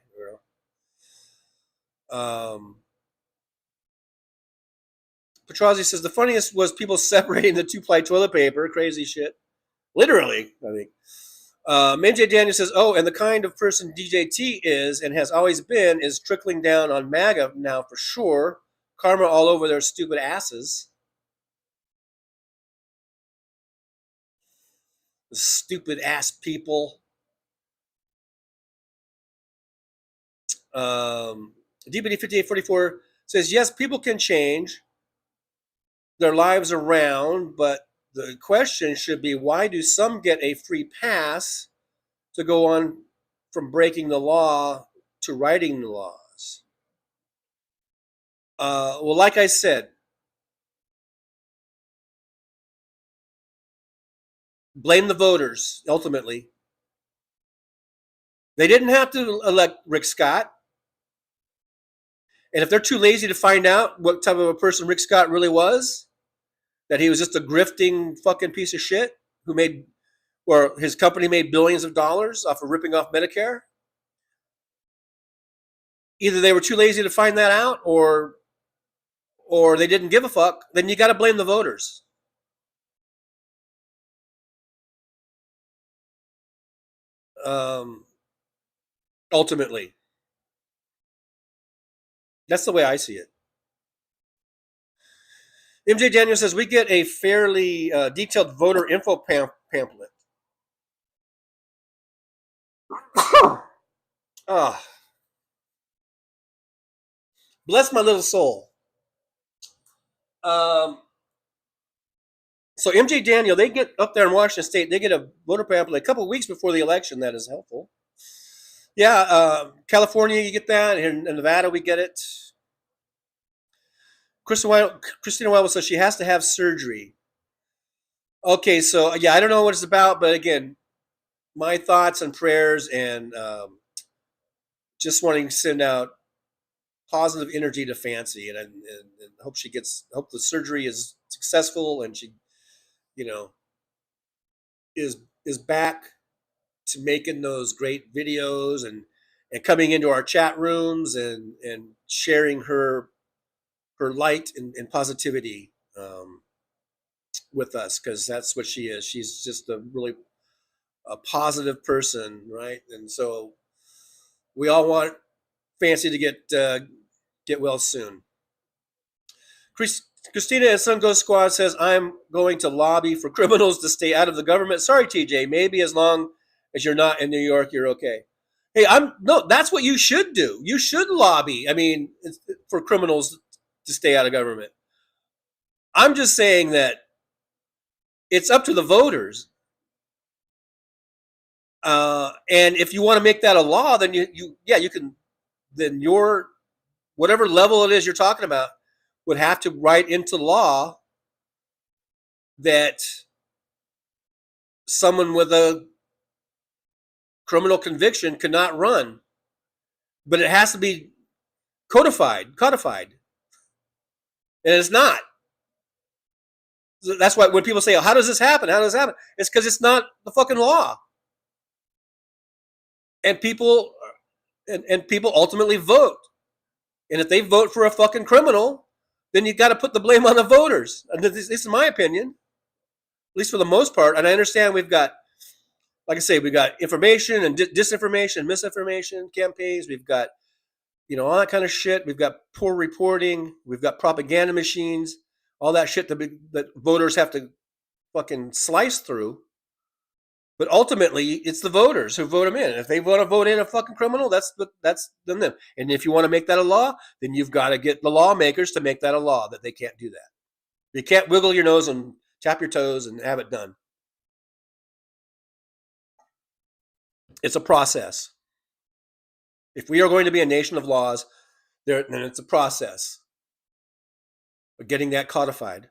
Petrozzi says the funniest was people separating the 2-ply toilet paper. Crazy shit. Literally, I think. MJ Daniel says, oh, and the kind of person DJT is and has always been is trickling down on MAGA now for sure. Karma all over their stupid asses. The stupid ass people. DPD 5844 says, yes, people can change their lives around, but the question should be, why do some get a free pass to go on from breaking the law to writing the laws? Well, like I said, blame the voters, ultimately. They didn't have to elect Rick Scott. And if they're too lazy to find out what type of a person Rick Scott really was, that he was just a grifting fucking piece of shit who made, or his company made billions of dollars off of ripping off Medicare, either they were too lazy to find that out or they didn't give a fuck, then you got to blame the voters. Ultimately. That's the way I see it. MJ Daniel says, we get a fairly detailed voter info pamphlet. Oh. Bless my little soul. So MJ Daniel, they get up there in Washington State, they get a voter pamphlet a couple of weeks before the election. That is helpful. Yeah, California, you get that. In Nevada, we get it. Christina Wild says she has to have surgery. Okay, so yeah, I don't know what it's about, but again, my thoughts and prayers, and just wanting to send out positive energy to Fancy, and hope hope the surgery is successful, and she, is back to making those great videos and coming into our chat rooms and sharing her light and positivity with us, because that's what she is. She's just a really positive person, right? And so we all want Fancy to get well soon. Christina and Sun Ghost Squad says, I'm going to lobby for criminals to stay out of the government. Sorry, TJ, maybe as long as you're not in New York, you're okay. Hey, that's what you should do. You should lobby, for criminals to stay out of government. I'm just saying that it's up to the voters. And if you want to make that a law, then you can, then your, whatever level it is you're talking about, would have to write into law that someone with a criminal conviction cannot run. But it has to be codified. And it's not. That's why when people say, oh, how does this happen? It's because it's not the fucking law. And people ultimately vote. And if they vote for a fucking criminal, then you got to put the blame on the voters. And this is my opinion, at least for the most part. And I understand we've got, like I say, we've got information and disinformation, misinformation campaigns. We've got, all that kind of shit. We've got poor reporting. We've got propaganda machines, all that shit that voters have to fucking slice through. But ultimately, it's the voters who vote them in. If they want to vote in a fucking criminal, that's them. And if you want to make that a law, then you've got to get the lawmakers to make that a law that they can't do that. You can't wiggle your nose and tap your toes and have it done. It's a process. If we are going to be a nation of laws, then it's a process of getting that codified.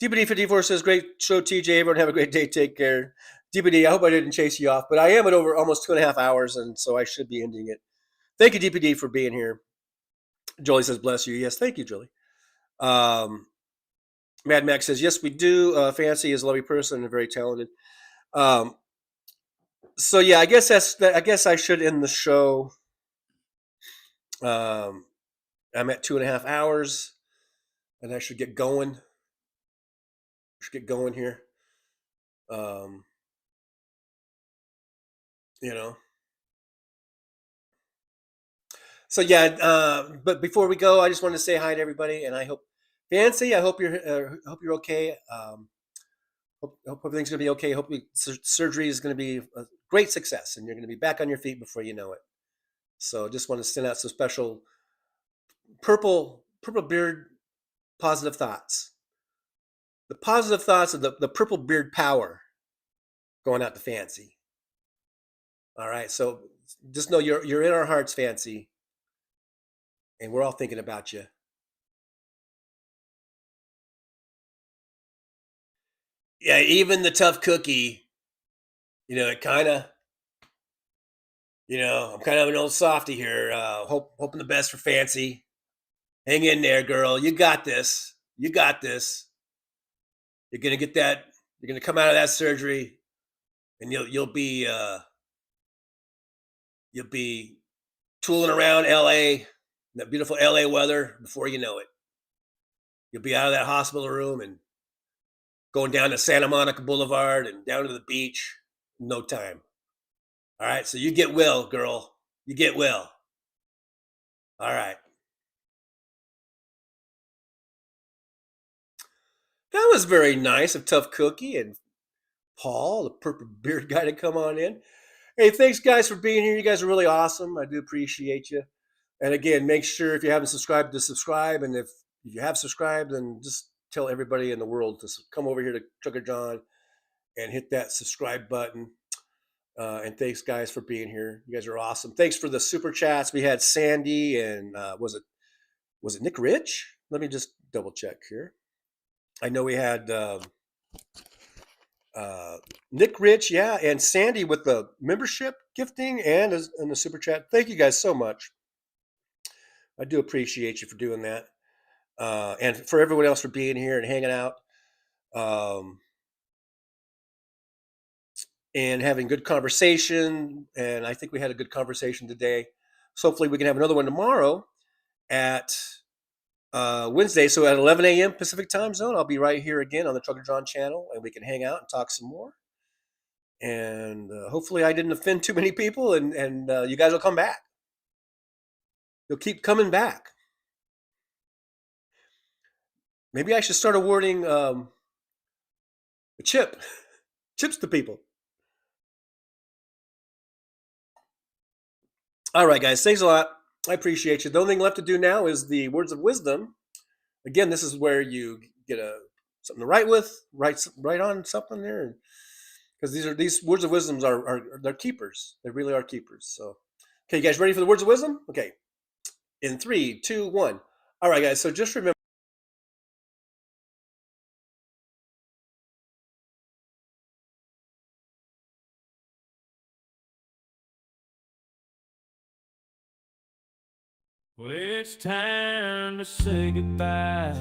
DPD54 says, great show, TJ. Everyone have a great day. Take care. DPD, I hope I didn't chase you off, but I am at over almost 2.5 hours, and so I should be ending it. Thank you, DPD, for being here. Jolie says, bless you. Yes, thank you, Jolie. Mad Max says, yes, we do. Fancy is a lovely person and very talented. So yeah, I guess I should end the show. I'm at 2.5 hours, and I should get going. Here. So yeah, but before we go, I just wanted to say hi to everybody, and I hope Fancy, I hope you're okay. Hope everything's gonna be okay. Hope surgery is gonna be a great success, and you're gonna be back on your feet before you know it. So just want to send out some special purple beard positive thoughts. The positive thoughts of the purple beard power going out to Fancy. All right, so just know you're in our hearts, Fancy, and we're all thinking about you. Yeah, even the tough cookie, it kind of, I'm kind of an old softy here. Hoping the best for Fancy. Hang in there, girl. You got this. You got this. You're gonna get that. You're gonna come out of that surgery, and you'll be tooling around L.A. that beautiful L.A. weather before you know it. You'll be out of that hospital room and going down to Santa Monica Boulevard and down to the beach in no time. All right, so you get well, girl. You get well. All right. That was very nice of Tough Cookie and Paul, the purple beard guy, to come on in. Hey, thanks, guys, for being here. You guys are really awesome. I do appreciate you. And again, make sure if you haven't subscribed to subscribe. And if you have subscribed, then just tell everybody in the world to come over here to Trucker John and hit that subscribe button. And thanks, guys, for being here. You guys are awesome. Thanks for the super chats. We had Sandy and was it Nick Rich? Let me just double check here. I know we had Nick Rich, yeah, and Sandy with the membership gifting and the super chat. Thank you guys so much. I do appreciate you for doing that. And for everyone else for being here and hanging out. And having good conversation. And I think we had a good conversation today. So hopefully we can have another one tomorrow at Wednesday. So at 11 a.m. Pacific time zone, I'll be right here again on the Trucker John channel, and we can hang out and talk some more. And hopefully I didn't offend too many people, and you guys will come back. You'll keep coming back. Maybe I should start awarding a chips to people. All right, guys. Thanks a lot. I appreciate you. The only thing left to do now is the words of wisdom. Again, this is where you get something to write with, write on something there, because these words of wisdoms they're keepers. They really are keepers. So, okay, you guys ready for the words of wisdom? Okay, in 3, 2, 1. All right, guys. So just remember. Well, it's time to say goodbye.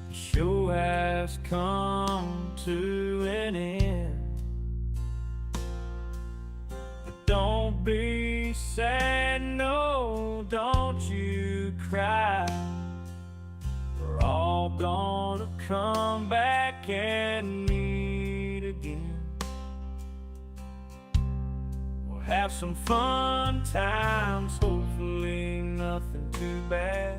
The show has come to an end. But don't be sad, no, don't you cry. We're all gonna come back and meet again. Have some fun times, hopefully nothing too bad.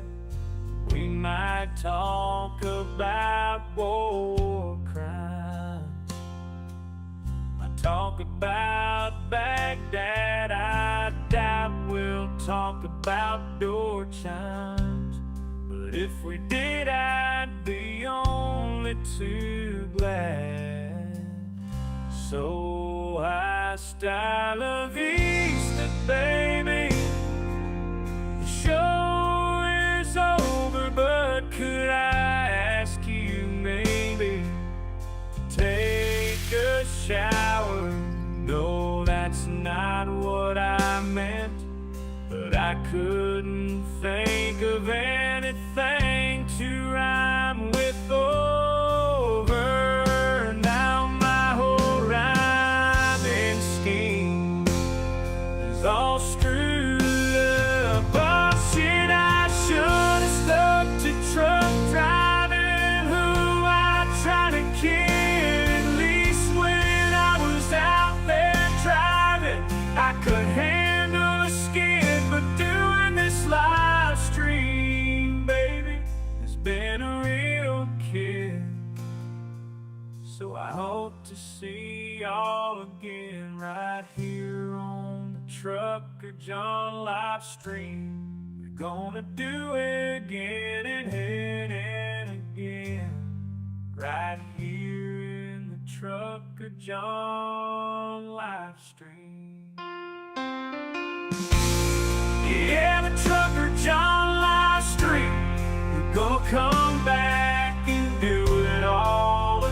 We might talk about war crimes. Might talk about Baghdad. I doubt we'll talk about door chimes. But if we did, I'd be only too glad. So hasta la vista, baby. The show is over, but could I ask you maybe to take a shower? No, that's not what I meant, but I couldn't think of anything to rhyme with over. Now my whole rhyming scheme is all screwed up. Oh shit, I should have stuck to truck driving, who I tried to kid. At least when I was out there driving, I could handle a skid. But doing this live stream, baby, has been a real kid. So I hope to see y'all again right here on the Trucker John Livestream. We're gonna do it again and again, right here in the Trucker John Livestream. Yeah, the Trucker John Livestream. We're gonna come back and do it all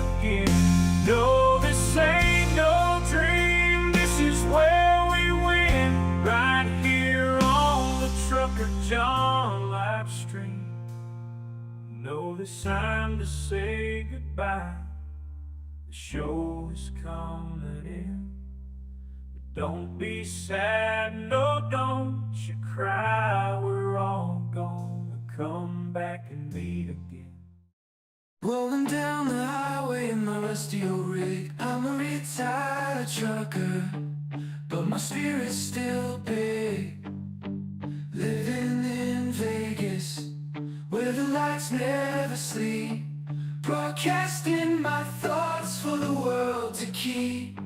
it's time to say goodbye. The show is coming in. But don't be sad, no, don't you cry. We're all gonna come back and meet again. Rolling down the highway in my rusty old rig. I'm a retired trucker, but my spirit's still big. Living in Vegas, where the lights never sleep. Broadcasting my thoughts for the world to keep.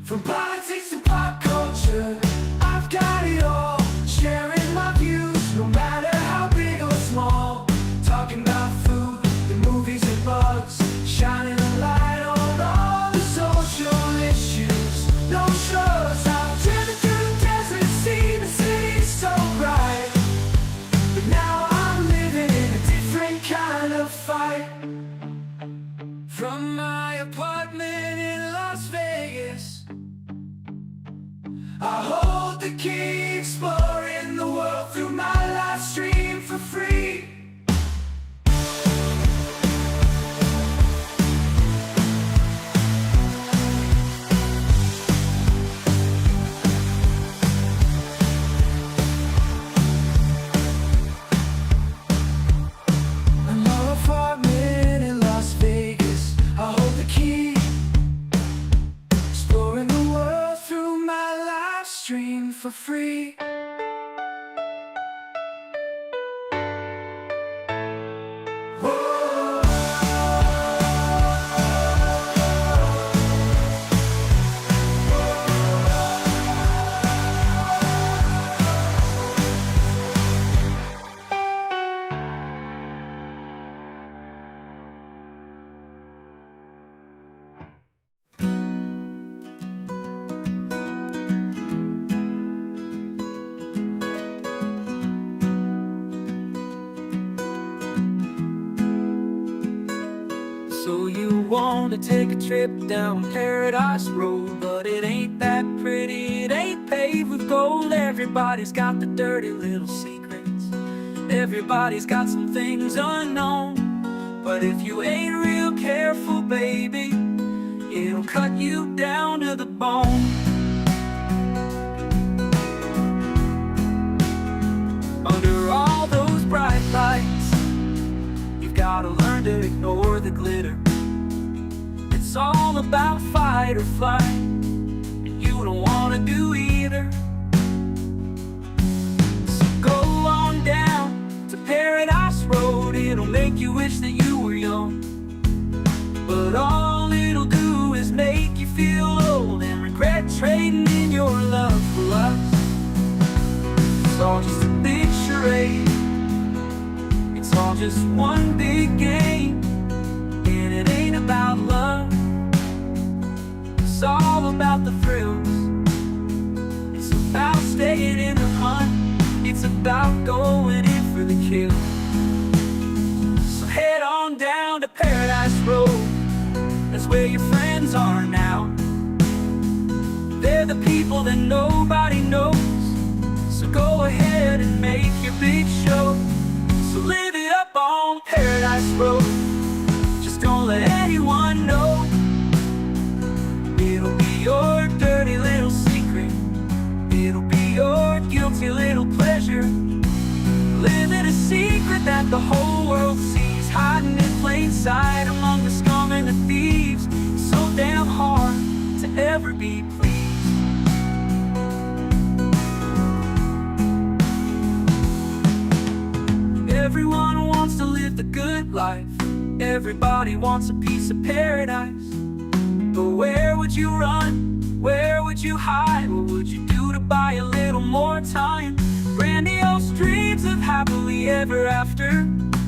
From politics to pop culture, I've got it all. Sharing my views, no matter how big or small. Talking about food, the movies and bugs. Shining a light on all the social issues. No shrugs, I've driven through the desert, seen the city so bright. But now I'm living in a different kind of fight. From my apartment in Las Vegas, I hold the key, exploring the world through my live stream for free. My apartment in Las Vegas, I hold the key, exploring the world through my live stream for free. So you wanna take a trip down Paradise Road, but it ain't that pretty, it ain't paved with gold. Everybody's got the dirty little secrets, everybody's got some things unknown. But if you ain't real careful, baby, it'll cut you down to the bone. Under all those bright lights, you've gotta learn to ignore the glitter. It's all about fight or flight, and you don't wanna do either. So go on down to Paradise Road, it'll make you wish that you were young. But all it'll do is make you feel old and regret trading in your love for lust. It's all just a big charade, it's all just one big game, and it ain't about love. It's all about the thrills, it's about staying in the hunt, it's about going in for the kill. So head on down to Paradise Road, that's where your friends are now. They're the people that nobody knows. So go ahead and make your big show. So live it up on Paradise Road, just don't let anyone know. It'll be your dirty little secret, it'll be your guilty little pleasure. Living a secret that the whole world sees, hiding in plain sight among the scum and the thieves. It's so damn hard to ever be pleased. Everyone wants to live the good life, everybody wants a piece of paradise. But where would you run? Where would you hide? What would you do to buy a little more time? Grandiose dreams of happily ever after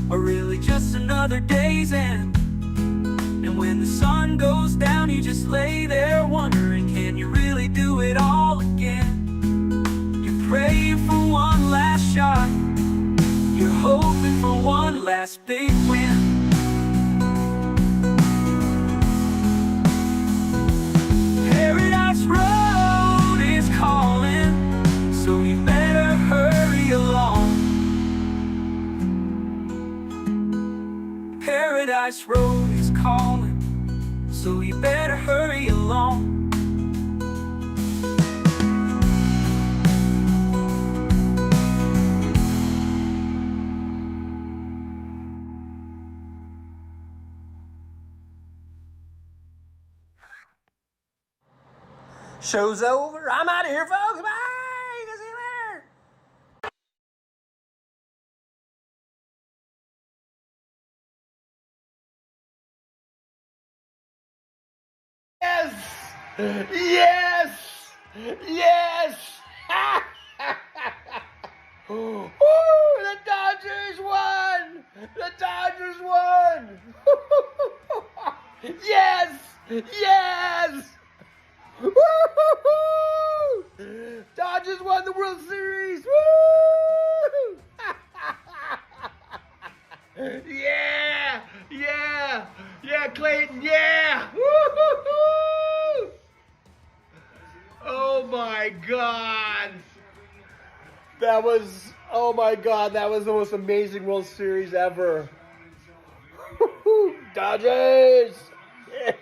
are really just another day's end. And when the sun goes down, you just lay there wondering, can you really do it all again? You're praying for one last shot, you're hoping for one last big win. Paradise Road is calling, so you better hurry along. Paradise Road is calling, so you better hurry along. Show's over. I'm out of here, folks. Bye. See you later. Yes! Yes! Yes! Woo! The Dodgers won! The Dodgers won! Yes! Yes! Woo-hoo-hoo! Dodgers won the World Series! Woo! Yeah! Yeah! Yeah, Clayton, yeah! Woo-hoo-hoo! Oh my God! That was, oh my God, that was the most amazing World Series ever. Dodgers! Yeah.